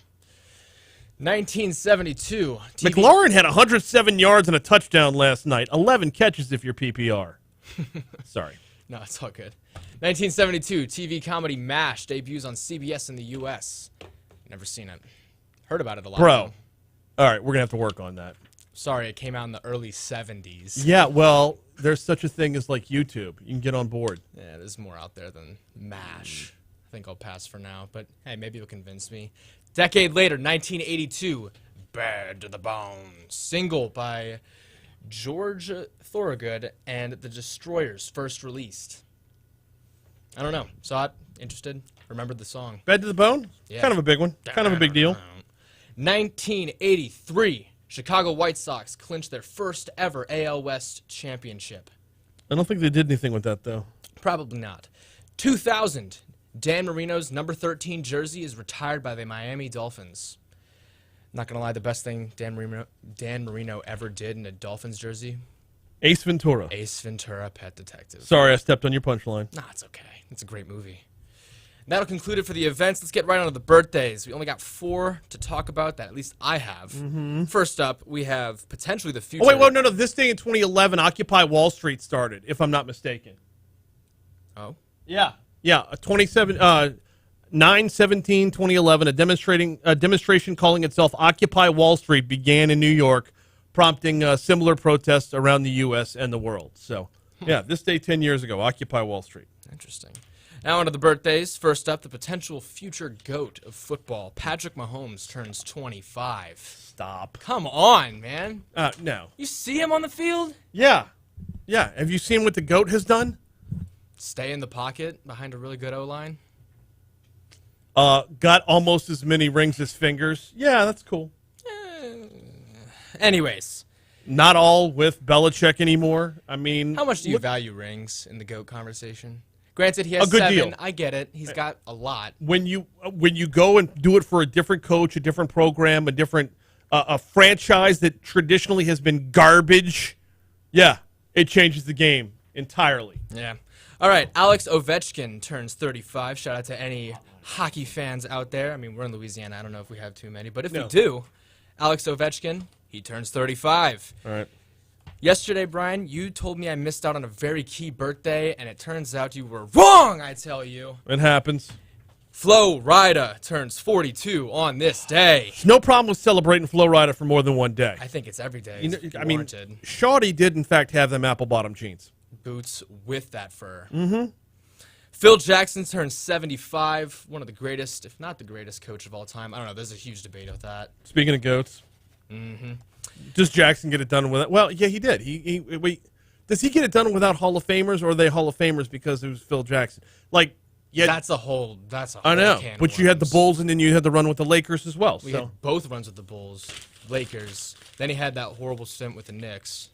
1972. McLaurin had 107 yards and a touchdown last night. 11 catches if you're PPR. Sorry. No, it's all good. 1972, TV comedy MASH debuts on CBS in the U.S. Never seen it. Heard about it a lot. Bro. All right, we're going to have to work on that. Sorry, it came out in the early 70s. Yeah, well, there's such a thing as like YouTube. You can get on board. Yeah, there's more out there than MASH. I think I'll pass for now, but hey, maybe it'll convince me. Decade later, 1982, Bad to the Bone. Single by George Thorogood and the Destroyers, first released. I don't know. Saw it, interested, remembered the song. Bad to the Bone? Yeah. Kind of a big one. Kind of a big deal. 1983, Chicago White Sox clinched their first ever AL West championship. I don't think they did anything with that, though. Probably not. 2000, Dan Marino's number 13 jersey is retired by the Miami Dolphins. Not going to lie, the best thing Dan Marino ever did in a Dolphins jersey? Ace Ventura. Ace Ventura, Pet Detective. Sorry, I stepped on your punchline. Nah, it's okay. It's a great movie. That'll conclude it for the events. Let's get right on to the birthdays. We only got 4 to talk about that at least I have. First up, we have potentially the future. Oh, wait, no. This day in 2011, Occupy Wall Street started, if I'm not mistaken. Oh? Yeah. Yeah, 9/17/2011, a demonstration calling itself Occupy Wall Street began in New York, prompting similar protests around the U.S. and the world. So, yeah, this day 10 years ago, Occupy Wall Street. Interesting. Now on to the birthdays. First up, the potential future GOAT of football, Patrick Mahomes, turns 25. Stop. Come on, man. No. You see him on the field? Yeah. Yeah. Have you seen what the GOAT has done? Stay in the pocket behind a really good O-line. Got almost as many rings as fingers. Yeah, that's cool. Anyways. Not all with Belichick anymore. I mean, how much do you value rings in the GOAT conversation? Granted, he has a good 7. deal. I get it. He's got a lot. When you go and do it for a different coach, a different program, a different a franchise that traditionally has been garbage, yeah, it changes the game entirely. Yeah. All right, Alex Ovechkin turns 35. Shout out to any hockey fans out there. I mean, we're in Louisiana. I don't know if we have too many, but if we do, Alex Ovechkin, he turns 35. All right. Yesterday, Brian, you told me I missed out on a very key birthday, and it turns out you were wrong, I tell you. It happens. Flo Rida turns 42 on this day. No problem with celebrating Flo Rida for more than one day. I think it's every day. I mean, Shawty did, in fact, have them apple-bottom jeans. Boots with that fur. Mm-hmm. Phil Jackson turns 75, one of the greatest, if not the greatest coach of all time. I don't know, there's a huge debate of that. Speaking of GOATs. Mm-hmm. Does Jackson get it done with it? Well, yeah, he did. Wait, does he get it done without Hall of Famers, or are they Hall of Famers because it was Phil Jackson? Like, yeah, that's a whole. I know, but you had the Bulls, and then you had the run with the Lakers as well. We had both runs with the Bulls, Lakers. Then he had that horrible stint with the Knicks.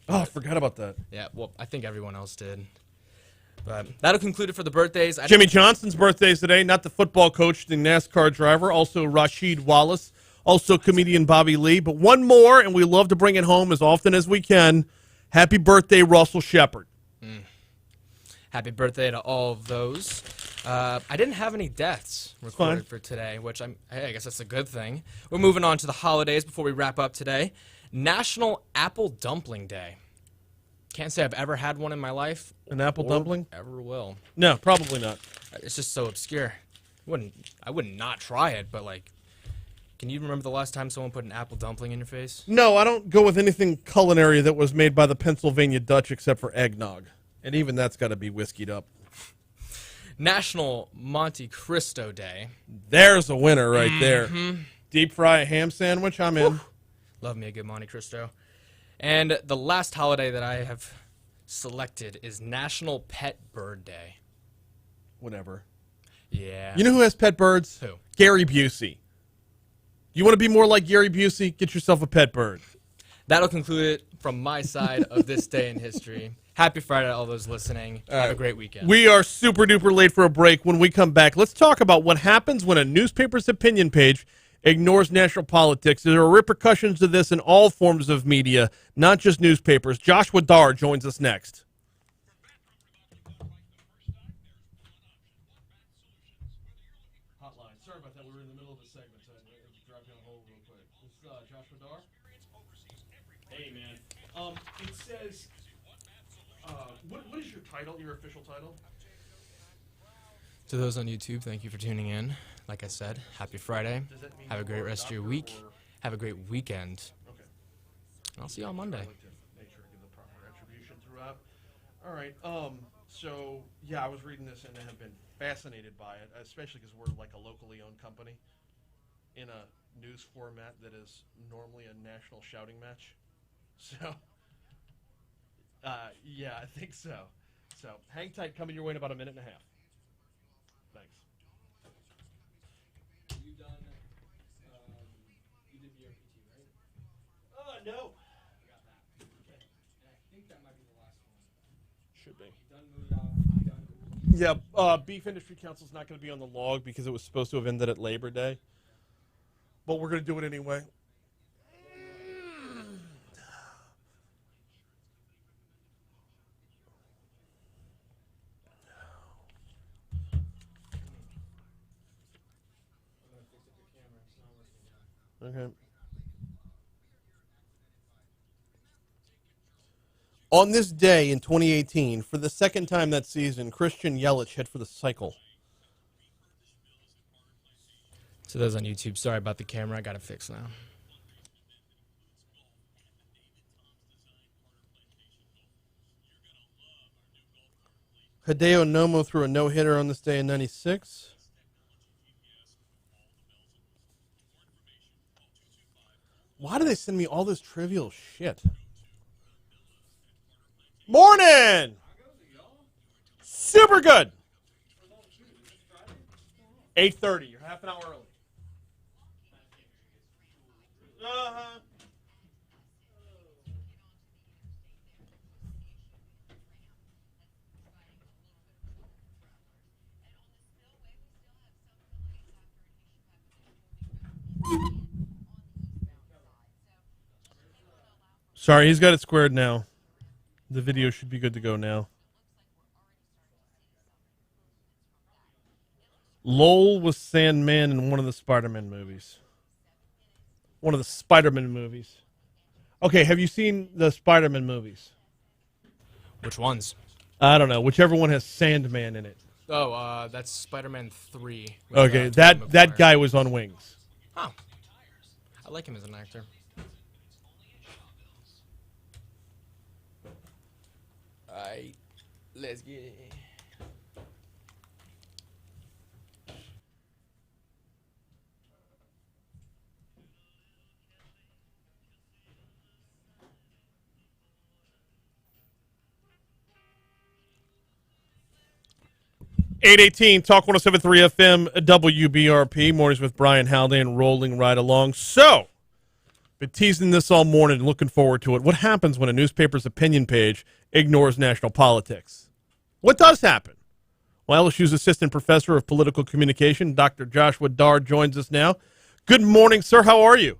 Oh, I forgot about that. Yeah, well, I think everyone else did. But that'll conclude it for the birthdays. Jimmy Johnson's birthday is today, not the football coach, the NASCAR driver, also Rasheed Wallace. Also comedian Bobby Lee. But one more, and we love to bring it home as often as we can. Happy birthday, Russell Shepard. Happy birthday to all of those. I didn't have any deaths recorded for today, which I guess that's a good thing. We're moving on to the holidays before we wrap up today. National Apple Dumpling Day. Can't say I've ever had one in my life. An apple dumpling? Ever will. No, probably not. It's just so obscure. I would not try it, but like, can you remember the last time someone put an apple dumpling in your face? No, I don't go with anything culinary that was made by the Pennsylvania Dutch except for eggnog. And even that's got to be whiskeyed up. National Monte Cristo Day. There's a winner right there. Deep fry a ham sandwich, I'm in. Love me a good Monte Cristo. And the last holiday that I have selected is National Pet Bird Day. Whatever. Yeah. You know who has pet birds? Who? Gary Busey. You want to be more like Gary Busey? Get yourself a pet bird. That'll conclude it from my side of this day in history. Happy Friday to all those listening. Have a great weekend. We are super duper late for a break. When we come back, let's talk about what happens when a newspaper's opinion page ignores national politics. There are repercussions to this in all forms of media, not just newspapers. Joshua Darr joins us next. Hotline. Sorry about that. We were in the middle of a segment, so I had to drop you on hold real quick. This is Joshua Darr. Hey, man. It says, what is your title, your official title? To those on YouTube, thank you for tuning in. Like I said, happy Friday. Have a great rest of your week. Have a great weekend. Okay. And I'll see you on Monday. Make sure to give the proper attribution throughout. All right. So, yeah, I was reading this and I have been fascinated by it, especially because we're like a locally owned company in a news format that is normally a national shouting match. So, yeah, I think so. So, hang tight. Coming your way in about a minute and a half. Thanks. You done? You did your PT, right? No. I got that. Okay. And I think that might be the last one. Should be. Done Mooyah. Done. Yeah, Beef Industry Council's not going to be on the log because it was supposed to have ended at Labor Day. But we're going to do it anyway. Okay. On this day in 2018, for the second time that season, Christian Yelich hit for the cycle. To those on YouTube, sorry about the camera. I got it fixed now. Hideo Nomo threw a no-hitter on this day in 96. Why do they send me all this trivial shit? Morning! Super good! 8:30. You're half an hour early. Uh-huh. Sorry, he's got it squared now. The video should be good to go now. Lowell was Sandman in one of the Spider-Man movies. One of the Spider-Man movies. Okay, have you seen the Spider-Man movies? Which ones? I don't know. Whichever one has Sandman in it. Oh, that's Spider-Man 3. with, Okay, Tobey that Maguire. guy was on Wings. Huh. I like him as an actor. Alright, let's get it. .818 Talk 107.3 FM WBRP mornings with Brian Haldane rolling right along. So, been teasing this all morning, looking forward to it. What happens when a newspaper's opinion page ignores national politics? What does happen? Well, LSU's assistant professor of political communication, Dr. Joshua Darr, joins us now. Good morning, sir. How are you?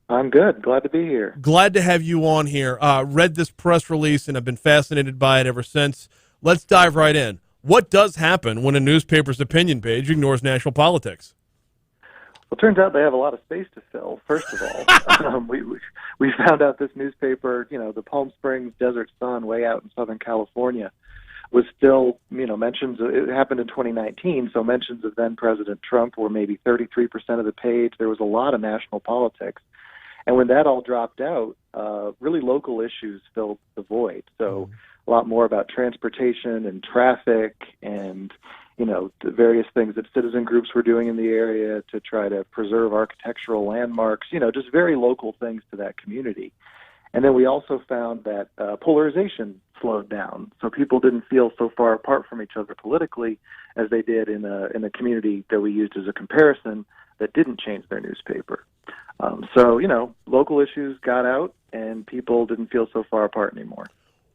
I'm good. Glad to be here. Glad to have you on here. Read this press release and have been fascinated by it ever since. Let's dive right in. What does happen when a newspaper's opinion page ignores national politics? Well, it turns out they have a lot of space to fill, first of all. We found out this newspaper, the Palm Springs Desert Sun, way out in Southern California, was still, mentions, it happened in 2019, so mentions of then President Trump were maybe 33% of the page. There was a lot of national politics. And when that all dropped out, really local issues filled the void. So a lot more about transportation and traffic and, the various things that citizen groups were doing in the area to try to preserve architectural landmarks, just very local things to that community. And then we also found that polarization slowed down. So people didn't feel so far apart from each other politically as they did in a community that we used as a comparison that didn't change their newspaper. So, local issues got out and people didn't feel so far apart anymore.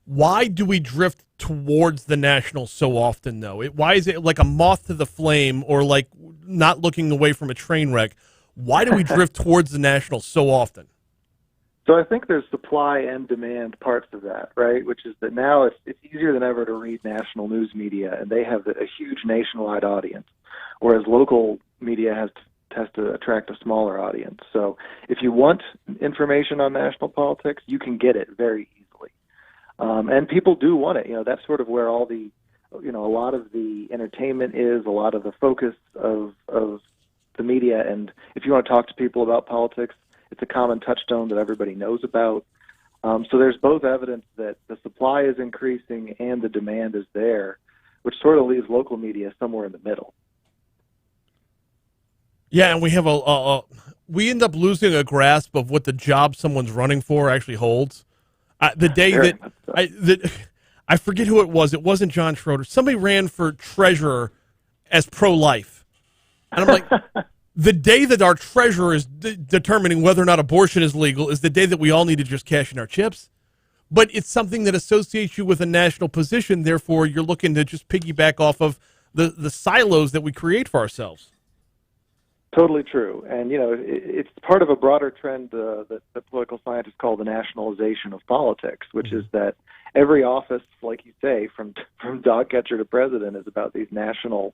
Why do we drift towards the national so often, though? Why is it like a moth to the flame or like not looking away from a train wreck? Why do we drift towards the national so often? So I think there's supply and demand parts of that, right? Which is that now it's easier than ever to read national news media, and they have a huge nationwide audience, whereas local media has to attract a smaller audience. So if you want information on national politics, you can get it very easily. And people do want it. That's sort of where all the, a lot of the entertainment is, a lot of the focus of the media. And if you want to talk to people about politics, it's a common touchstone that everybody knows about. So there's both evidence that the supply is increasing and the demand is there, which sort of leaves local media somewhere in the middle. Yeah, and we have we end up losing a grasp of what the job someone's running for actually holds. The day that I forget who it was. It wasn't John Schroeder. Somebody ran for treasurer as pro-life, and I'm like, the day that our treasurer is determining whether or not abortion is legal is the day that we all need to just cash in our chips. But it's something that associates you with a national position. Therefore, you're looking to just piggyback off of the silos that we create for ourselves. Totally true. And, it's part of a broader trend that political scientists call the nationalization of politics, which is that every office, like you say, from dog catcher to president, is about these national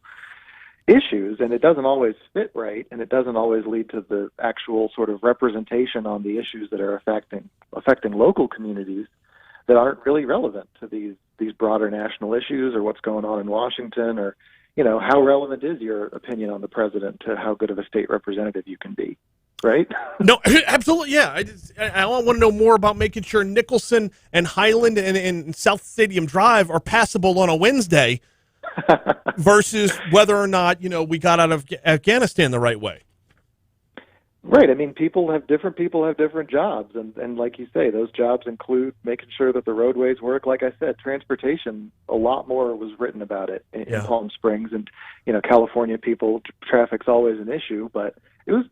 issues, and it doesn't always fit right, and it doesn't always lead to the actual sort of representation on the issues that are affecting local communities that aren't really relevant to these broader national issues or what's going on in Washington or how relevant is your opinion on the president to how good of a state representative you can be, right? No, absolutely, yeah. I want to know more about making sure Nicholson and Highland and South Stadium Drive are passable on a Wednesday versus whether or not, we got out of Afghanistan the right way. Right. I mean, people have different jobs. And like you say, those jobs include making sure that the roadways work. Like I said, transportation, a lot more was written about it in Palm Springs. And, California people, traffic's always an issue. But it was,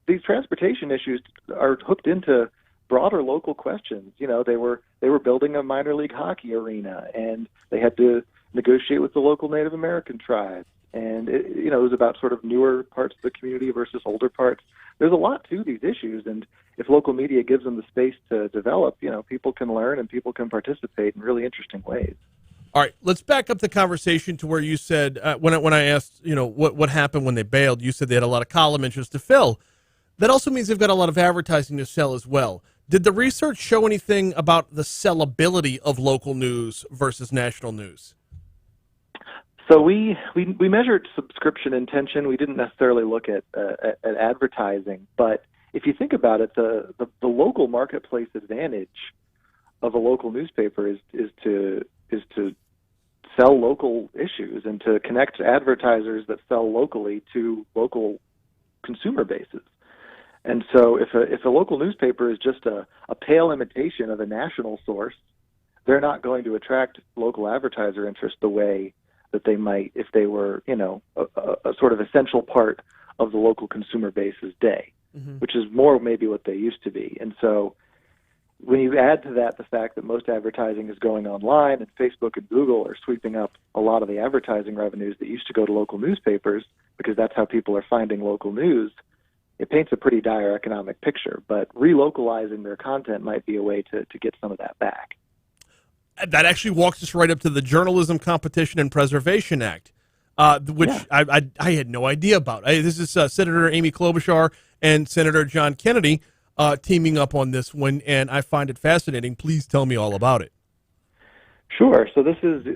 these transportation issues are hooked into broader local questions. They were building a minor league hockey arena, and they had to negotiate with the local Native American tribes. And it was about sort of newer parts of the community versus older parts. There's a lot to these issues, and if local media gives them the space to develop, people can learn and people can participate in really interesting ways. All right, let's back up the conversation to where you said when I asked, what happened when they bailed, you said they had a lot of column inches to fill. That also means they've got a lot of advertising to sell as well. Did the research show anything about the sellability of local news versus national news? So we measured subscription intention. We didn't necessarily look at advertising, but if you think about it, the local marketplace advantage of a local newspaper is to sell local issues and to connect advertisers that sell locally to local consumer bases. And so if a local newspaper is just a pale imitation of a national source, they're not going to attract local advertiser interest the way that they might if they were, a sort of essential part of the local consumer base's day, which is more maybe what they used to be. And so when you add to that the fact that most advertising is going online and Facebook and Google are sweeping up a lot of the advertising revenues that used to go to local newspapers because that's how people are finding local news, it paints a pretty dire economic picture. But relocalizing their content might be a way to get some of that back. That actually walks us right up to the Journalism Competition and Preservation Act, which I had no idea about. This is Senator Amy Klobuchar and Senator John Kennedy teaming up on this one, and I find it fascinating. Please tell me all about it. Sure. So this is,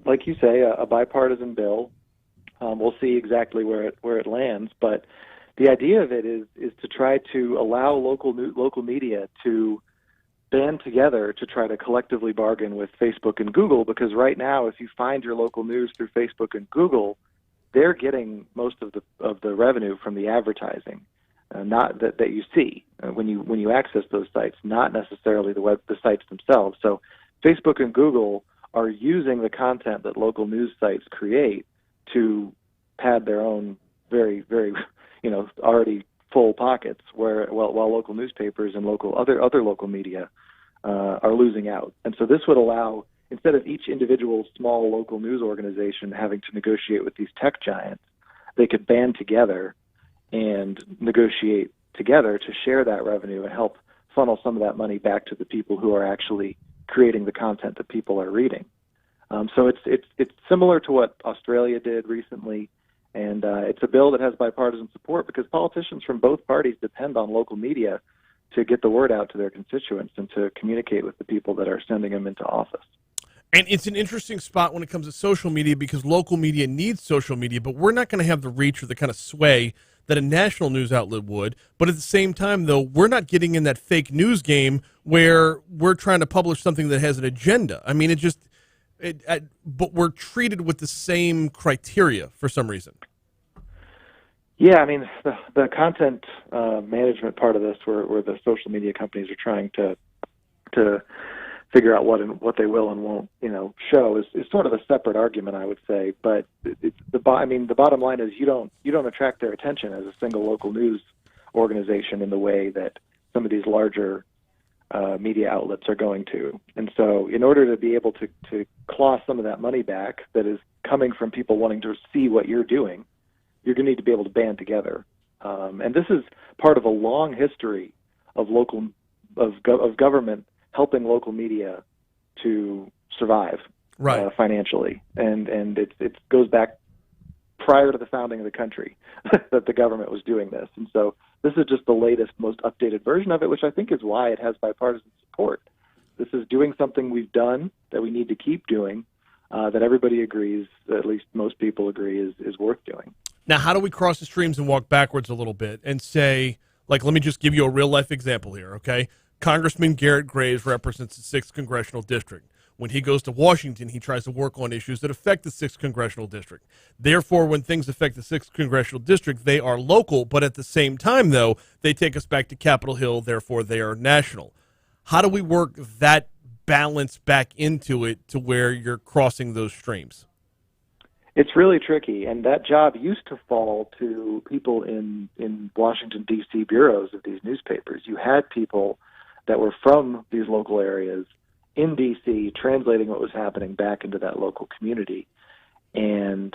like you say, a bipartisan bill. We'll see exactly where it lands, but the idea of it is to try to allow local media to band together to try to collectively bargain with Facebook and Google, because right now, if you find your local news through Facebook and Google, they're getting most of the revenue from the advertising, not that you see when you access those sites, not necessarily the sites themselves. So Facebook and Google are using the content that local news sites create to pad their own very, very, already full pockets, while local newspapers and other local media are losing out. And so this would allow, instead of each individual small local news organization having to negotiate with these tech giants, they could band together and negotiate together to share that revenue and help funnel some of that money back to the people who are actually creating the content that people are reading. So it's similar to what Australia did recently, and it's a bill that has bipartisan support because politicians from both parties depend on local media to get the word out to their constituents and to communicate with the people that are sending them into office. And it's an interesting spot when it comes to social media because local media needs social media, but we're not going to have the reach or the kind of sway that a national news outlet would. But at the same time, though, we're not getting in that fake news game where we're trying to publish something that has an agenda. I mean, but we're treated with the same criteria for some reason. Yeah, I mean, the content management part of this, where the social media companies are trying to figure out what they will and won't, show, is sort of a separate argument, I would say. But the bottom line is you don't attract their attention as a single local news organization in the way that some of these larger media outlets are going to. And so, in order to be able to claw some of that money back that is coming from people wanting to see what you're doing, you're going to need to be able to band together. And this is part of a long history of government helping local media to survive financially. And it goes back prior to the founding of the country that the government was doing this. And so this is just the latest, most updated version of it, which I think is why it has bipartisan support. This is doing something we've done that we need to keep doing, that everybody agrees, at least most people agree, is worth doing. Now, how do we cross the streams and walk backwards a little bit and say, let me just give you a real-life example here, okay? Congressman Garrett Graves represents the 6th Congressional District. When he goes to Washington, he tries to work on issues that affect the 6th Congressional District. Therefore, when things affect the 6th Congressional District, they are local, but at the same time, though, they take us back to Capitol Hill, therefore they are national. How do we work that balance back into it to where you're crossing those streams? It's really tricky, and that job used to fall to people in Washington, D.C. bureaus of these newspapers. You had people that were from these local areas in D.C. translating what was happening back into that local community. And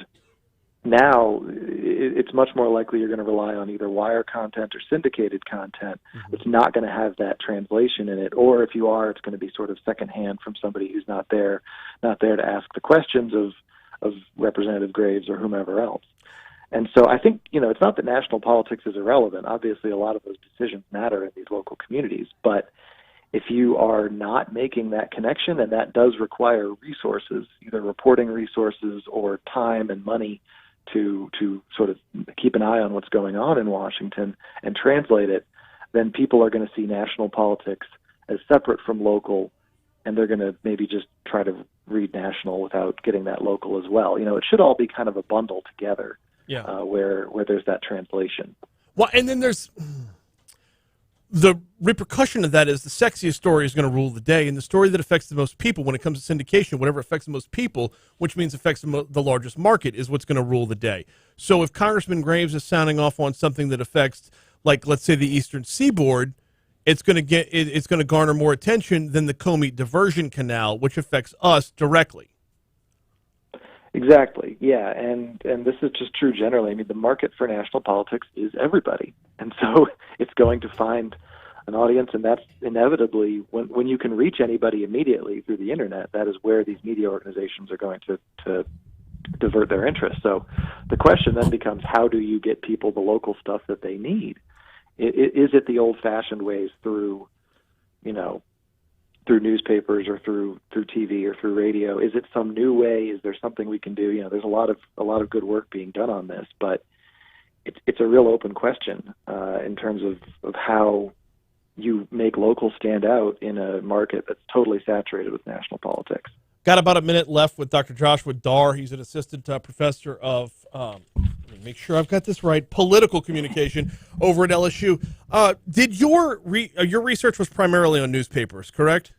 now it's much more likely you're going to rely on either wire content or syndicated content. Mm-hmm. It's not going to have that translation in it, or if you are, it's going to be sort of secondhand from somebody who's not there to ask the questions of Representative Graves or whomever else. And so I think, it's not that national politics is irrelevant. Obviously, a lot of those decisions matter in these local communities. But if you are not making that connection, and that does require resources, either reporting resources or time and money to sort of keep an eye on what's going on in Washington and translate it, then people are going to see national politics as separate from local, and they're going to maybe just try to read national without getting that local as well. It should all be kind of a bundle together, where there's that translation. Well, and then there's the repercussion of that is the sexiest story is going to rule the day, and the story that affects the most people when it comes to syndication, whatever affects the most people, which means affects the largest market, is what's going to rule the day. So if Congressman Graves is sounding off on something that affects, let's say, the Eastern Seaboard, it's going to garner more attention than the Comey diversion canal, which affects us directly. Exactly. Yeah, and this is just true generally. I mean, the market for national politics is everybody, and so it's going to find an audience, and that's inevitably when you can reach anybody immediately through the internet. That is where these media organizations are going to divert their interest. So the question then becomes, how do you get people the local stuff that they need? Is it the old-fashioned ways through, through newspapers or through TV or through radio? Is it some new way? Is there something we can do? There's a lot of good work being done on this, but it's a real open question in terms of how you make local stand out in a market that's totally saturated with national politics. Got about a minute left with Dr. Joshua Darr. He's an assistant professor of, let me make sure I've got this right, political communication over at LSU. Did your research was primarily on newspapers, correct?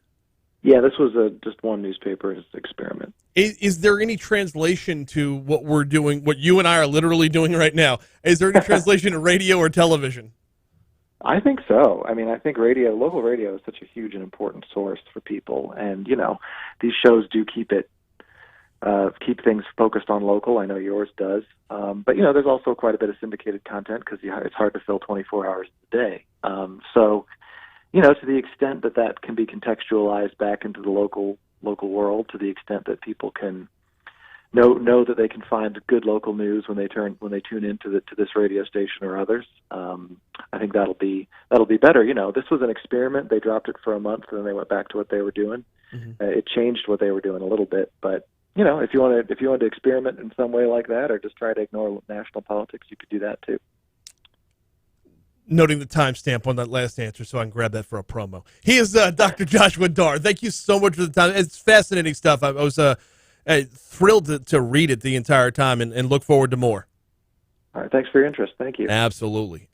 Yeah, this was just one newspaper experiment. Is there any translation to what we're doing, what you and I are literally doing right now? Is there any translation to radio or television? I think so. I mean, I think local radio is such a huge and important source for people. And, these shows do keep things focused on local. I know yours does. But, there's also quite a bit of syndicated content because it's hard to fill 24 hours a day. So, to the extent that can be contextualized back into the local world, to the extent that people can know that they can find good local news when they tune into this radio station or others. I think that'll be better. This was an experiment. They dropped it for a month and then they went back to what they were doing. Mm-hmm. It changed what they were doing a little bit, but if you wanted to experiment in some way like that, or just try to ignore national politics, you could do that too. Noting the timestamp on that last answer, so I can grab that for a promo. He is Dr. Joshua Darr. Thank you so much for the time. It's fascinating stuff. I was thrilled to read it the entire time and look forward to more. All right, thanks for your interest. Thank you. Absolutely.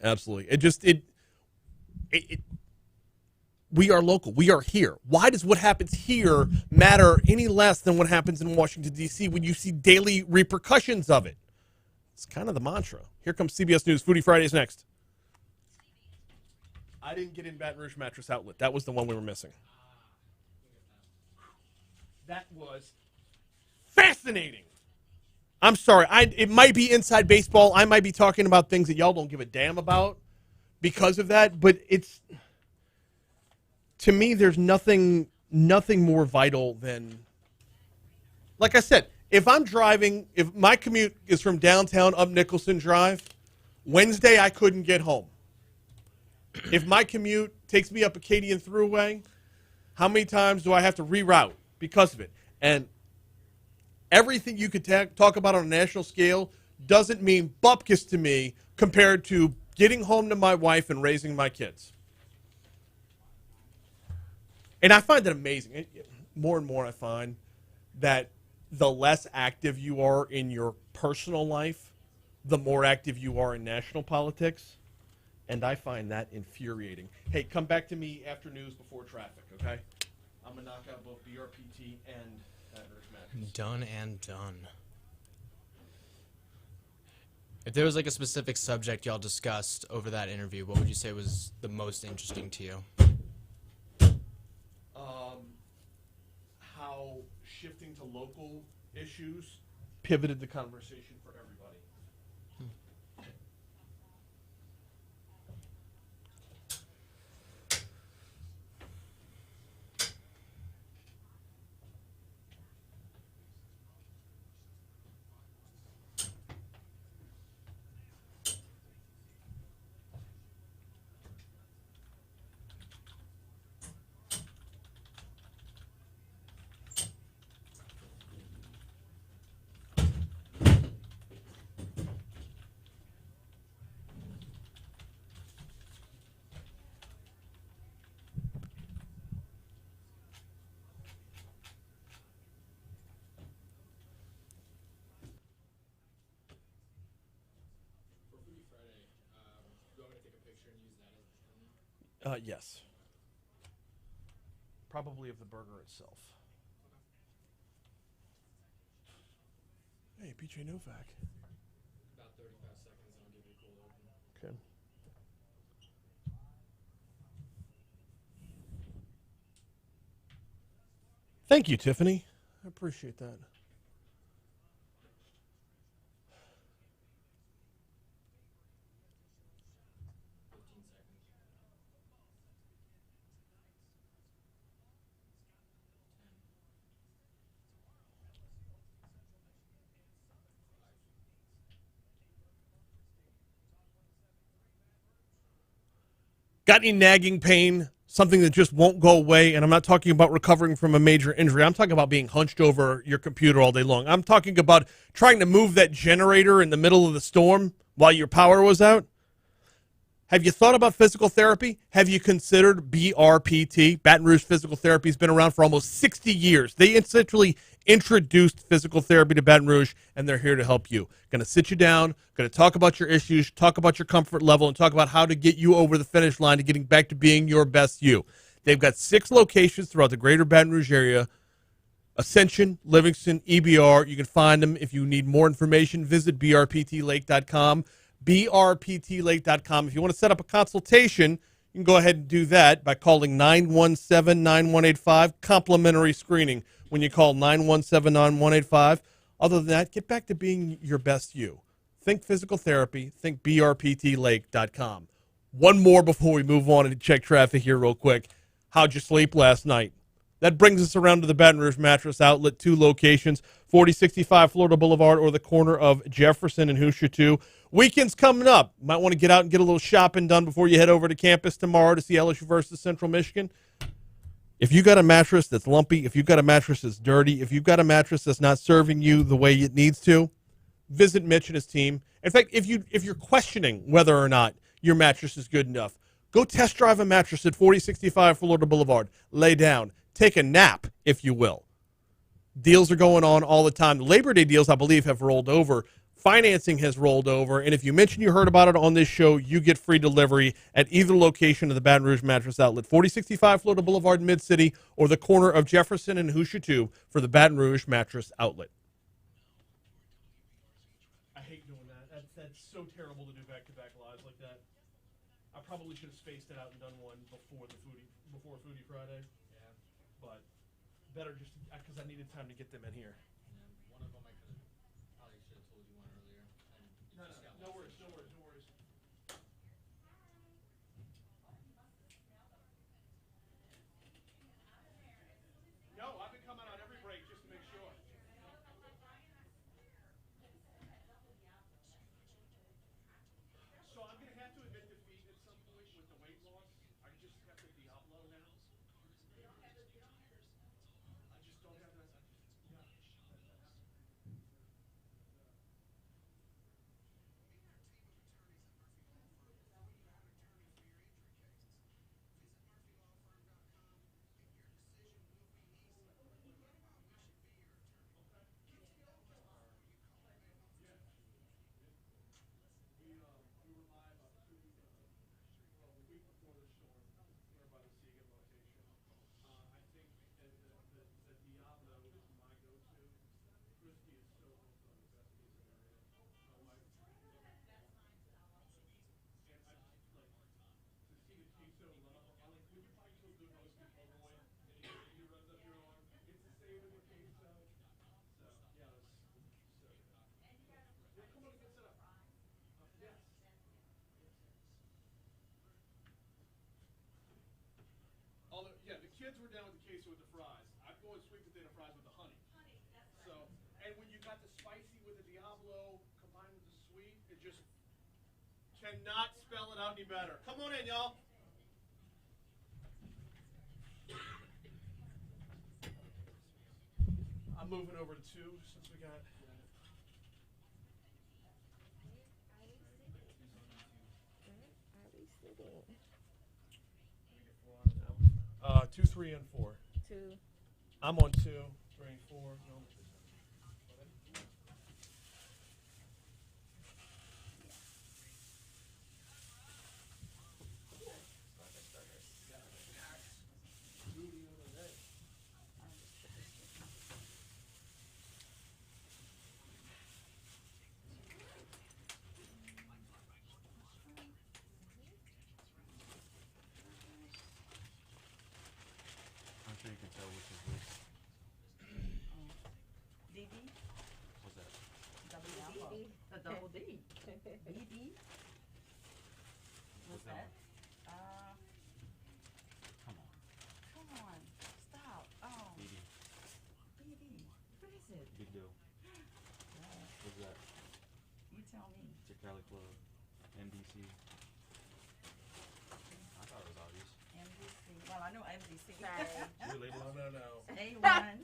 We are local. We are here. Why does what happens here matter any less than what happens in Washington, D.C. when you see daily repercussions of it? It's kind of the mantra. Here comes CBS News. Foodie Fridays next. I didn't get in Baton Rouge Mattress Outlet. That was the one we were missing. That was fascinating. I'm sorry. It might be inside baseball. I might be talking about things that y'all don't give a damn about because of that, but to me, there's nothing more vital than, like I said, if I'm driving, if my commute is from downtown up Nicholson Drive, Wednesday I couldn't get home. If my commute takes me up Acadian Thruway, how many times do I have to reroute because of it? And everything you could talk about on a national scale doesn't mean bupkis to me compared to getting home to my wife and raising my kids. And I find that amazing. More and more I find that the less active you are in your personal life, the more active you are in national politics. And I find that infuriating. Hey, come back to me after news before traffic, okay? I'm going to knock out both BRPT and Baton Rouge Mattress. Done and done. If there was like a specific subject y'all discussed over that interview, what would you say was the most interesting to you? How shifting to local issues pivoted the conversation for everybody. Yes. Probably of the burger itself. Hey, PJ Novak. About 35 seconds and I'll give you a cold open. Okay. Thank you, Tiffany. I appreciate that. Got any nagging pain, something that just won't go away? And I'm not talking about recovering from a major injury. I'm talking about being hunched over your computer all day long. I'm talking about trying to move that generator in the middle of the storm while your power was out. Have you thought about physical therapy? Have you considered BRPT? Baton Rouge Physical Therapy has been around for almost 60 years. They essentially introduced physical therapy to Baton Rouge, and they're here to help you. Going to sit you down, going to talk about your issues, talk about your comfort level, and talk about how to get you over the finish line to getting back to being your best you. They've got 6 locations throughout the greater Baton Rouge area. Ascension, Livingston, EBR. You can find them. If you need more information, visit brptlake.com. brptlake.com. If you want to set up a consultation, you can go ahead and do that by calling 917-9185, complimentary screening when you call 917-9185. Other than that, get back to being your best you. Think physical therapy, think brptlake.com. One more before we move on and check traffic here real quick. How'd you sleep last night? That brings us around to the Baton Rouge Mattress Outlet, 2 locations, 4065 Florida Boulevard or the corner of Jefferson and Hoosier 2. Weekend's coming up. Might want to get out and get a little shopping done before you head over to campus tomorrow to see LSU versus Central Michigan. If you got a mattress that's lumpy, if you've got a mattress that's dirty, if you've got a mattress that's not serving you the way it needs to, visit Mitch and his team. In fact, if you're questioning whether or not your mattress is good enough, go test drive a mattress at 4065 Florida Boulevard. Lay down. Take a nap, if you will. Deals are going on all the time. The Labor Day deals, I believe, have rolled over. Financing has rolled over. And if you mention you heard about it on this show, you get free delivery at either location of the Baton Rouge Mattress Outlet, 4065 Florida Boulevard, Mid-City, or the corner of Jefferson and Hoosier 2 for the Baton Rouge Mattress Outlet. I hate doing that. That's so terrible to do back-to-back lives like that. I probably should have spaced it out and done one before Foodie Friday. But better just because I needed time to get them in here. One of them I probably should have told you one earlier. No worries. No, I've been coming on every break just to make sure. So I'm going to have to admit defeat at some point with the weight loss. I just have the Diablo now. I just don't have that. Yeah. Yeah, the kids were down with the queso with the fries. I'm going sweet potato fries with the honey. So, and when you got the spicy with the Diablo combined with the sweet, it just cannot spell it out any better. Come on in, y'all. I'm moving over to 2 since we got. 2, 3, and 4. 2. I'm on 2, 3, and 4. No. I'm sure you can tell which is which. DD? What's that? The double D. DD? What's that? Come on. Come on. Stop. Oh. BD. BD. What is it? Big deal. What's that? You tell me. It's a Cali Club. NBC. I thought Well, I know MDC. Really? No. A1.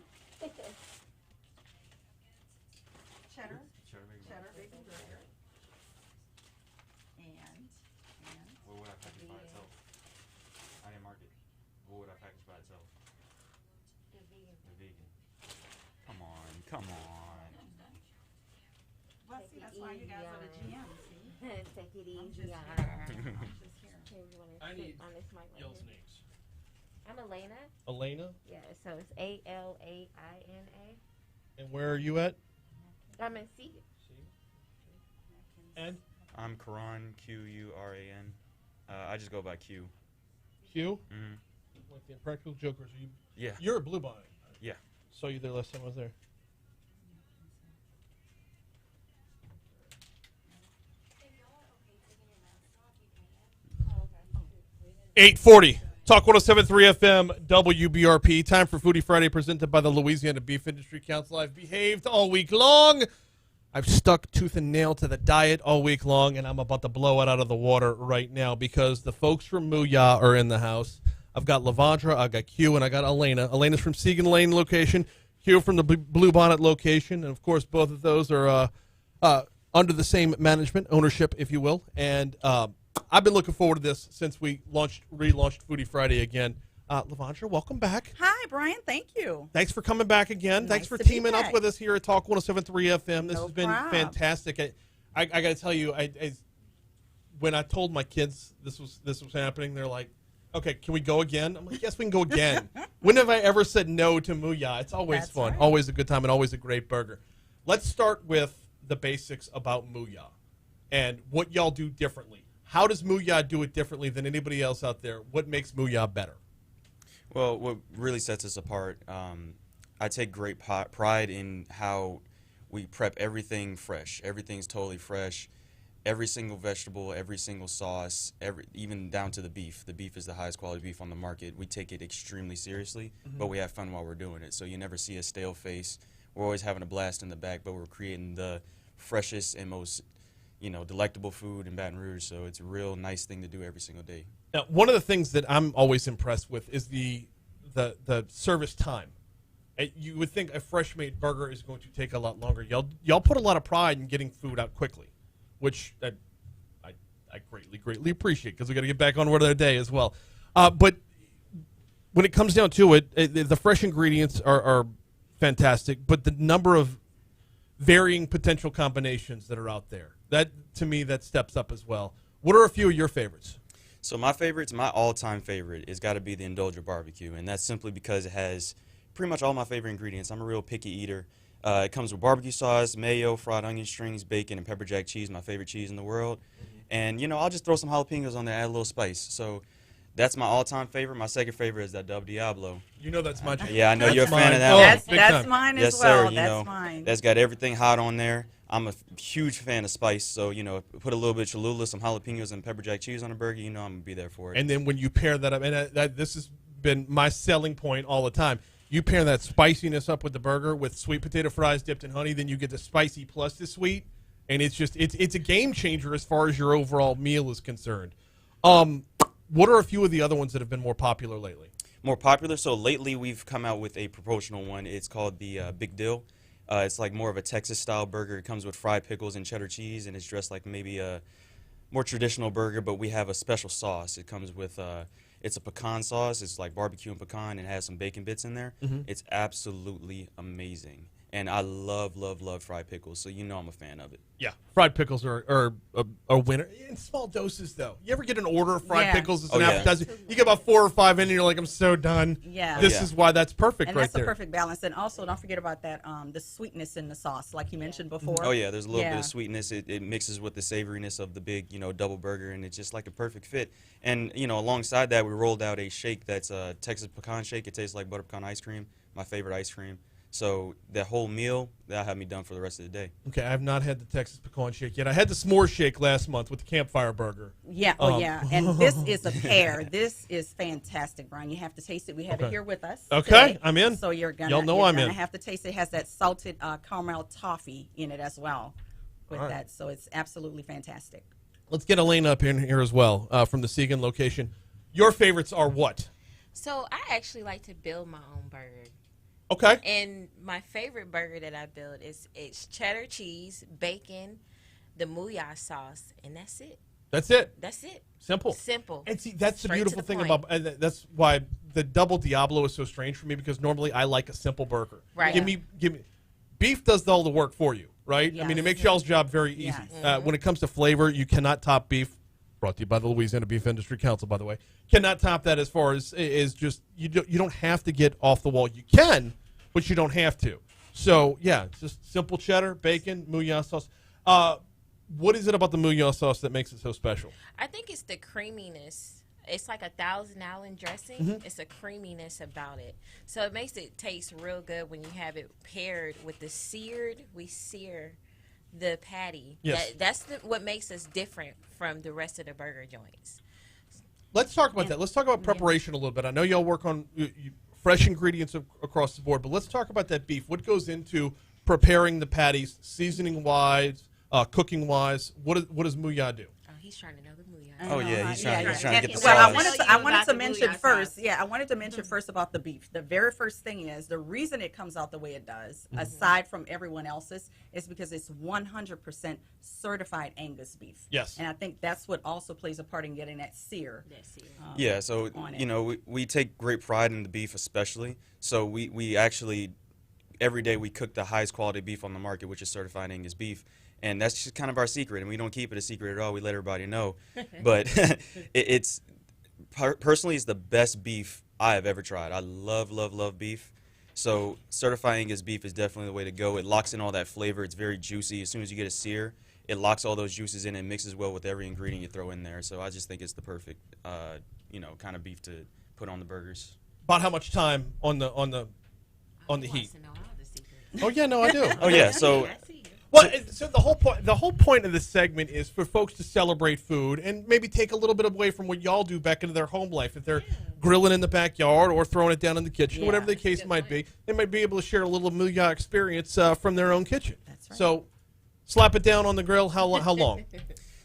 Cheddar. Cheddar bacon burger. And. What would I package by itself? I didn't mark it. What would I package by itself? The vegan. Come on. Well, see, that's why you guys are the GM, see? Take it easy. I need y'all's names. I'm Elena. Elena? Yeah, so it's Alaina. And where are you at? I'm in C. And? I'm Quran, Quran. I just go by Q. Q? Mm-hmm. Like the Impractical Jokers. Are you? Yeah. You're a Blue Bonnet. Yeah. Saw you there last time I was there. Okay. 8:40. Talk 107.3 FM, WBRP. Time for Foodie Friday, presented by the Louisiana Beef Industry Council. I've behaved all week long. I've stuck tooth and nail to the diet all week long, and I'm about to blow it out of the water right now because the folks from Mooyah are in the house. I've got Lavandra, I got Q, and I got Elena. Elena's from Segan Lane location, Q from the Blue Bonnet location, and of course both of those are under the same management, ownership, if you will. And I've been looking forward to this since we relaunched Foodie Friday again. Lavandra, welcome back. Hi, Brian. Thank you. Thanks for coming back again. Thanks Nice for to be teaming up back. with us here at Talk 107.3 FM. This No has been prob. fantastic. I got to tell you, when I told my kids this was happening, they're like, "Okay, can we go again?" I'm like, "Yes, we can go again." When have I ever said no to Mooyah? It's always That's fun, right. always a good time, and always a great burger. Let's start with the basics about Mooyah and what y'all do differently. How does Mooyah do it differently than anybody else out there? What makes Mooyah better? Well, what really sets us apart, I take great pride in how we prep everything fresh. Everything's totally fresh. Every single vegetable, every single sauce, even down to the beef. The beef is the highest quality beef on the market. We take it extremely seriously, but we have fun while we're doing it. So you never see a stale face. We're always having a blast in the back, but we're creating the freshest and most delectable food in Baton Rouge. So it's a real nice thing to do every single day. Now, one of the things that I'm always impressed with is the service time. You would think a fresh made burger is going to take a lot longer. Y'all put a lot of pride in getting food out quickly, which I greatly appreciate because we got to get back on with our day as well. But when it comes down to it, the fresh ingredients are fantastic, but the number of varying potential combinations that are out there, that to me that steps up as well. What are a few of your favorites? So my all-time favorite has got to be the Indulger Barbecue, and that's simply because it has pretty much all my favorite ingredients. I'm a real picky eater. It comes with barbecue sauce, mayo, fried onion strings, bacon, and pepper jack cheese, my favorite cheese in the world. And, I'll just throw some jalapenos on there, add a little spice. So that's my all-time favorite. My second favorite is that Dub Diablo. You know that's my jam. Yeah, I know you're a fan of that one. That's mine as yes, well. Sir, That's mine. That's got everything hot on there. I'm a huge fan of spice, so, put a little bit of Cholula, some jalapenos, and pepper jack cheese on a burger, I'm going to be there for it. And then when you pair that up, and this has been my selling point all the time, you pair that spiciness up with the burger with sweet potato fries dipped in honey, then you get the spicy plus the sweet, and it's a game changer as far as your overall meal is concerned. What are a few of the other ones that have been more popular lately? More popular? So lately we've come out with a promotional one. It's called the Big Dill. It's like more of a Texas-style burger. It comes with fried pickles and cheddar cheese, and it's dressed like maybe a more traditional burger, but we have a special sauce. It comes with it's a pecan sauce. It's like barbecue and pecan, and has some bacon bits in there. Mhm. It's absolutely amazing. And I love fried pickles, so I'm a fan of it. Yeah, fried pickles are a winner. In small doses, though. You ever get an order of fried pickles as an appetizer? You get about 4 or 5 in, and you're like, I'm so done. Yeah. This is why that's perfect And right that's there. a perfect balance. And also, don't forget about that the sweetness in the sauce, like you mentioned before. Oh yeah, there's a little bit of sweetness. It mixes with the savoriness of the big, double burger, and it's just like a perfect fit. And alongside that, we rolled out a shake that's a Texas pecan shake. It tastes like butter pecan ice cream, my favorite ice cream. So that whole meal, that'll have me done for the rest of the day. Okay, I have not had the Texas pecan shake yet. I had the s'more shake last month with the campfire burger. Yeah, yeah. And this is a pair. This is fantastic, Brian. You have to taste it. We have it here with us. Okay, today. I'm in. So you're gonna, Y'all know you're I'm gonna in. have to taste it. It has that salted caramel toffee in it as well with All right. that. So it's absolutely fantastic. Let's get Elena up in here as well from the Segan location. Your favorites are what? So I actually like to build my own burger. Okay. And my favorite burger that I build it's cheddar cheese, bacon, the Mooyah sauce, and that's it. That's it. That's it. Simple. Simple. And see, that's the Straight to beautiful the thing point. about, and that's why the double Diablo is so strange for me, because normally I like a simple burger. Right. Give me. Beef does all the work for you, right? I mean, it Yes. makes y'all's job very easy. Yes. When it comes to flavor, you cannot top beef. Brought to you by the Louisiana Beef Industry Council, by the way. Cannot top that as far as is just you don't have to get off the wall. You can, but you don't have to. So yeah, it's just simple cheddar, bacon, Mooyah sauce. What is it about the Mooyah sauce that makes it so special? I think it's the creaminess. It's like a Thousand Island dressing. Mhm. It's a creaminess about it. So it makes it taste real good when you have it paired with the seared. We sear the patty. Yes. That's what makes us different from the rest of the burger joints. Let's talk about that. Let's talk about preparation a little bit. I know y'all work on fresh ingredients across the board, but let's talk about that beef. What goes into preparing the patties, seasoning-wise, cooking-wise? What does Mooyah do? Oh, he's trying to know the Mooyah. Oh, yeah, he's trying to get the Well, I sauce. wanted to mention first. Yeah, I wanted to mention first about the beef. The very first thing is the reason it comes out the way it does, aside from everyone else's, is because it's 100% certified Angus beef. Yes. And I think that's what also plays a part in getting that sear. Yeah, so on it. you know we take great pride in the beef, especially. So we actually every day we cook the highest quality beef on the market, which is certified Angus beef, and that's just kind of our secret. And we don't keep it a secret at all. We let everybody know. But it's personally it's the best beef I have ever tried. I love beef. So certified Angus beef is definitely the way to go. It locks in all that flavor. It's very juicy. As soon as you get a sear, it locks all those juices in and mixes well with every ingredient you throw in there. So I just think it's the perfect, kind of beef to put on the burgers. About how much time on the heat? Oh yeah, no, I do. Oh yeah, so. Well, so the whole point of this segment is for folks to celebrate food and maybe take a little bit away from what y'all do back into their home life. If they're grilling in the backyard or throwing it down in the kitchen, whatever the case might be, they might be able to share a little Mooyah experience from their own kitchen. That's right. So, slap it down on the grill. How long?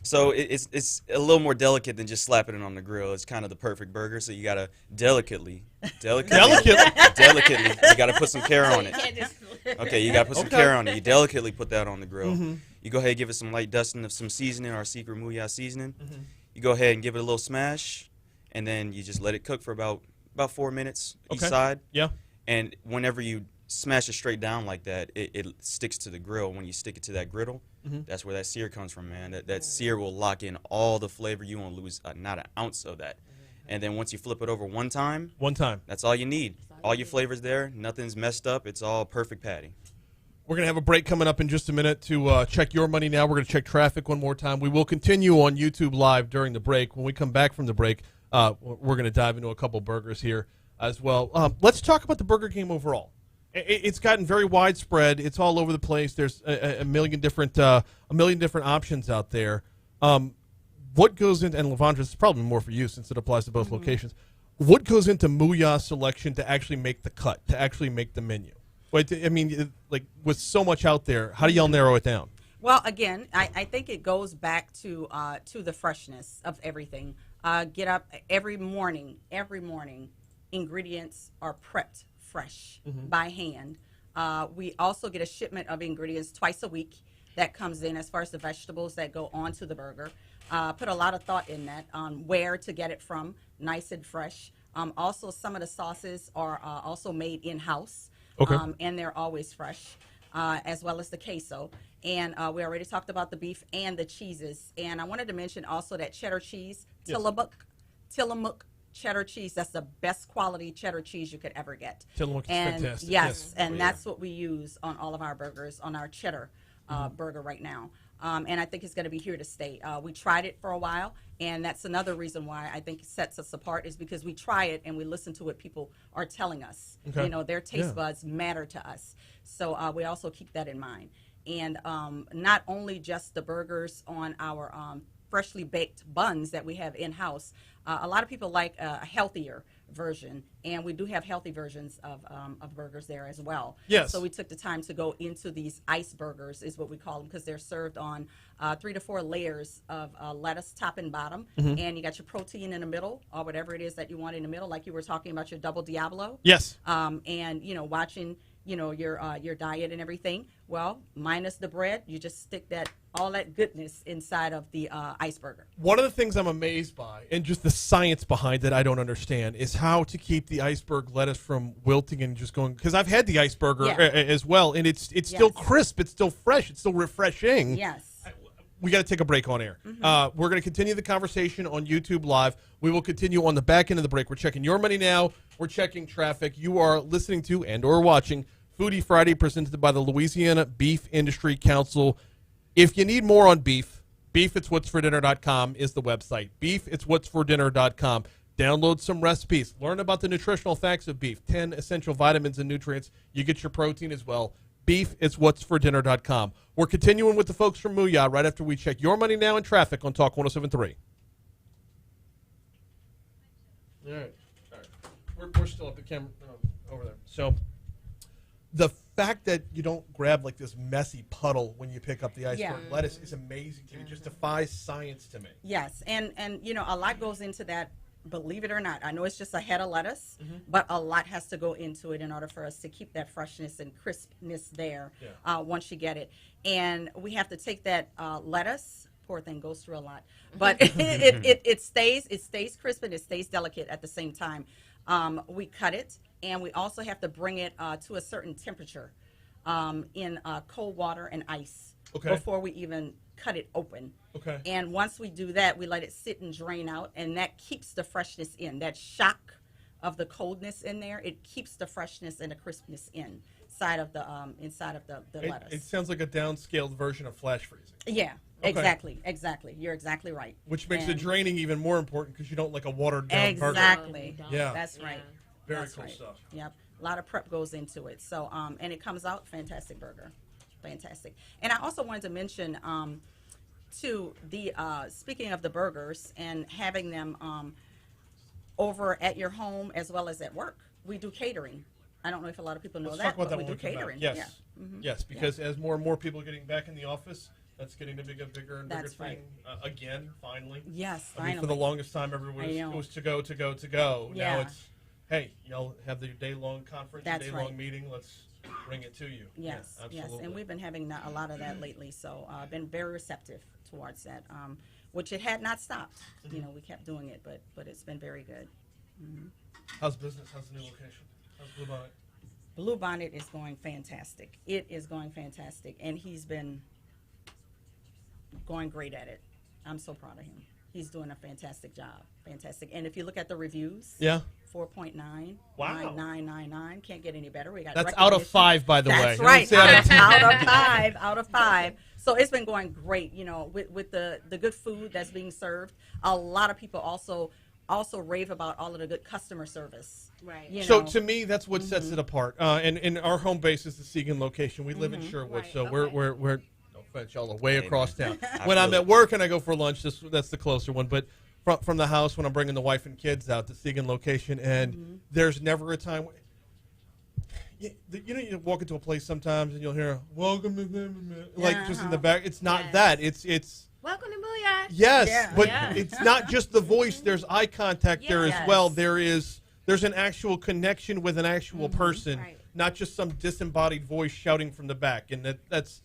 So it's a little more delicate than just slapping it on the grill. It's kind of the perfect burger. So you gotta delicately, you gotta put some care on it. Okay, you gotta put some care on it. You delicately put that on the grill. Mhm. You go ahead and give it some light dusting of some seasoning, our secret Mooyah seasoning. You go ahead and give it a little smash, and then you just let it cook for about 4 minutes each side. Yeah. And whenever you smash it straight down like that, it sticks to the grill. When you stick it to that griddle, that's where that sear comes from, man. That sear will lock in all the flavor. You won't lose not an ounce of that. And then once you flip it over one time, that's all you need. All your flavors there. Nothing's messed up. It's all perfect patty. We're going to have a break coming up in just a minute to check your money now. We're going to check traffic one more time. We will continue on YouTube Live during the break. When we come back from the break, we're going to dive into a couple burgers here as well. Let's talk about the burger game overall. It's gotten very widespread. It's all over the place. There's a million different options out there. What goes into, and Lavondra, this is probably more for you since it applies to both locations. What goes into Mooyah selection to actually make the cut, to actually make the menu? I mean, like with so much out there, how do y'all narrow it down? Well, again, I think it goes back to the freshness of everything. Get up every morning. Ingredients are prepped fresh by hand. We also get a shipment of ingredients twice a week that comes in as far as the vegetables that go onto the burger. Put a lot of thought in that on where to get it from, nice and fresh. Also, some of the sauces are also made in-house, and they're always fresh, as well as the queso. And we already talked about the beef and the cheeses. And I wanted to mention also that cheddar cheese, Tillamook cheddar cheese. That's the best quality cheddar cheese you could ever get. Tillamook is fantastic. Yes, and that's what we use on all of our burgers, on our cheddar burger right now. And I think it's going to be here to stay. We tried it for a while, and that's another reason why I think it sets us apart is because we try it and we listen to what people are telling us. Okay. You know, their taste buds matter to us. So we also keep that in mind. And not only just the burgers on our freshly baked buns that we have in house. A lot of people like a healthier version, and we do have healthy versions of burgers there as well. Yes. So we took the time to go into these ice burgers, is what we call them, because they're served on 3 to 4 layers of lettuce, top and bottom, Mhm. and you got your protein in the middle, or whatever it is that you want in the middle, like you were talking about your double Diablo. Yes. And watching your diet and everything. Well, minus the bread, you just stick all that goodness inside of the ice burger. One of the things I'm amazed by, and just the science behind it I don't understand, is how to keep the iceberg lettuce from wilting and just going. Because I've had the iceberg as well, and it's still crisp, it's still fresh, it's still refreshing. Yes. We got to take a break on air. We're going to continue the conversation on YouTube Live. We will continue on the back end of the break. We're checking your money now. We're checking traffic. You are listening to and or watching Foodie Friday, presented by the Louisiana Beef Industry Council. If you need more on beef, beefitswhatsfordinner.com is the website. Beefitswhatsfordinner.com. Download some recipes. Learn about the nutritional facts of beef. 10 essential vitamins and nutrients. You get your protein as well. Beefitswhatsfordinner.com. We're continuing with the folks from Mooyah right after we check your money now and traffic on Talk 107.3. All right. We're still at the camera over there. So the fact that you don't grab like this messy puddle when you pick up the iceberg lettuce is amazing to me. It just defies science to me. Yes, and a lot goes into that. Believe it or not, I know it's just a head of lettuce, but a lot has to go into it in order for us to keep that freshness and crispness there once you get it. And we have to take that lettuce. Poor thing goes through a lot, but it stays crisp and it stays delicate at the same time. We cut it, and we also have to bring it to a certain temperature in cold water and ice before we even cut it open. Okay. And once we do that, we let it sit and drain out, and that keeps the freshness in. That shock of the coldness in there, it keeps the freshness and the crispness inside of the lettuce. It sounds like a downscaled version of flash freezing. Yeah. Okay. Exactly. You're exactly right. Which makes the draining even more important because you don't like a watered down burger. Exactly. Yeah. That's right. Very That's cool right. stuff. Yep. A lot of prep goes into it. So, and it comes out fantastic burger. Fantastic. And I also wanted to mention, too, the speaking of the burgers and having them over at your home as well as at work, we do catering. I don't know if a lot of people know Let's that, talk about but that we when do we come back. catering. Yes. Yeah. Mhm. Yes, because as more and more people are getting back in the office, that's getting to be a bigger and bigger That's thing again, finally. Yes, I mean, for the finally. longest time, everyone was to go. Now Yeah. it's, hey, y'all have the day-long conference, That's day-long right. meeting. Let's bring it to you. Yes, Yeah, yes, absolutely. and we've been having a lot of that lately, so I've been very receptive towards that, which it had not stopped. You know, we kept doing it, but it's been very good. How's business? How's the new location? How's Blue Bonnet? Blue Bonnet is going fantastic. It is going fantastic, and he's been going great at it. I'm so proud of him. He's doing a fantastic job. Fantastic. And if you look at the reviews, 4.9, Wow. 999. Can't get any better. We got That's out of 5, by the way. That's Don't right. say out of 10. Out of 5. So it's been going great, you know, with the good food that's being served. A lot of people also rave about all of the good customer service. Right. You So know. to me, that's what sets it apart. And our home base is the Segan location. We live in Sherwood, so we're no offense, y'all are way across town. When I'm at work and I go for lunch, that's the closer one. But from the house, when I'm bringing the wife and kids out, the Segan location, and there's never a time. You walk into a place sometimes and you'll hear "Welcome to," like just in the back. It's not that. It's. Welcome to Mooyah. Yes, but it's not just the voice. There's eye contact there as well. There's an actual connection with an actual person, not just some disembodied voice shouting from the back. And that's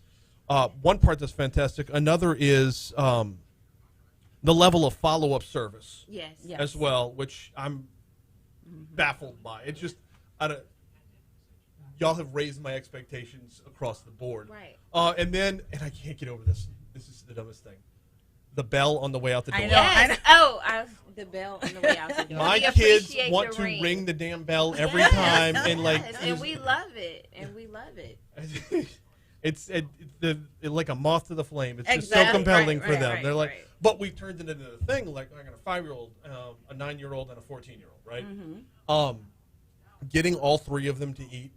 one part that's fantastic. Another is the level of follow-up service as well, which I'm baffled by. It's just, y'all have raised my expectations across the board. Right. And I can't get over this. This is the dumbest thing. The bell on the way out the door. Yes. The bell on the way out the door. My kids want to ring the damn bell every time, and and we love it. It's like a moth to the flame. It's just so compelling for them. They're like, but we turned it into a thing. Like I got a 5-year-old, a 9-year-old, and a 14-year-old. Right. Getting all 3 of them to eat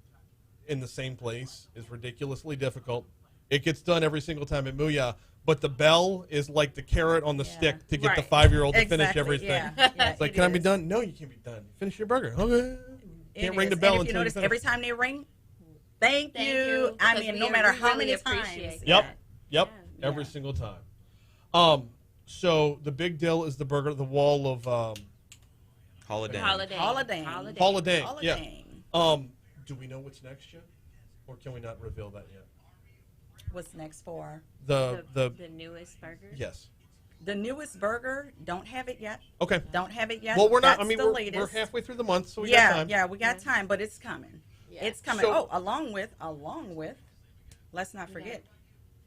in the same place is ridiculously difficult. It gets done every single time at Mooyah, but the bell is like the carrot on the stick to get the Right. 5-year-old to finish Exactly, everything. yeah, It's like, can I be done? No, you can't be done. Finish your burger. Okay. Can't ring the bell and if you until notice, finish. every time they ring, thank Thank you. you, I because mean, we no matter how really many appreciate times. Yep. Every single time. So the big deal is the burger, the wall of Haldane. Haldane. Yeah. Do we know what's next yet, or can we not reveal that yet? What's next for The newest burger? Yes. The newest burger, don't have it yet. Okay. Don't have it yet. Well, we're not. That's I mean, the we're latest. halfway through the month, so we yeah, got time. yeah, we got time, but it's coming. It's coming. So- along with, let's not forget,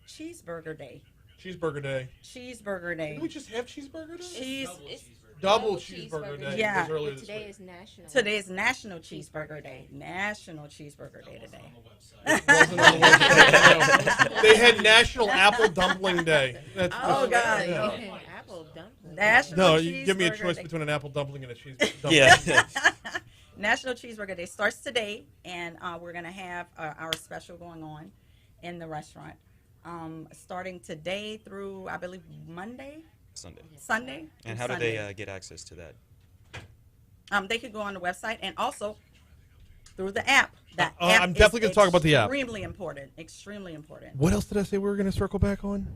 Cheeseburger Day. Cheeseburger Day. Cheeseburger Day. Didn't we just have Cheeseburger Day? Cheese. Double cheeseburger day. Yeah. was earlier this Today week. is national. Today is National Cheeseburger Day. National Cheeseburger Day today. Wasn't on the website. They had National Apple Dumpling Day. That's Oh, God. Yeah. Apple dumpling. National No, you give me a Cheeseburger choice Day. between an apple dumpling and a cheese dumpling. Yeah. National Cheeseburger Day starts today, and we're going to have our special going on in the restaurant. Starting today through, I believe, Sunday. And how do Sunday. they get access to that? They could go on the website and also through the app. That I'm app definitely is gonna talk about the app. Extremely important. Extremely important. What else did I say we were going to circle back on?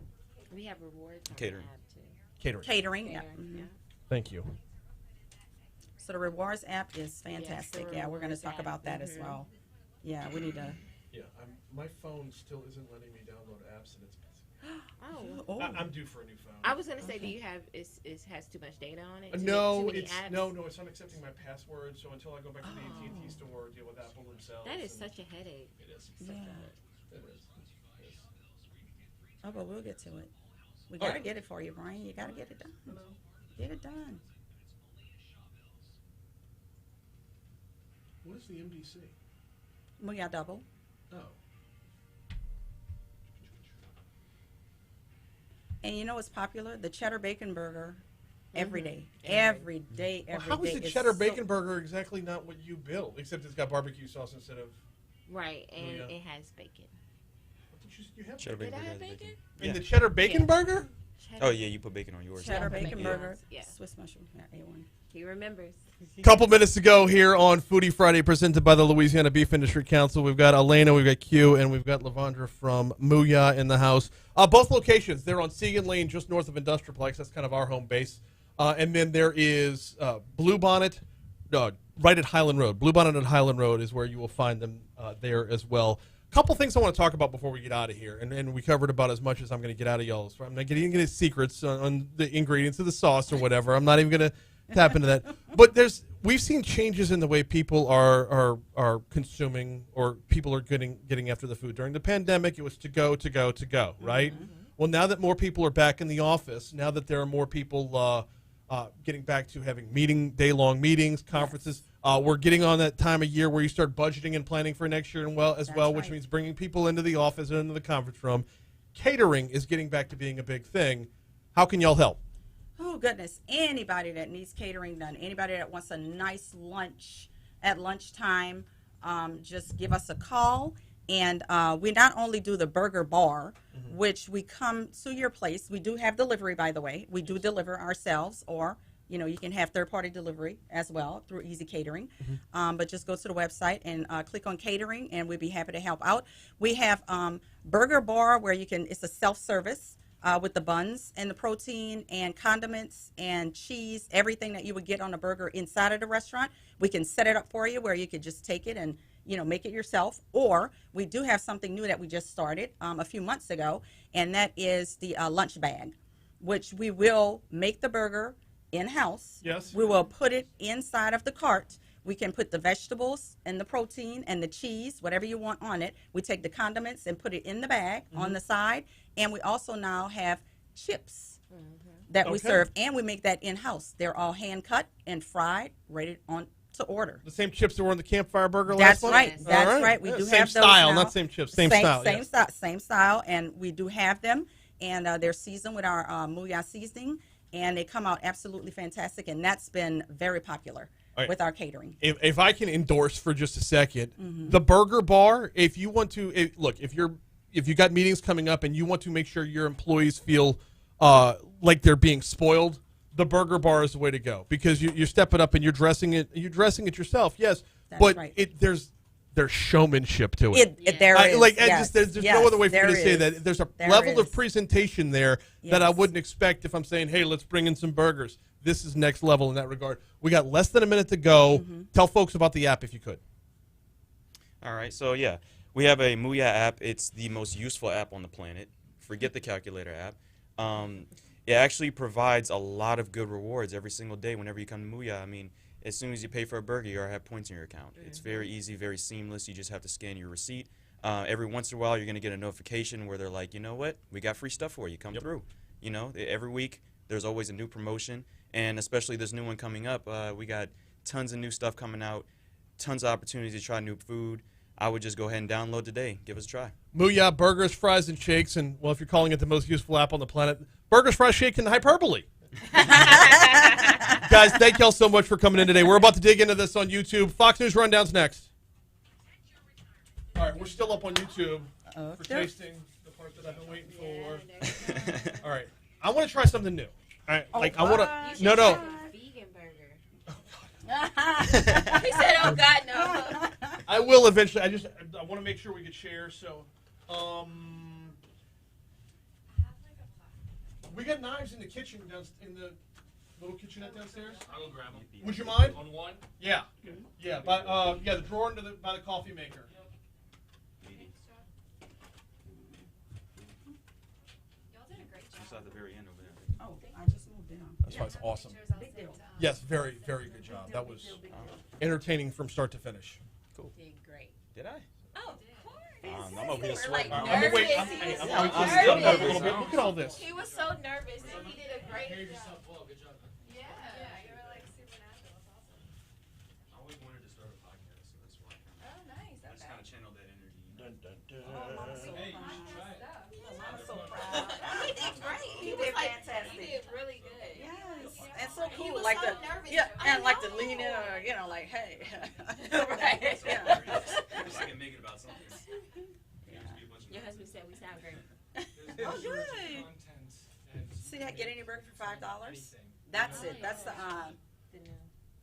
We have rewards on Catering. the app, too. Catering. Catering. Yeah. Mhm. Thank you. So the rewards app is fantastic. the yeah, we're going to rewards talk app. about that as well. Yeah, we need to. Yeah, my phone still isn't letting me download apps, and it's. Oh. I'm due for a new phone. I was gonna say, do you have it has too much data on it? No, too many it's apps? no, it's not accepting my password. So until I go back to the AT&T store, deal with Apple themselves. That is and- such a headache. It is. Yeah. It is. Oh, but we'll get to it. We All got to right. get it for you, Brian. You got to get it done. Get it done. What is the MDC? Mooyah double. Oh. And you know what's popular? The cheddar bacon burger. Every day. Every day. Well, Every how day. is the is cheddar so- bacon burger exactly not what you built? Except it's got barbecue sauce instead of. Right, and yeah. it has bacon. You have Cheddar Did bacon I have burger has bacon? in Yeah. the cheddar bacon Yeah. burger? Oh yeah, you put bacon on yours. Cheddar Yeah. bacon Yeah. burger. Yeah. Swiss mushroom. Yeah, A1. He remembers. Couple minutes to go here on Foodie Friday, presented by the Louisiana Beef Industry Council. We've got Elena, we've got Q, and we've got Lavondra from Mooyah in the house. Both locations, they're on Segan Lane, just north of Industrialplex. That's kind of our home base. And then there is Blue Bonnet, right at Highland Road. Blue Bonnet at Highland Road is where you will find them there as well. Couple things I want to talk about before we get out of here, and we covered about as much as I'm going to get out of y'all. So I'm not getting into secrets on the ingredients of the sauce or whatever. I'm not even going to tap into that. But we've seen changes in the way people are consuming, or people are getting after the food. During the pandemic, it was to go, right? Well, now that more people are back in the office, now that there are more people getting back to having day-long meetings, conferences. We're getting on that time of year where you start budgeting and planning for next year which means bringing people into the office and into the conference room. Catering is getting back to being a big thing. How can y'all help? Oh, goodness. Anybody that needs catering done, anybody that wants a nice lunch at lunchtime, just give us a call. And we not only do the burger bar, which we come to your place. We do have delivery, by the way. We do deliver ourselves, or you can have third-party delivery as well through Easy Catering. But just go to the website and click on catering, and we'd be happy to help out. We have burger bar where it's a self-service with the buns and the protein and condiments and cheese, everything that you would get on a burger inside of the restaurant. We can set it up for you where you could just take it and make it yourself. Or we do have something new that we just started a few months ago, and that is the lunch bag, which we will make the burger in-house. Yes. We will put it inside of the cart. We can put the vegetables and the protein and the cheese, whatever you want on it. We take the condiments and put it in the bag on the side. And we also now have chips that we serve, and we make that in-house. They're all hand-cut and fried, ready to order. The same chips that were in the campfire burger That's last month? right. That's All right. We do same have those style, now. not same chips. Same style. Same yes. style. Same style. And we do have them, and they're seasoned with our Mooyah seasoning, and they come out absolutely fantastic. And that's been very popular All right. with our catering. If I can endorse for just a second, the burger bar, if you want to, if you're if you got meetings coming up and you want to make sure your employees feel like they're being spoiled, the burger bar is the way to go, because you step it up and you're dressing it yourself. Yes, That's but right. there's showmanship to it. There is. Yes, there's no other way for me to say that. There's a level of presentation there that I wouldn't expect if I'm saying, hey, let's bring in some burgers. This is next level in that regard. We got less than a minute to go. Mm-hmm. Tell folks about the app if you could. All right, so yeah, we have a Mooyah app. It's the most useful app on the planet. Forget the calculator app. It actually provides a lot of good rewards every single day whenever you come to Mooyah. I mean, as soon as you pay for a burger, you already have points in your account. It's very easy, very seamless. You just have to scan your receipt. Every once in a while, you're going to get a notification where they're like, you know what, we got free stuff for you. Come through. You know, every week, there's always a new promotion, and especially this new one coming up. We got tons of new stuff coming out, tons of opportunities to try new food. I would just go ahead and download today. Give us a try. Mooyah, burgers, fries, and shakes. And, well, if you're calling it the most useful app on the planet, burgers, fries, shake, and hyperbole. Guys, thank y'all so much for coming in today. We're about to dig into this on YouTube. Fox News Rundown's next. All right, we're still up on YouTube for tasting the part that I've been waiting for. All right, I want to try something new. All right, I want to. No. Vegan burger. He said, "Oh God, no." I will eventually. I want to make sure we get shares. So, we got knives in the kitchen in the little kitchenette downstairs. I'll go grab them. Would you mind? On one? Yeah. Yeah. The drawer by the coffee maker. Y'all did a great job. Just at the very end over there. Oh, I just moved down. That's why it's awesome. Big deal. Yes, very, very good job. That was entertaining from start to finish. Cool. Did great. Did I? Oh, of course. I'm over here sweating. I'm gonna wait. I'm still nervous a little bit. Look at all this. He was so nervous, and he did a great job. Good job. Yeah, you were like super natural. It's awesome. I always wanted to start a podcast, so that's why. Oh, nice. I just kind of channeled that energy. Hey, you should try it. I'm so proud. He did great. He was did like, fantastic. He did really good. Yes, and so He cool, was like so the nervous. and like to lean in, like, hey, right? Yeah. I can make it about something. Your husband said we sound great. Oh, good. See that get any burger for $5? That's it.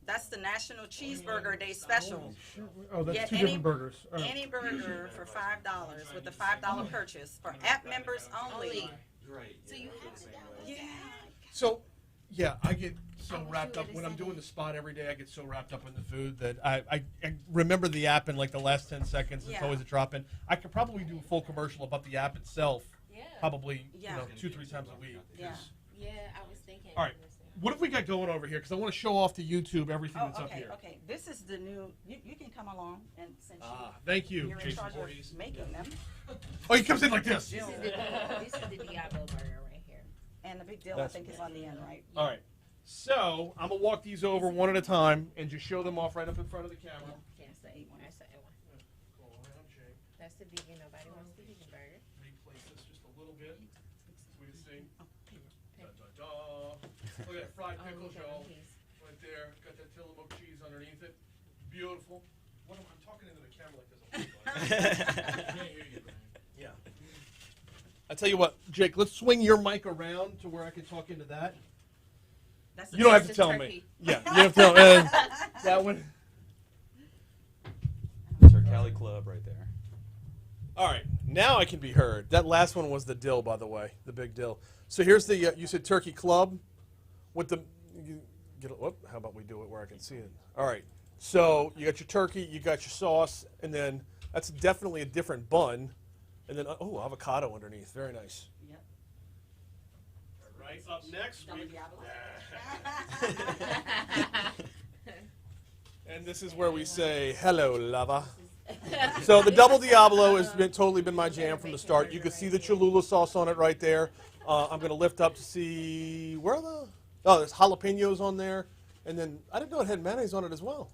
That's the National Cheeseburger Day special. Oh, that's Get two any- different burgers. All right. Any burger for $5 with the $5 purchase for app members only. Right. So you have to download. Yeah. So, yeah, I get so wrapped up when I'm doing the spot every day. I get so wrapped up in the food that I remember the app in like the last 10 seconds. It's Yeah. always a drop in. I could probably do a full commercial about the app itself. Yeah. Probably Yeah. 2-3 times a week. Yeah. Yeah, I was thinking. All right. What have we got going over here? Because I want to show off to YouTube everything that's up okay, here. okay. This is the new. You can come along and since Thank you, you're in Jason charge Voorhees. of making them. Oh, he comes in like this. This is the Diablo burger right here. And the big deal, That's- I think, is on the end, right? All right. So I'm gonna walk these over one at a time and just show them off right up in front of the camera. That's the A1. That's the A1. Go around, Jake. That's the vegan. Nobody wants the vegan burger. Replace this just a little bit. So we can see. Da, da, da. Look at that fried pickles, y'all. Right there. Got that Tillamook cheese underneath it. Beautiful. What am I talking into the camera like this? Yeah. I tell you what, Jake. Let's swing your mic around to where I can talk into that. That's You don't have to tell me. Yeah, you have to tell that one. That's our Cali Club right there. All right, now I can be heard. That last one was the dill, by the way, the big dill. So here's the you said turkey club with the. How about we do it where I can see it? All right. So you got your turkey, you got your sauce, and then that's definitely a different bun, and then avocado underneath. Very nice. Yep. All right. Up next. And this is where we say hello, lover. So the double Diablo has totally been my jam from the start. You can see the Cholula sauce on it right there. I'm going to lift up to see there's jalapenos on there, and then I didn't know it had mayonnaise on it as well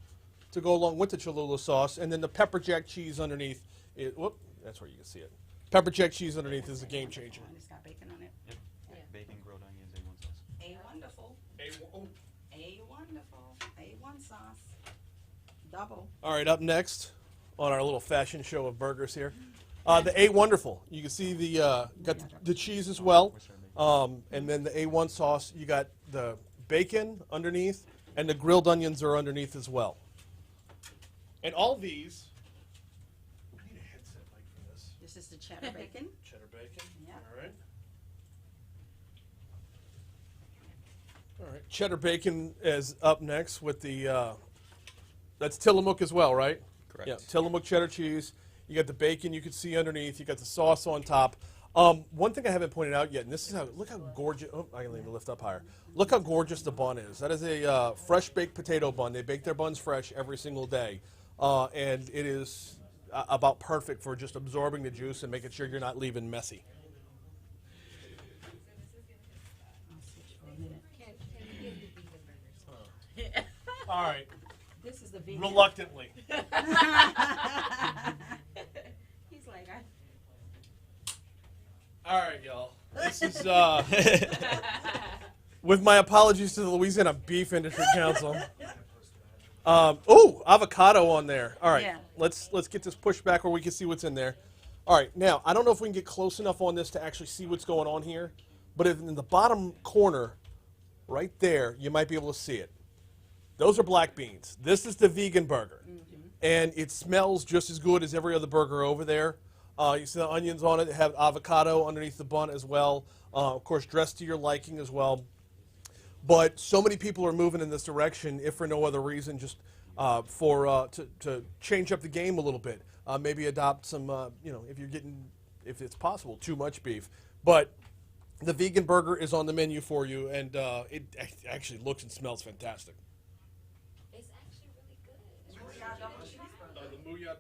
to go along with the Cholula sauce, and then the pepper jack cheese underneath. That's where you can see it. Pepper jack cheese underneath is a game changer. It's got bacon on it. Yep. Yeah. Bacon, grilled onions, A1 sauce. A wonderful. A wonderful. A1 sauce. Double. All right, up next on our little fashion show of burgers here, The A Wonderful. You can see the got the cheese as well, and then the A1 sauce. You got the bacon underneath, and the grilled onions are underneath as well. And all these. I need a headset mic for this. This is the cheddar bacon. Cheddar bacon. Yeah. All right. All right. Cheddar bacon is up next with the. That's Tillamook as well, right? Correct. Yeah, Tillamook cheddar cheese. You got the bacon you can see underneath. You got the sauce on top. One thing I haven't pointed out yet, and this is how, look how gorgeous, oh, I can even lift up higher. Look how gorgeous the bun is. That is a fresh baked potato bun. They bake their buns fresh every single day. And it is about perfect for just absorbing the juice and making sure you're not leaving messy. All right. This is the vegan. Reluctantly. He's like, All right, y'all. This is with my apologies to the Louisiana Beef Industry Council. Avocado on there. All right, Yeah. let's get this pushed back where we can see what's in there. All right, now I don't know if we can get close enough on this to actually see what's going on here, but in the bottom corner, right there, you might be able to see it. Those are black beans. This is the vegan burger, and it smells just as good as every other burger over there. You see the onions on it. They have avocado underneath the bun as well. Of course, dressed to your liking as well. But so many people are moving in this direction, if for no other reason, just to change up the game a little bit. Maybe adopt some, if it's possible, too much beef. But the vegan burger is on the menu for you, and it actually looks and smells fantastic. It's actually really good. Mooyah double cheeseburger. The Mooyah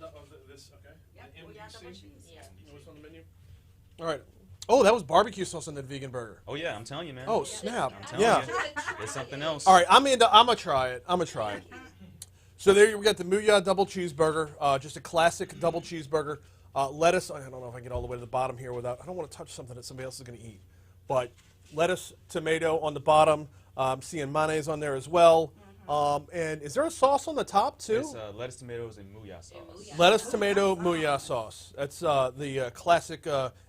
this, okay. Yep, The Mooyah double MDC? cheese. Yeah. You know what's on the menu? All right. Oh, that was barbecue sauce on that vegan burger. Oh yeah, I'm telling you, man. Oh, snap. I'm telling Yeah. you. It's something else. All right, I'm gonna try it. So there we got the Mooyah double cheeseburger, just a classic double cheeseburger. Lettuce. I don't know if I can get all the way to the bottom here without. I don't want to touch something that somebody else is going to eat. But lettuce, tomato on the bottom. I'm seeing mayonnaise on there as well. And is there a sauce on the top too? It's lettuce, tomatoes, and Mooyah sauce. Lettuce, tomato, Mooyah sauce. That's the classic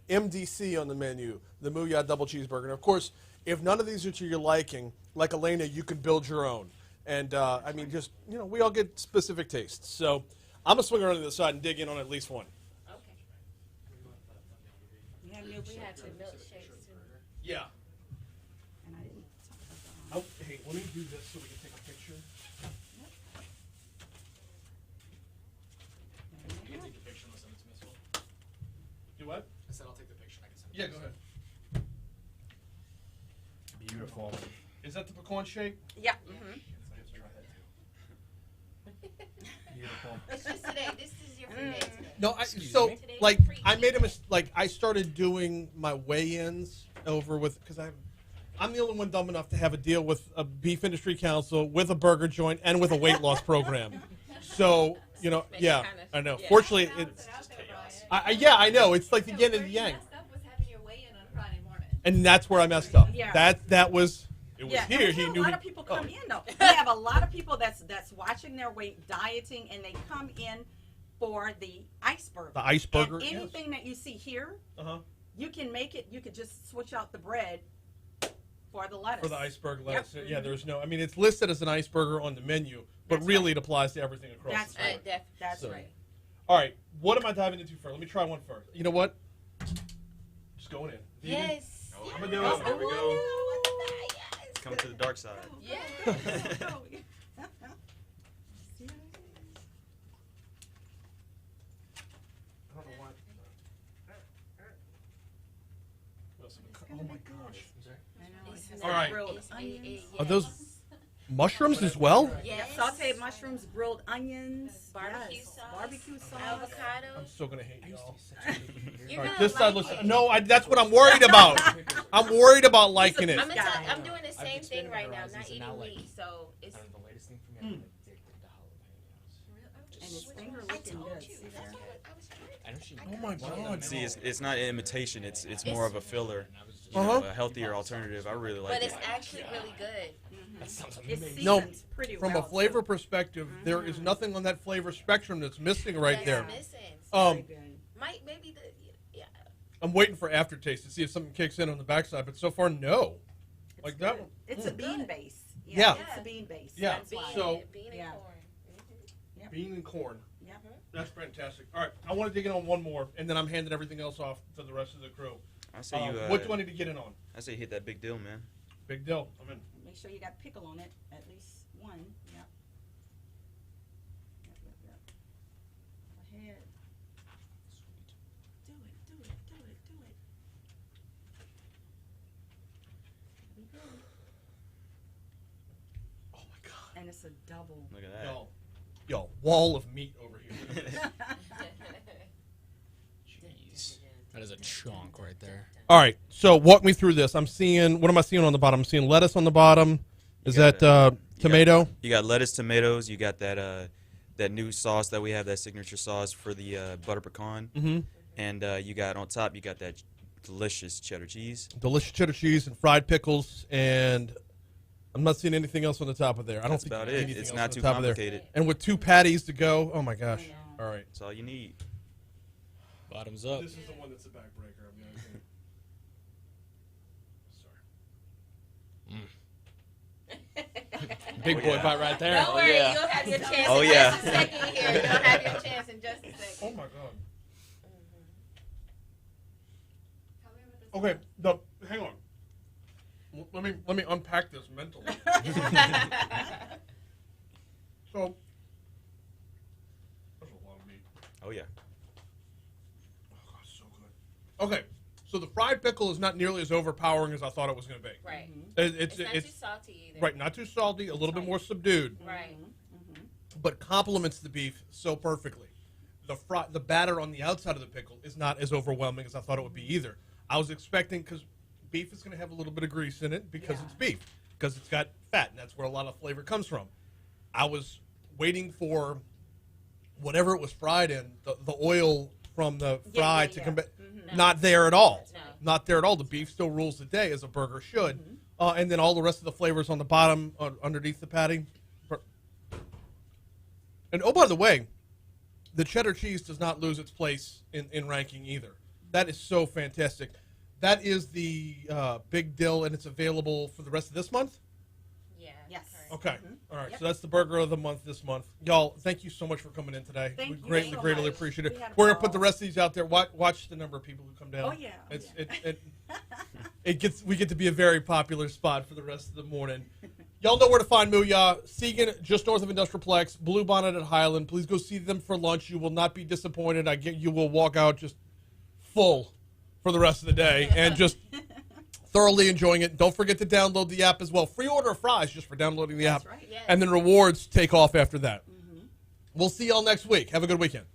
MDC on the menu, the Mooyah double cheeseburger. And of course, if none of these are to your liking, like Elena, you can build your own. And I mean, just we all get specific tastes. So I'm gonna swing around to the side and dig in on at least one. Okay. We have We milkshake. had some milkshakes too. Yeah. And I didn't talk about Oh, hey, let me do this so we can take a picture. You can take the picture unless it's missile. Do what? I said I'll take the picture. I can send it. Yeah, go ahead. Beautiful. Is that the pecan shake? Yeah. Mm-hmm. Beautiful. It's just today. This is your free day today. No, Excuse so me? Today's like free I made a day. mistake. I started doing my weigh-ins over with because I'm the only one dumb enough to have a deal with a beef industry council, with a burger joint, and with a weight loss program. So yeah, I know. Yeah. Fortunately, it's I know. It's like the yin and the yang, Messed up was having your weigh-in on Friday morning. and that's where I messed up. Yeah. That was it was Yeah, here. and we He have knew. a lot he- of people come oh. in though. We have a lot of people that's watching their weight, dieting, and they come in for the iceberg. The ice burger, And yes. anything that you see here, Uh-huh. you can make it. You could just switch out the bread for the lettuce. For the iceberg lettuce. Yep. Yeah, there's no. I mean, it's listed as an iceberger on the menu, but That's really it applies to everything across That's the board. right. That's So- right. All right, what am I diving into first? Let me try one first. You know what? Just going in. Yes. I'm gonna do it. There we go. Yes. Coming to the dark side. Yeah. I don't know why. Oh my gosh. It's All right. Grilled It's onions. Are those mushrooms as well? Yes. Sauteed mushrooms, grilled onions, Barbecue yes, sauce, barbecue sauce. avocado. I'm still gonna hate y'all. You're All right, gonna this side like looks. it. No, that's what I'm worried about. I'm worried about liking it. I'm doing the I've same thing expanded right my now. horizons Not and eating now, like, meat, so it's. I don't know, the latest thing for me, I'm addicted to jalapenos. And it's finger I looking told good. you. See That's there? what I was trying. I know she. Oh my God. See, it's not an imitation. It's more of a filler. Uh-huh. A healthier alternative. I really like But it. it's actually really good. That sounds It's amazing. No, seasoned pretty from well. a flavor too. perspective, there is nothing on that flavor spectrum that's missing right That's there. missing. Um, Very good. maybe yeah. I'm waiting for aftertaste to see if something kicks in on the backside, but so far, no. Like that. It's a bean base. Yeah. It's a bean base. Yeah. That's why. So bean and corn. Yep. bean and corn. Yep. That's fantastic. All right, I want to dig in on one more, and then I'm handing everything else off to the rest of the crew. I say you. What do I need to get in on? I say you hit that big deal, man. Big deal. I'm in. Make sure you got pickle on it, at least one. Yep. Yep. Go ahead. Do it. There we go. Oh my God. And it's a double. Look at that. Yo, wall of meat over here. Jeez. That is a chunk right there. All right, so walk me through this. I'm seeing, what am I seeing on the bottom? I'm seeing lettuce on the bottom. Is that tomato? You got lettuce, tomatoes. You got that that new sauce that we have, that signature sauce for the butter pecan. Mhm. And you got on top, you got that delicious cheddar cheese. Delicious cheddar cheese and fried pickles, and I'm not seeing anything else on the top of there. I don't That's think about there's it. anything It's else not on the too top of there. complicated. And with 2 patties to go, oh my gosh. All right. That's all you need. Bottoms up. This is the one that's a backbreaker. I'm gonna say. Big boy bite right there. Don't worry, you'll have your chance Oh, in yeah. just a second here. You'll have your chance in just a second. Oh my God. Okay, hang on. Let me unpack this mentally. So, there's a lot of meat. Oh yeah. Oh God, so good. Okay, so the fried pickle is not nearly as overpowering as I thought it was going to be. Right. It's not too salty either. Right, not too salty, a little bit more subdued, Right. but complements the beef so perfectly. The batter on the outside of the pickle is not as overwhelming as I thought it would be either. I was expecting, because beef is going to have a little bit of grease in it because it's beef, because it's got fat, and that's where a lot of flavor comes from. I was waiting for whatever it was fried in, the oil from the fry to come back. Not there at all. No. Not there at all. The beef still rules the day, as a burger should. And then all the rest of the flavors on the bottom, underneath the patty. And oh, by the way, the cheddar cheese does not lose its place in ranking either. That is so fantastic. That is the Big Dill, and it's available for the rest of this month? Yeah. Yes. Okay. All right. Yep. So that's the burger of the month this month. Y'all, thank you so much for coming in today. Thank We you greatly, so greatly much. appreciate it. We had a We're going to put ball. the rest of these out there. Watch the number of people who come down. Oh, yeah. We get to be a very popular spot for the rest of the morning. Y'all know where to find Mooyah. Segan, just north of Industrialplex. Blue Bonnet at Highland. Please go see them for lunch. You will not be disappointed. You will walk out just full for the rest of the day and just thoroughly enjoying it. Don't forget to download the app as well. Free order of fries just for downloading the app. That's right. Yes. And then rewards take off after that. We'll see y'all next week. Have a good weekend.